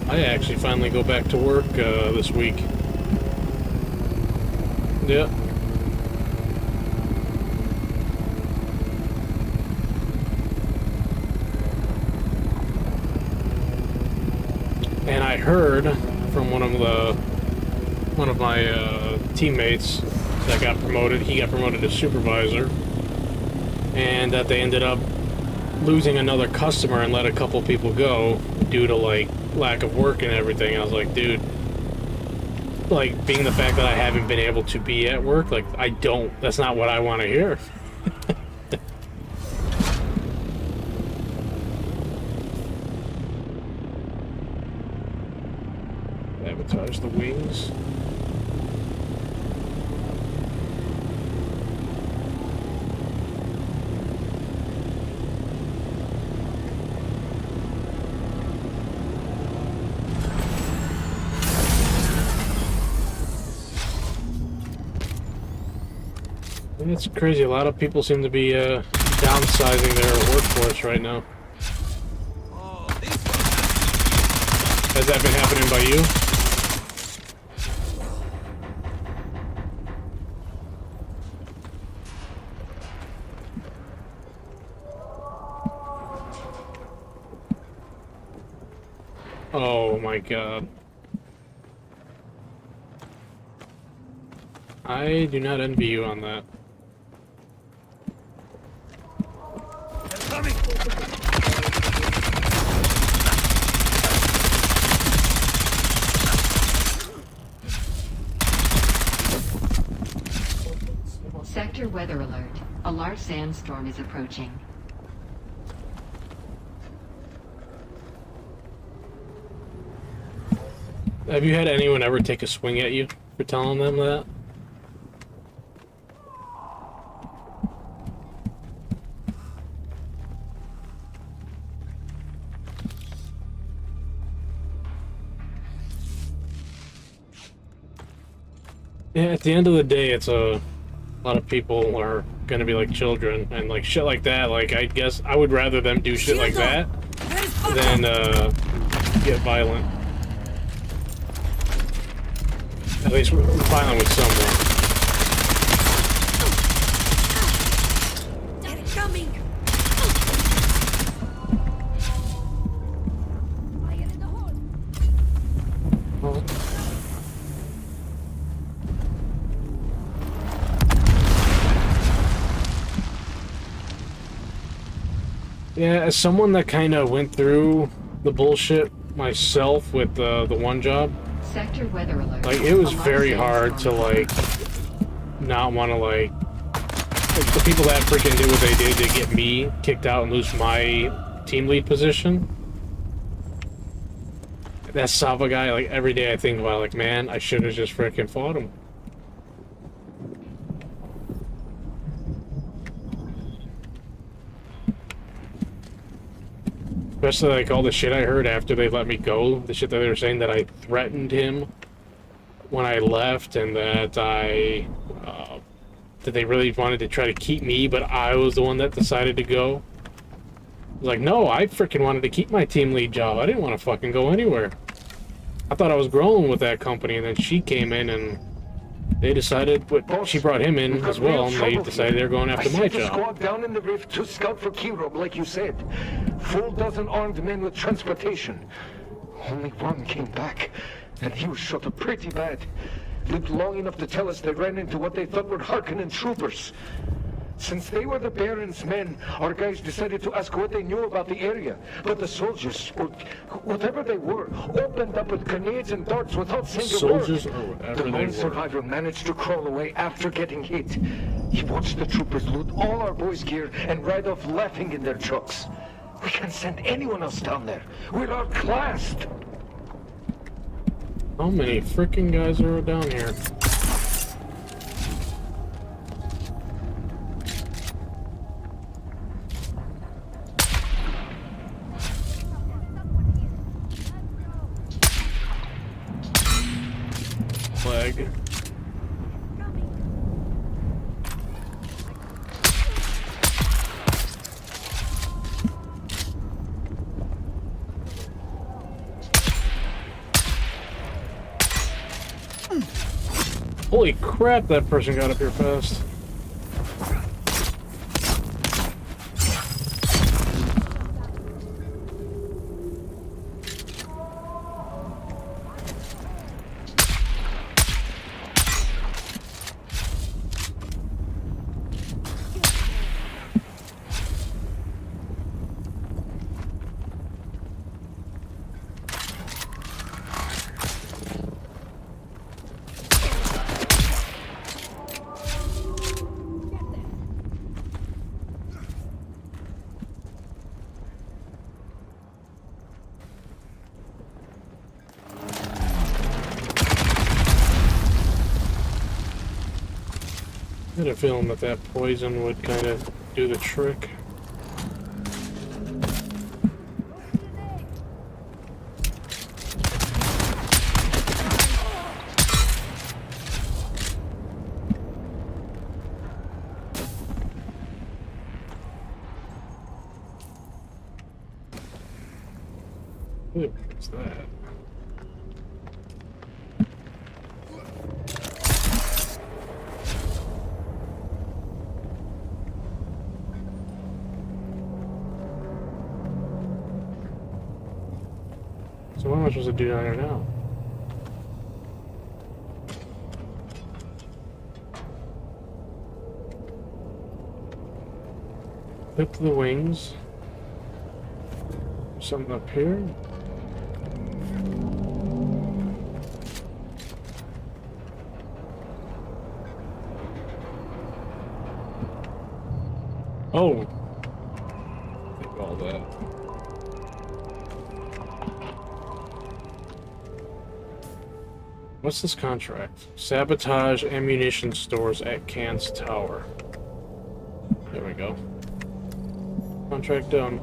I actually finally go back to work this week. Yeah. And I heard from one of my teammates that got promoted. He got promoted to supervisor, and that they ended up losing another customer and let a couple people go due to like lack of work and everything. And I was like, dude, like, being the fact that I haven't been able to be at work, like, that's not what I want to hear. Sabotage the wings. It's crazy. A lot of people seem to be downsizing their workforce right now. Has that been happening by you? Oh my god. I do not envy you on that. Sector weather alert. A large sandstorm is approaching. Have you had anyone ever take a swing at you for telling them that? Yeah, at the end of the day, it's a lot of people are gonna be like children and like shit like that. Like, I guess I would rather them do shit like that than get violent. At least we're violent with someone. They're coming. Fire in the hole. Oh. Yeah, as someone that kind of went through the bullshit myself with the one job, Sector weather alert. like, it was A large very hard to, sandstorm like, not want to, like, the people that freaking did what they did to get me kicked out and lose my team lead position. That Sava guy, like, every day I think about, like, man, I should have just freaking fought him. Especially, like, all the shit I heard after they let me go. The shit that they were saying that I threatened him when I left, and that that they really wanted to try to keep me, but I was the one that decided to go. I was like, no, I freaking wanted to keep my team lead job. I didn't want to fucking go anywhere. I thought I was growing with that company, and then she came in, and they decided, she brought him in as well, and they decided they were going after my job. Squad down in the rift to scout for Kirog, like you said. Full dozen armed men with transportation. Only one came back, and he was shot up pretty bad. Lived long enough to tell us they ran into what they thought were Harkonnen troopers. Since they were the Baron's men, our guys decided to ask what they knew about the area. But the soldiers, or whatever they were, opened up with grenades and darts without saying a word. Soldiers or whatever The they lone were. survivor managed to crawl away after getting hit. He watched the troopers loot all our boys' gear and ride off laughing in their trucks. We can't send anyone else down there. We're outclassed. How many freaking guys are down here? Flag. Holy crap, that person got up here fast. I had a feeling that that poison would kind of do the trick. What's that? So what am I supposed to do down here now? Clip the wings. Something up here. Oh. Think all that. What's this contract? Sabotage ammunition stores at Kant's Tower. There we go. Contract done.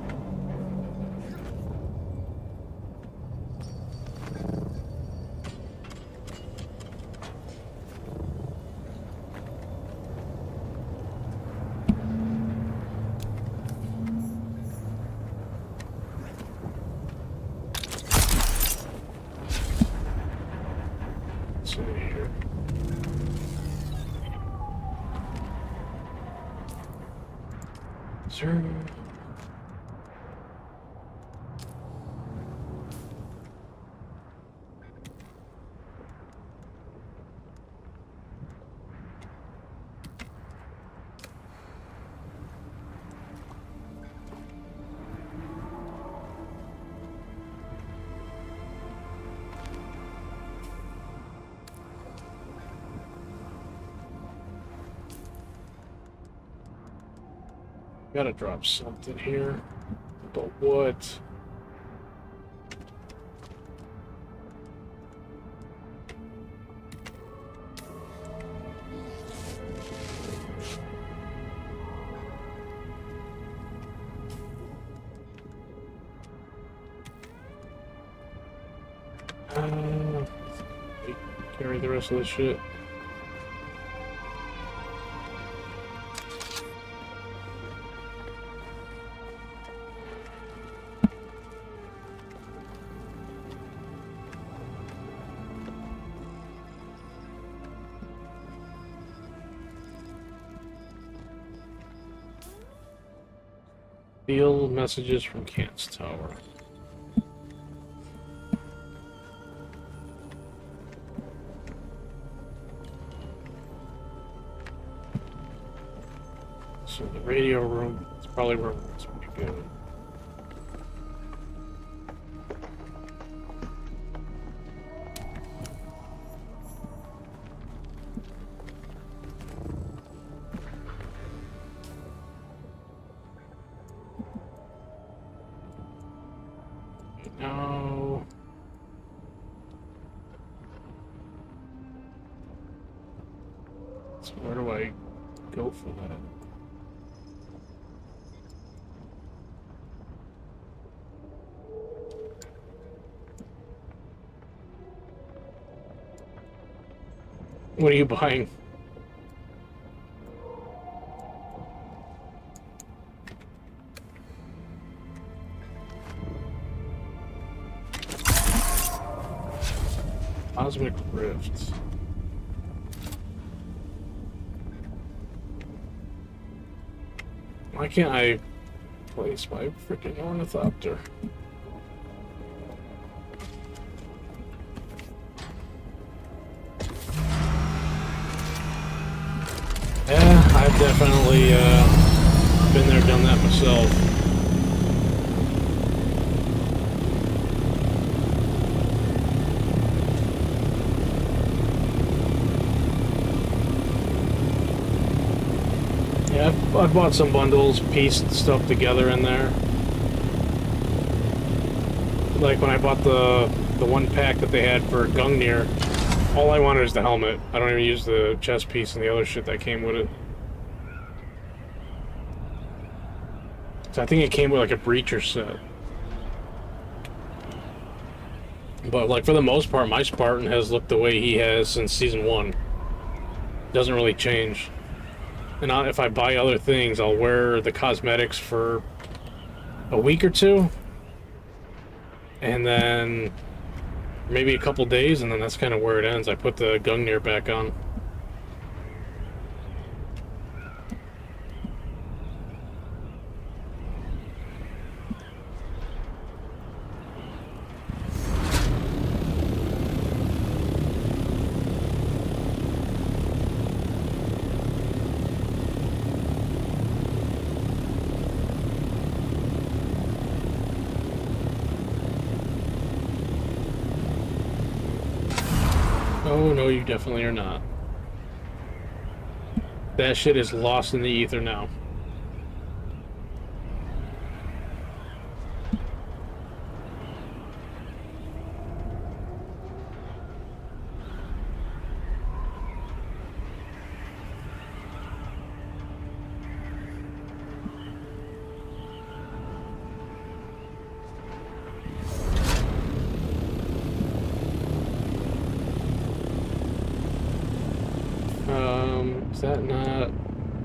Let's see here. Sir. Gotta drop something here. But what? Carry the rest of this shit. Field messages from Kant's Tower. So the radio room, it's probably where it's pretty good. No. So where do I go for that? What are you buying? Cosmic Rift. Why can't I place my freaking ornithopter? Yeah, I've definitely been there, done that myself. Yeah, I've bought some bundles, pieced stuff together in there. Like when I bought the one pack that they had for Gungnir, all I wanted is the helmet. I don't even use the chest piece and the other shit that came with it. So I think it came with like a breacher set. But like for the most part, my Spartan has looked the way he has since season 1. Doesn't really change. And if I buy other things, I'll wear the cosmetics for a week or two. And then maybe a couple days, and then that's kind of where it ends. I put the Gungnir back on. Oh, no, you definitely are not. That shit is lost in the ether now. Is that not...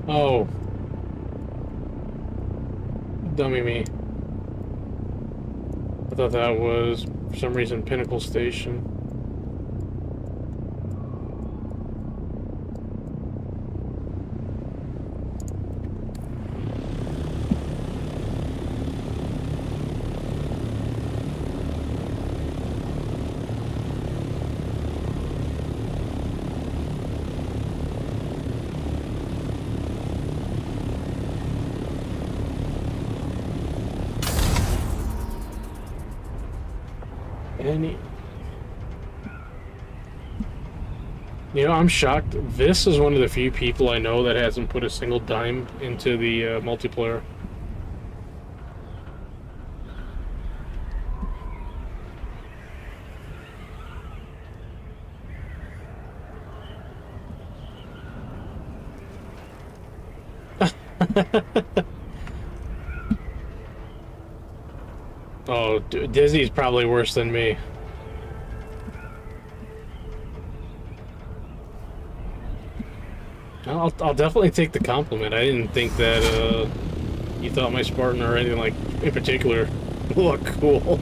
Oh. Dummy me. I thought that was, for some reason, Pinnacle Station. You know, I'm shocked. This is one of the few people I know that hasn't put a single dime into the multiplayer. Oh, Dizzy's probably worse than me. I'll definitely take the compliment. I didn't think that you thought my Spartan or anything like in particular looked cool.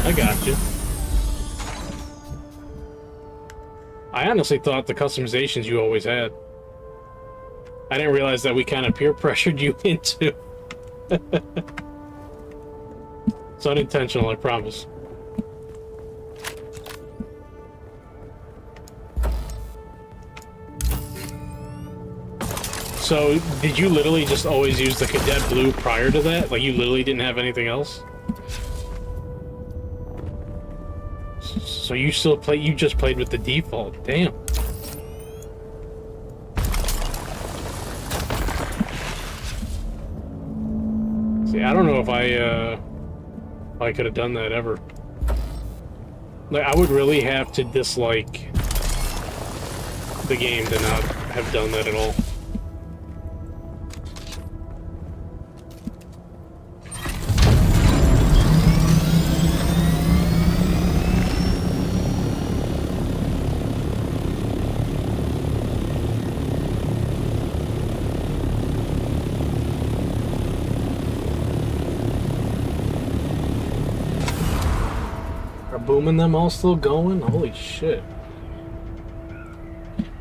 I got you. I honestly thought the customizations you always had. I didn't realize that we kind of peer pressured you into. It's unintentional, I promise. So, did you literally just always use the Cadet Blue prior to that? Like, you literally didn't have anything else? So you still play, you just played with the default. Damn. See, I don't know if I could have done that ever. Like, I would really have to dislike the game to not have done that at all. Booming them all still going? Holy shit.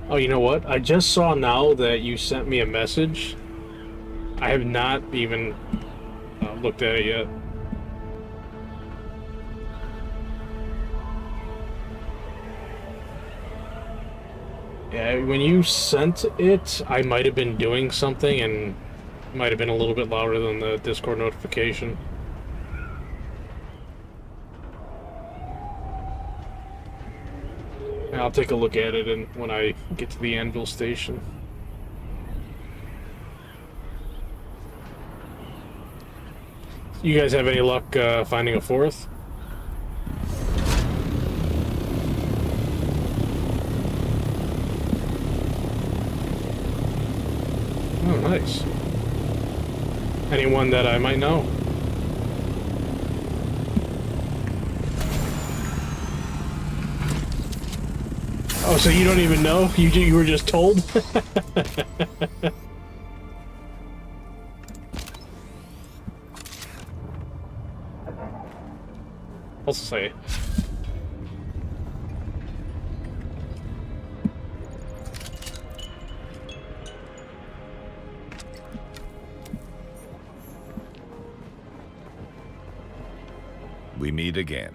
Oh, you know what? I just saw now that you sent me a message. I have not even looked at it yet. Yeah, when you sent it, I might have been doing something and might have been a little bit louder than the Discord notification. I'll take a look at it and when I get to the Anvil station. You guys have any luck finding a fourth? Oh, nice. Anyone that I might know? Oh, so you don't even know? You were just told? I'll say. We meet again.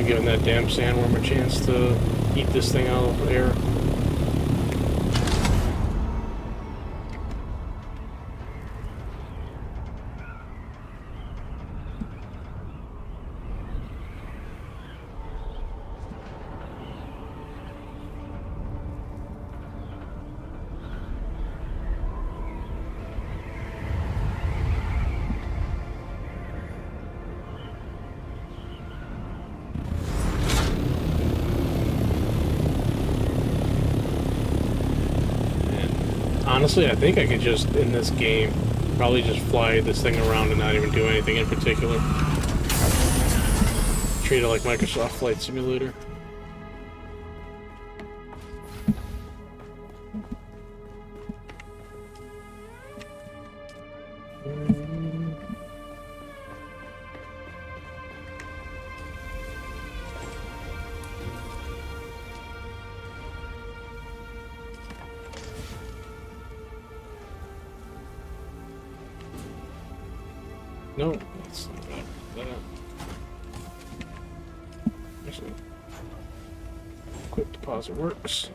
Giving that damn sandworm a chance to eat this thing out of the air. honestly, I think I could just, in this game, probably just fly this thing around and not even do anything in particular. Treat it like Microsoft Flight Simulator. No, that's not that. Actually, quick deposit works.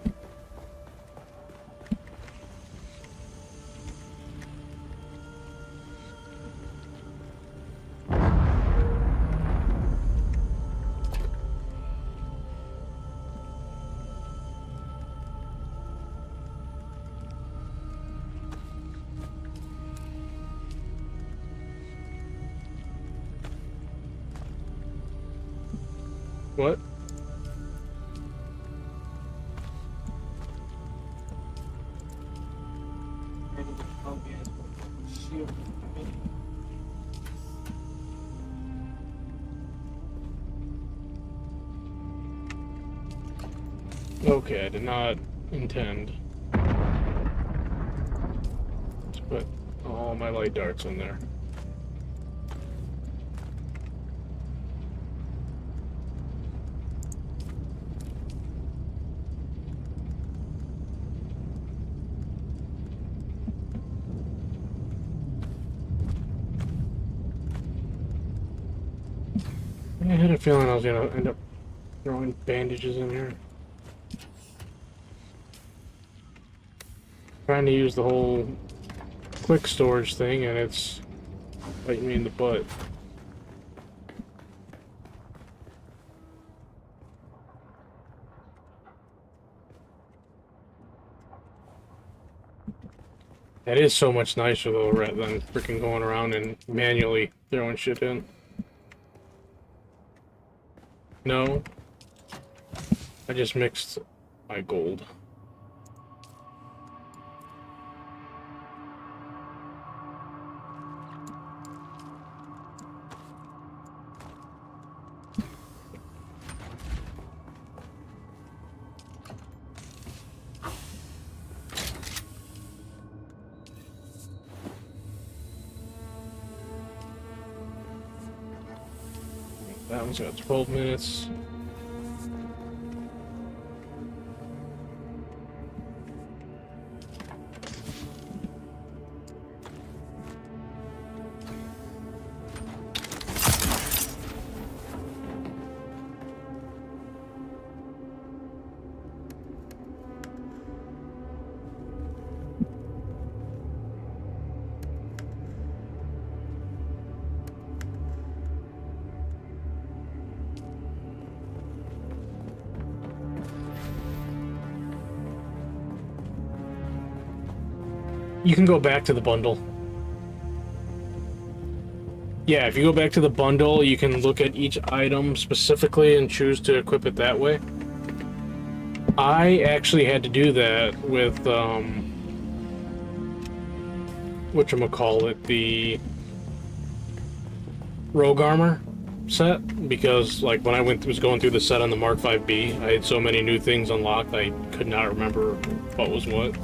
What? Okay, I did not intend to put all my light darts in there. I had a feeling I was gonna end up throwing bandages in here. Trying to use the whole quick storage thing, and it's biting me in the butt. That is so much nicer though, rather than freaking going around and manually throwing shit in. No. I just mixed my gold. That one's got 12 minutes. You can go back to the bundle. Yeah, if you go back to the bundle, you can look at each item specifically and choose to equip it that way. I actually had to do that with, whatchamacallit, the Rogue Armor set, because, like, when I was going through the set on the Mark 5B, I had so many new things unlocked, I could not remember what was what.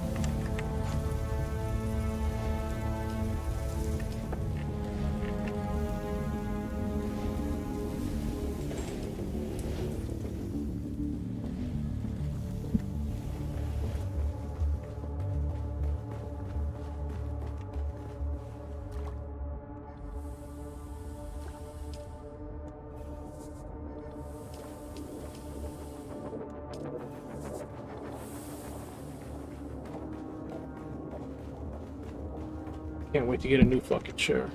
Can't wait to get a new fucking chair.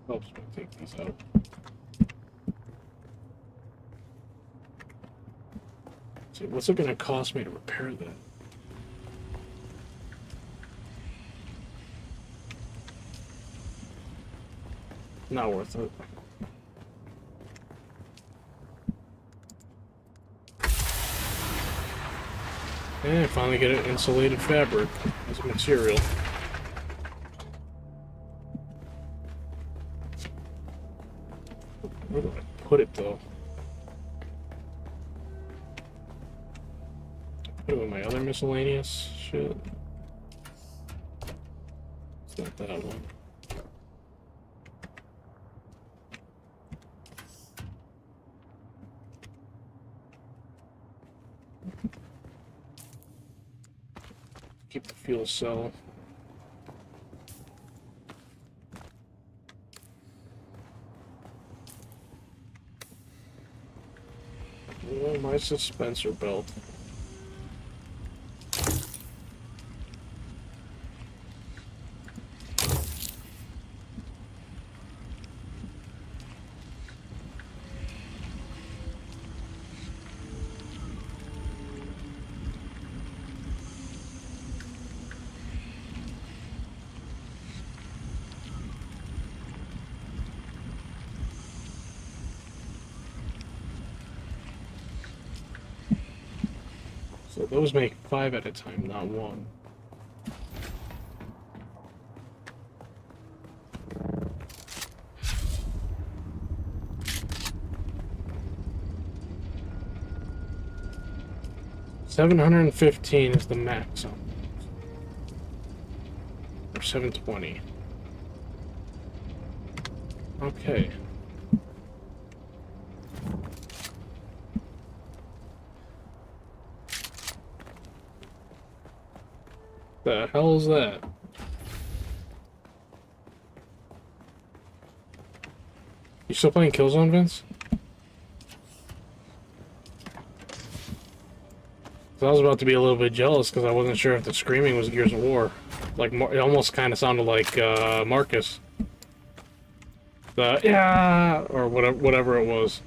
Helps me take these out. Dude, what's it gonna cost me to repair that? Not worth it. And finally get an insulated fabric as a material. Where do I put it though? Put it with my other miscellaneous shit. It's not that one. Keep the fuel cell. Oh, my suspensor belt. So those make 5 at a time, not 1. $715 is the max on it. Or $720. Okay. The hell is that? You still playing Killzone, Vince? I was about to be a little bit jealous because I wasn't sure if the screaming was Gears of War. Like, it almost kind of sounded like Marcus. The yeah, or whatever it was.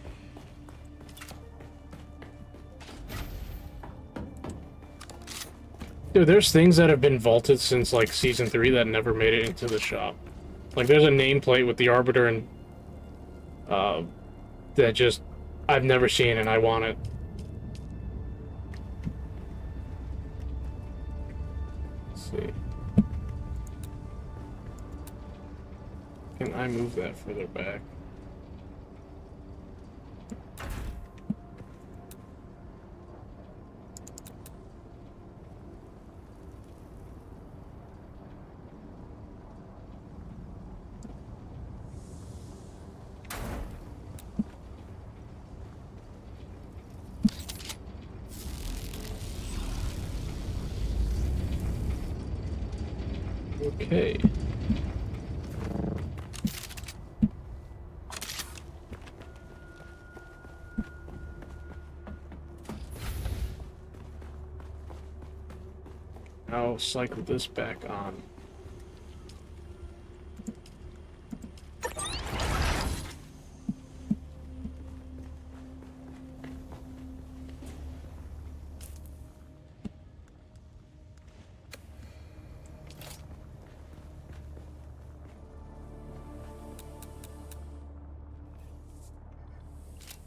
Dude, there's things that have been vaulted since, like, Season 3 that never made it into the shop. Like, there's a nameplate with the Arbiter and, that just, I've never seen and I want it. Let's see. Can I move that further back? Okay. Now cycle this back on.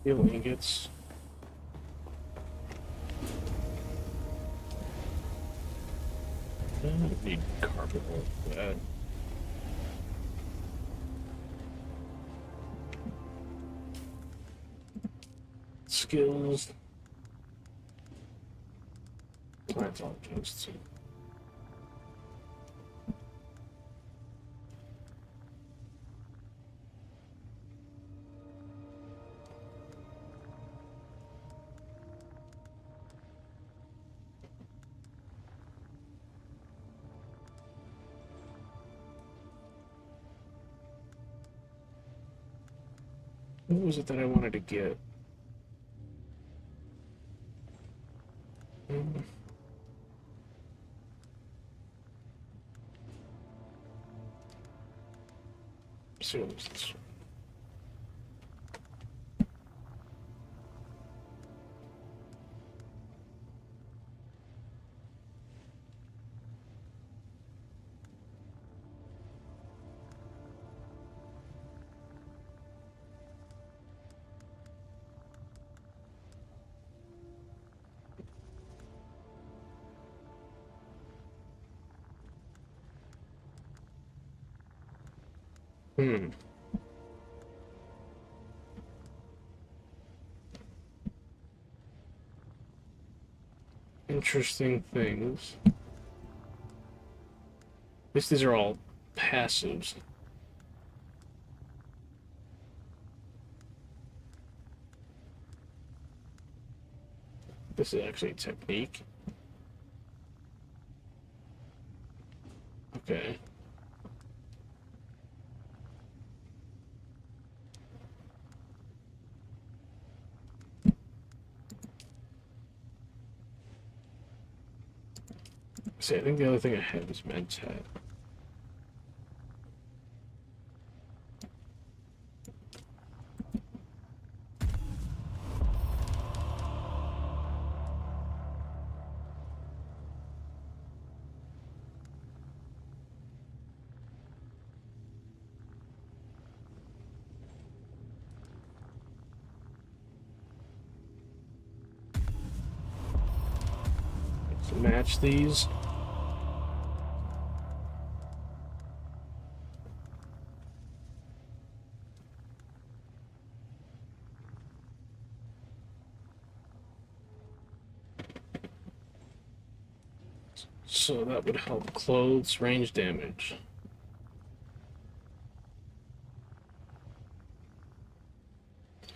Steel ingots. I don't need carbon like that. Skills. That's all just. What was it that I wanted to get? See what was this one? Hmm. Interesting things. At least these are all passives. This is actually a technique. Okay. See, I think the other thing I have is Mentat. Let's match these. So that would help clothes range damage.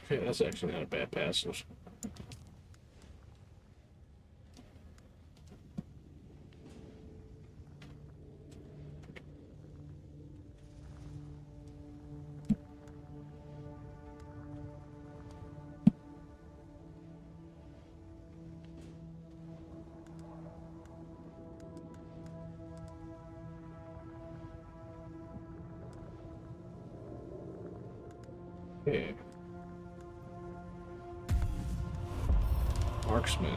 Okay, that's actually not a bad passive. Okay. Marksman.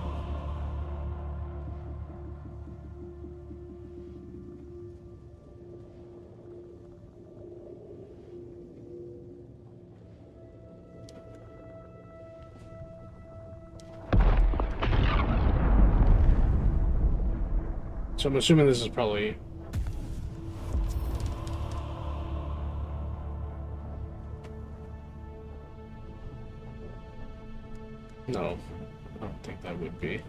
So I'm assuming this is probably... No, I don't think that would be.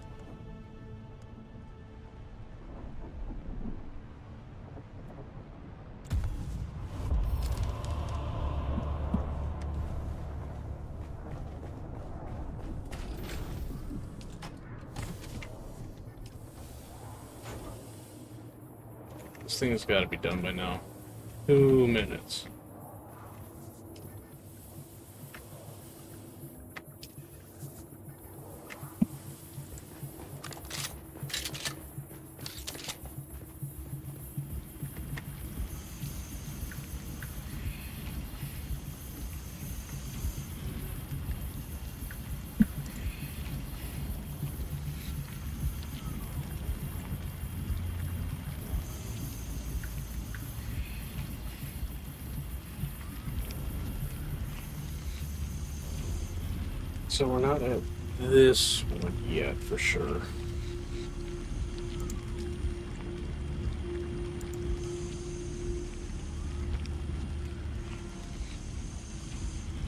This thing has got to be done by now. 2 minutes. So we're not at this one yet, for sure.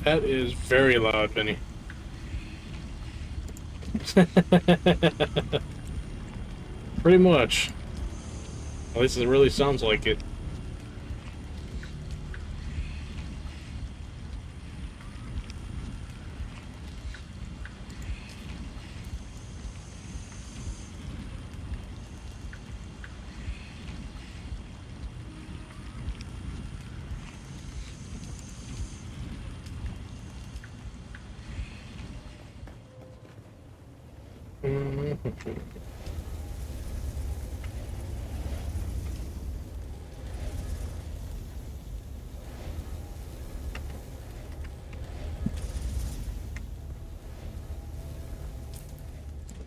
That is very loud, Vinny. Pretty much. At least it really sounds like it.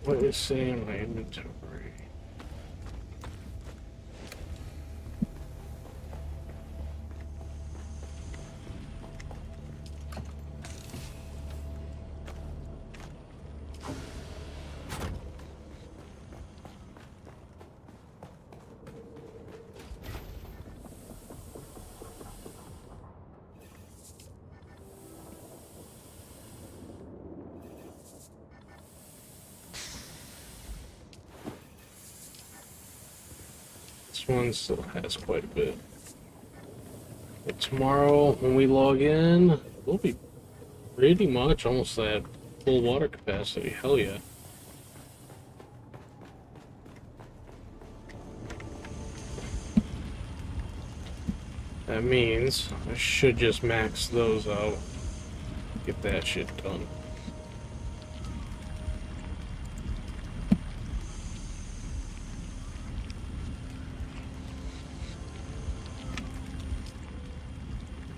What is saying my inventory? one still has quite a bit. But tomorrow, when we log in, we'll be pretty much almost at full water capacity. Hell yeah. That means I should just max those out. Get that shit done.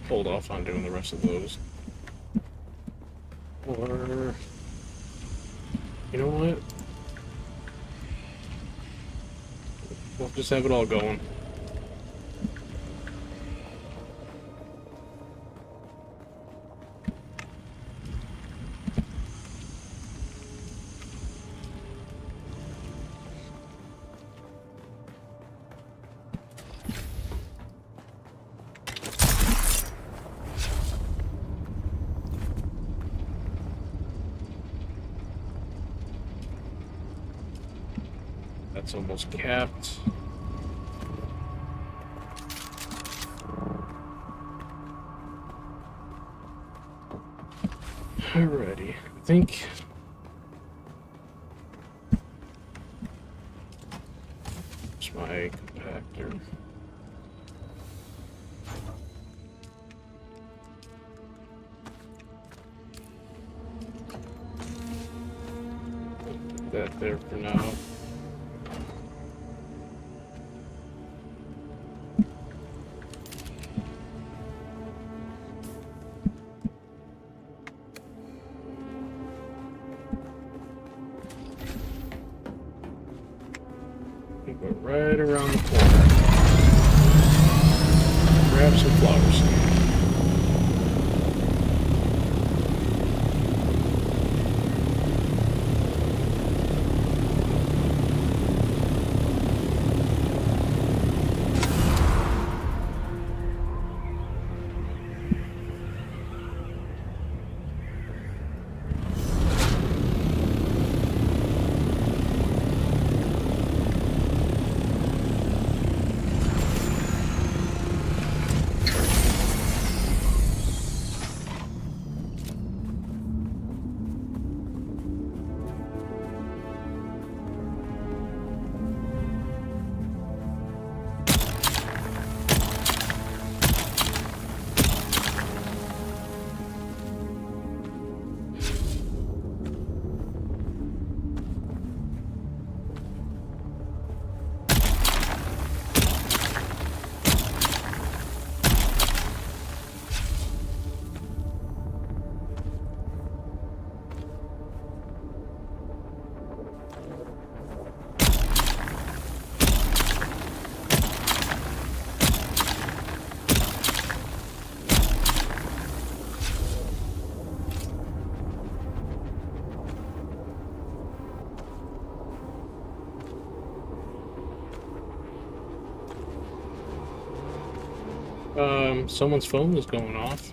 Hold off on doing the rest of those. Or, you know what? We'll just have it all going. That's almost capped. Alrighty, I think it's my compactor. Put that there for now. Go right around the corner. Grab some flowers. Someone's phone is going off.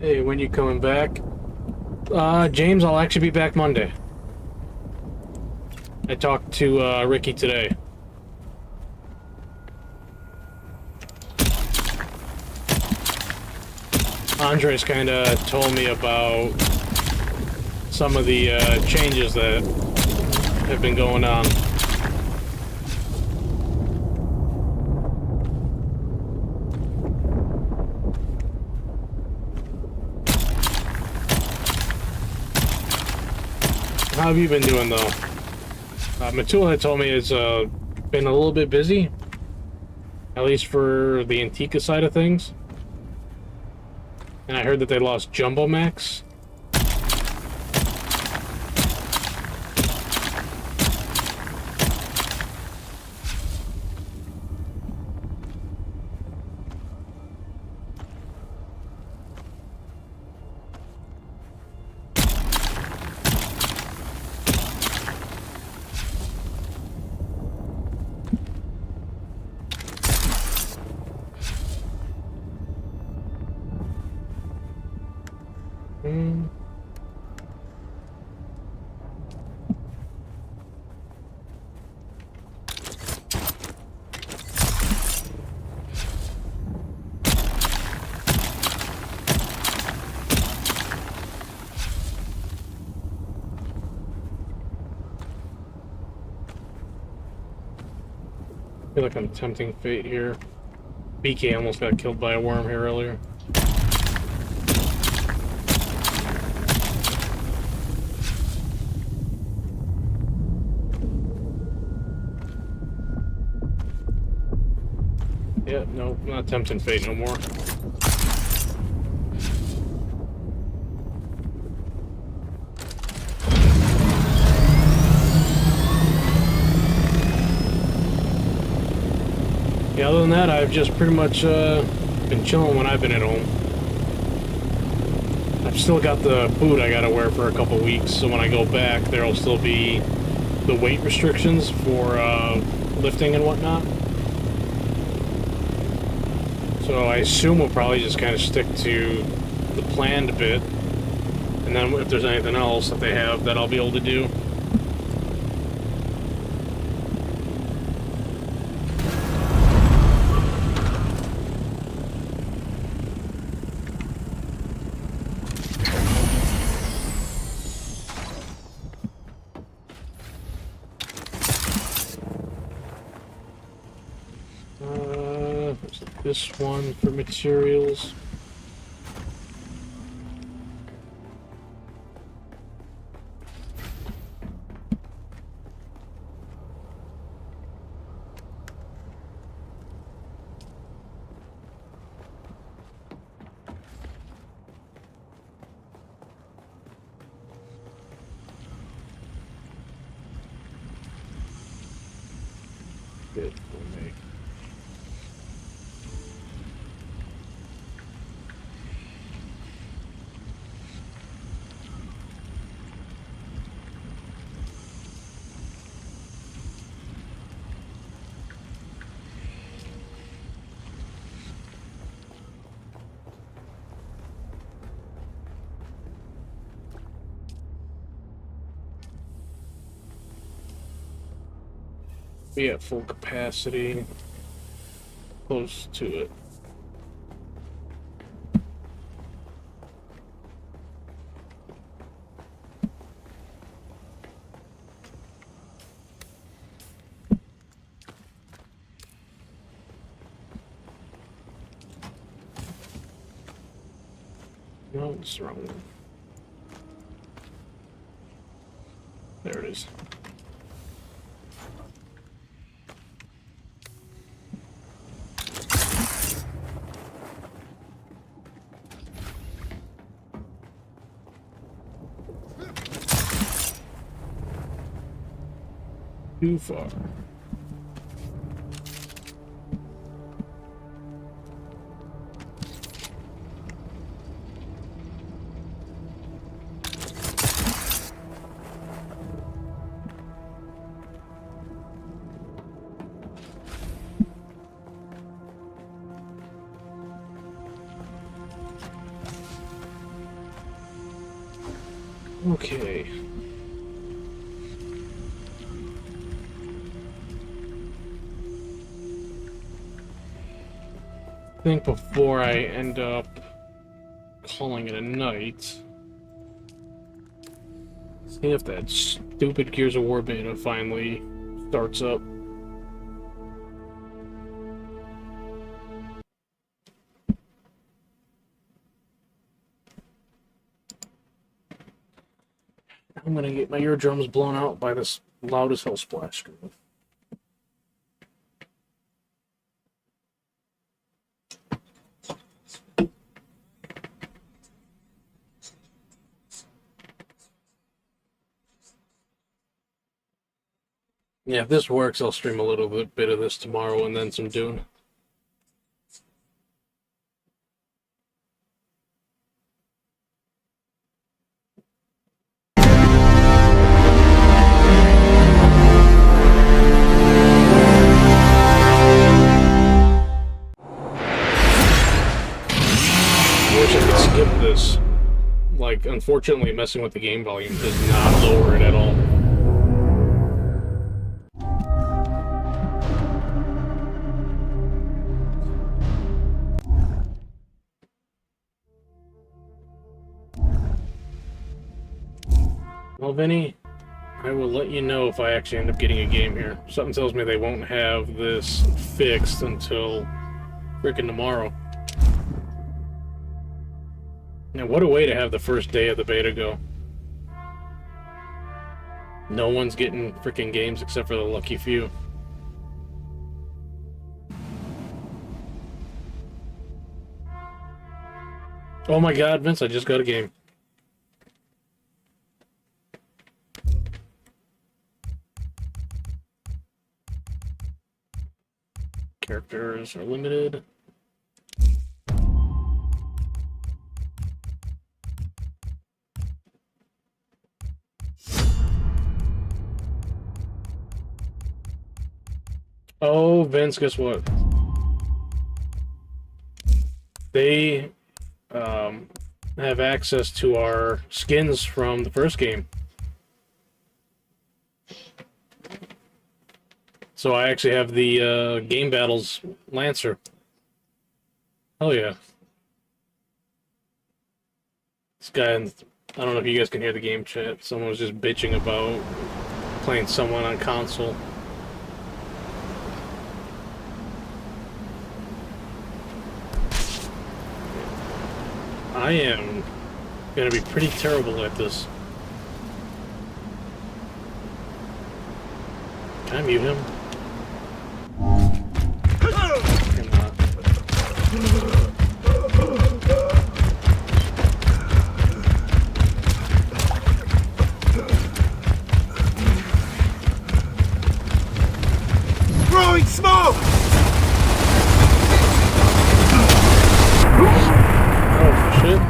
Hey, when you coming back? James, I'll actually be back Monday. I talked to Ricky today. Andres kind of told me about some of the changes that have been going on. How have you been doing, though? Matul had told me it's been a little bit busy, at least for the Antica side of things. And I heard that they lost Jumbo Max. Mm. I feel like I'm tempting fate here. BK almost got killed by a worm here earlier. Yeah, no, not tempting fate no more. Yeah, other than that, I've just pretty much been chilling when I've been at home. I've still got the boot I gotta wear for a couple weeks, so when I go back, there'll still be the weight restrictions for lifting and whatnot. So I assume we'll probably just kind of stick to the planned bit, and then if there's anything else that they have that I'll be able to do. This one for materials. Good for me. Be at full capacity, close to it. No, it's the wrong one. There it is. Too far. Okay. I think before I end up calling it a night, see if that stupid Gears of War beta finally starts up. I'm gonna get my eardrums blown out by this loud as hell splash screen. Yeah, if this works, I'll stream a little bit of this tomorrow and then some Dune. I wish I could skip this. like, unfortunately, messing with the game volume does not lower it at all. Well, Vinny, I will let you know if I actually end up getting a game here. Something tells me they won't have this fixed until frickin' tomorrow. Now, what a way to have the first day of the beta go. No one's getting frickin' games except for the lucky few. Oh my god, Vince, I just got a game. Characters are limited. Oh, Vince, guess what? They have access to our skins from the first game. So I actually have the Game Battles Lancer. Oh yeah. This guy, I don't know if you guys can hear the game chat. Someone was just bitching about playing someone on console. I am gonna be pretty terrible at this. Can I mute him? Throwing smoke! Oh, shit.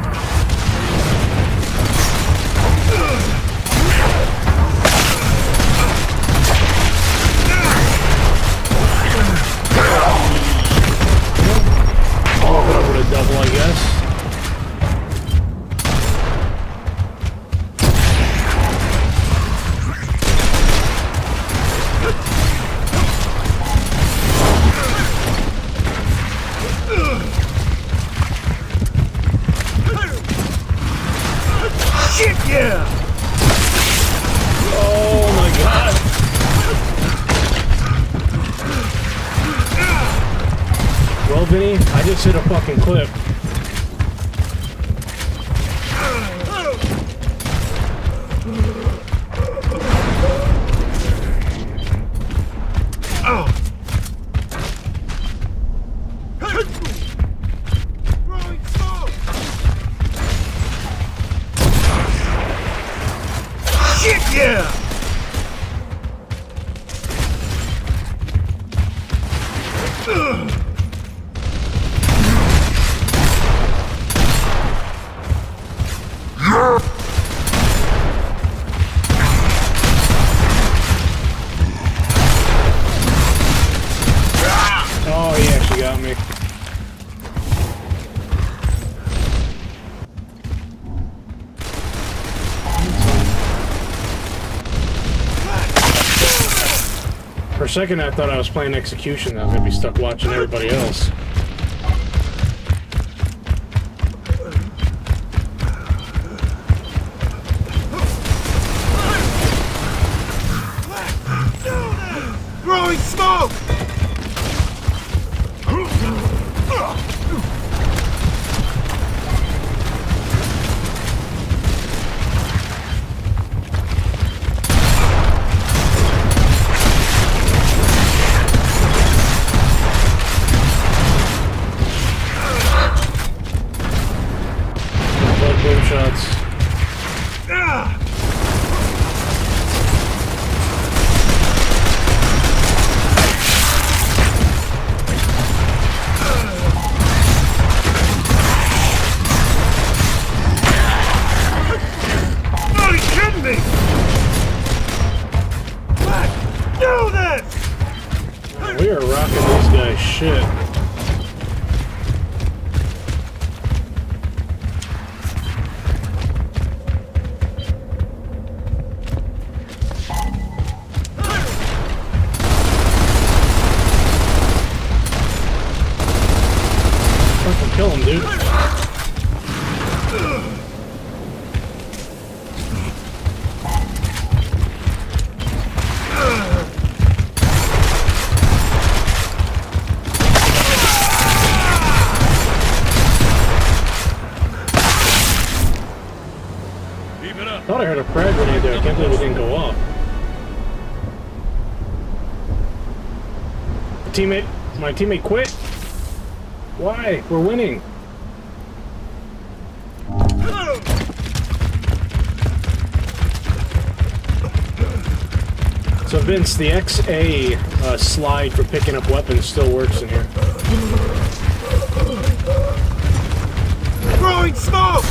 Double, I guess. Shit, yeah! Oh my god. Well, Vinny, I just hit a fucking clip. Yeah! Oh, he actually got me. For a second, I thought I was playing Execution. I was gonna be stuck watching everybody else. Throwing smoke! Boom shots. Are you kidding me? What? Do this! We are rocking these guys shit. I thought I heard a frag grenade there. I can't believe it didn't go off. My teammate quit. Why? We're winning. So Vince, the XA slide for picking up weapons still works in here. Throwing smoke!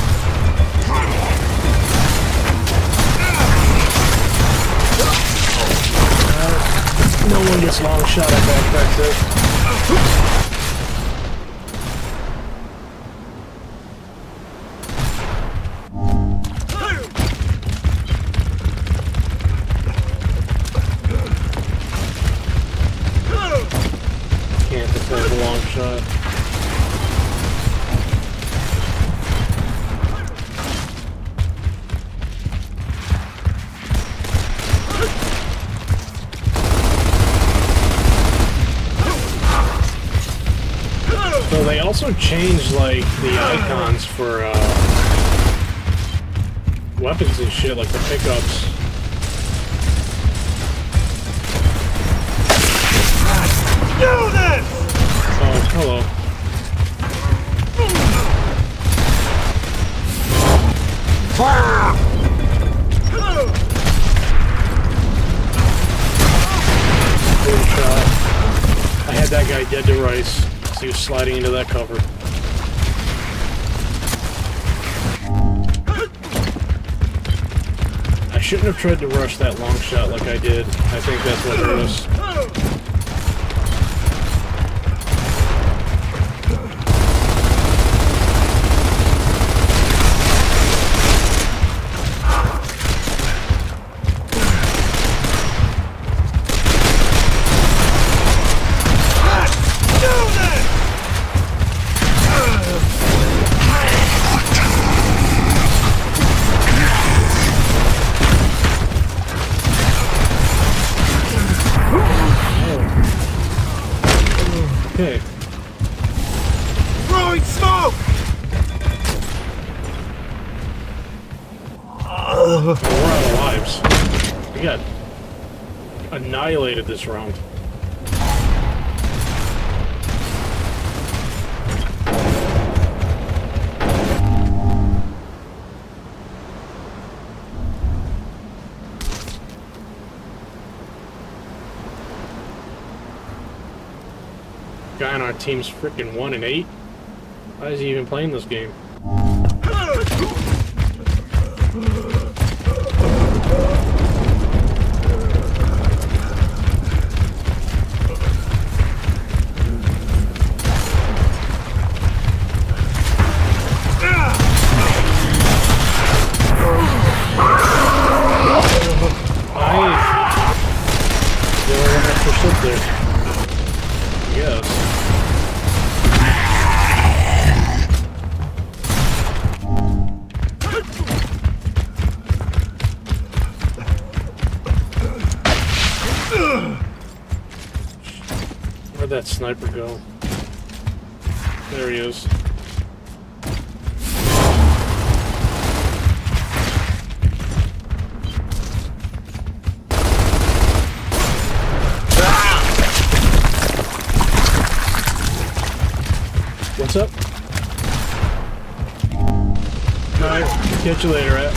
No one gets long shot at that back there. Can't defend a long shot. So they also changed like the icons for weapons and shit, like the pickups. Do this! Oh, hello. Good shot. I had that guy dead to rice. He was sliding into that cover. I shouldn't have tried to rush that long shot like I did. I think that's what hurt us. Okay. Throwing smoke! We're out of lives. We got annihilated this round. Guy on our team's freaking 1-8. Why is he even playing this game? There. Yes. Where'd that sniper go? There he is. What's up? Alright, catch you later, Rat.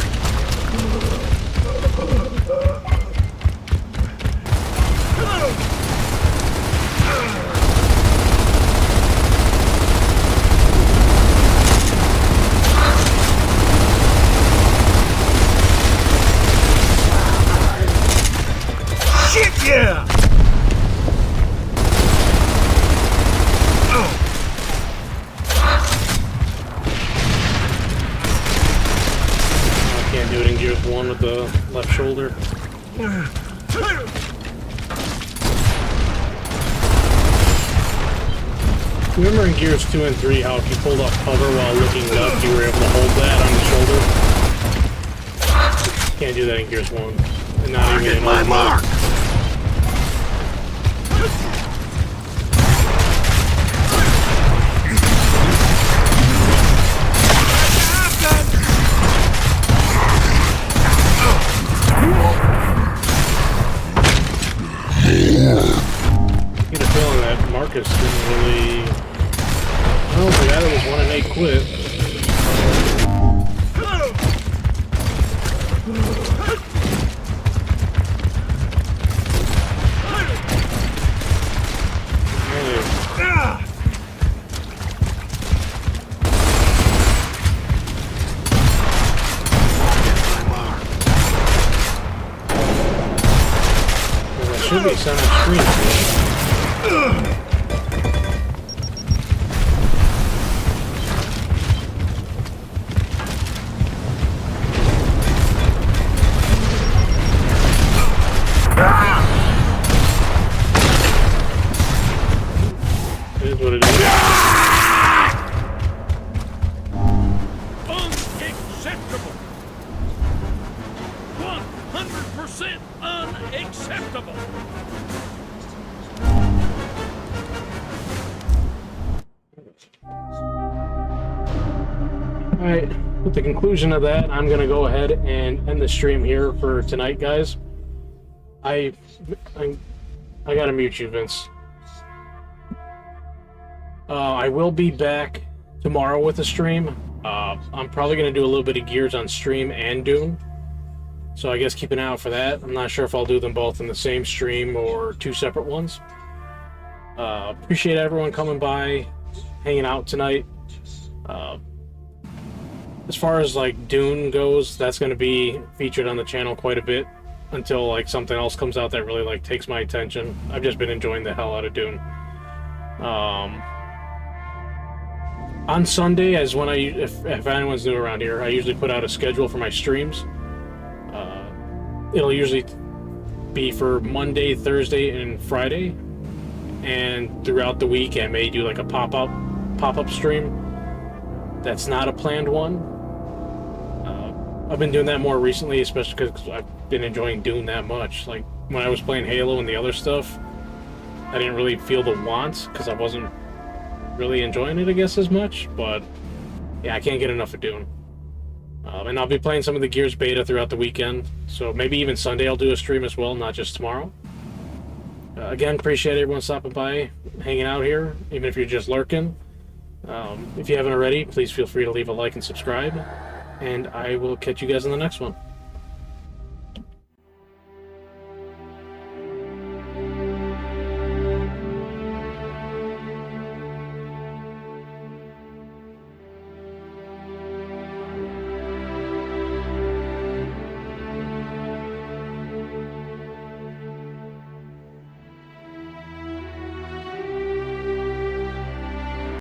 Shit, yeah! Can't do it in Gears 1 with the left shoulder. Remember in Gears 2 and 3 how if you pulled off cover while looking left, you were able to hold that on your shoulder? Can't do that in Gears 1. And not even in my mark! I get a feeling that Marcus didn't really... Oh, the guy that was 1 and 8 quit. Should be some extreme. It is what it is. Unacceptable. 100% unacceptable. Alright, with the conclusion of that, I'm going to go ahead and end the stream here for tonight, guys. I gotta mute you, Vince. I will be back tomorrow with a stream. I'm probably going to do a little bit of Gears on stream and Dune. So I guess keep an eye out for that. I'm not sure if I'll do them both in the same stream or two separate ones. Appreciate everyone coming by, hanging out tonight. As far as like Dune goes, that's going to be featured on the channel quite a bit until like something else comes out that really like takes my attention. I've just been enjoying the hell out of Dune. On Sunday, as when if anyone's new around here, I usually put out a schedule for my streams. It'll usually be for Monday, Thursday, and Friday, and throughout the week I may do like a pop-up stream. That's not a planned one. I've been doing that more recently, especially because I've been enjoying Dune that much. Like when I was playing Halo and the other stuff, I didn't really feel the want because I wasn't really enjoying it, I guess, as much. But yeah, I can't get enough of Dune. And I'll be playing some of the Gears beta throughout the weekend, so maybe even Sunday I'll do a stream as well, not just tomorrow. Again, appreciate everyone stopping by, hanging out here, even if you're just lurking. If you haven't already, please feel free to leave a like and subscribe, and I will catch you guys in the next one.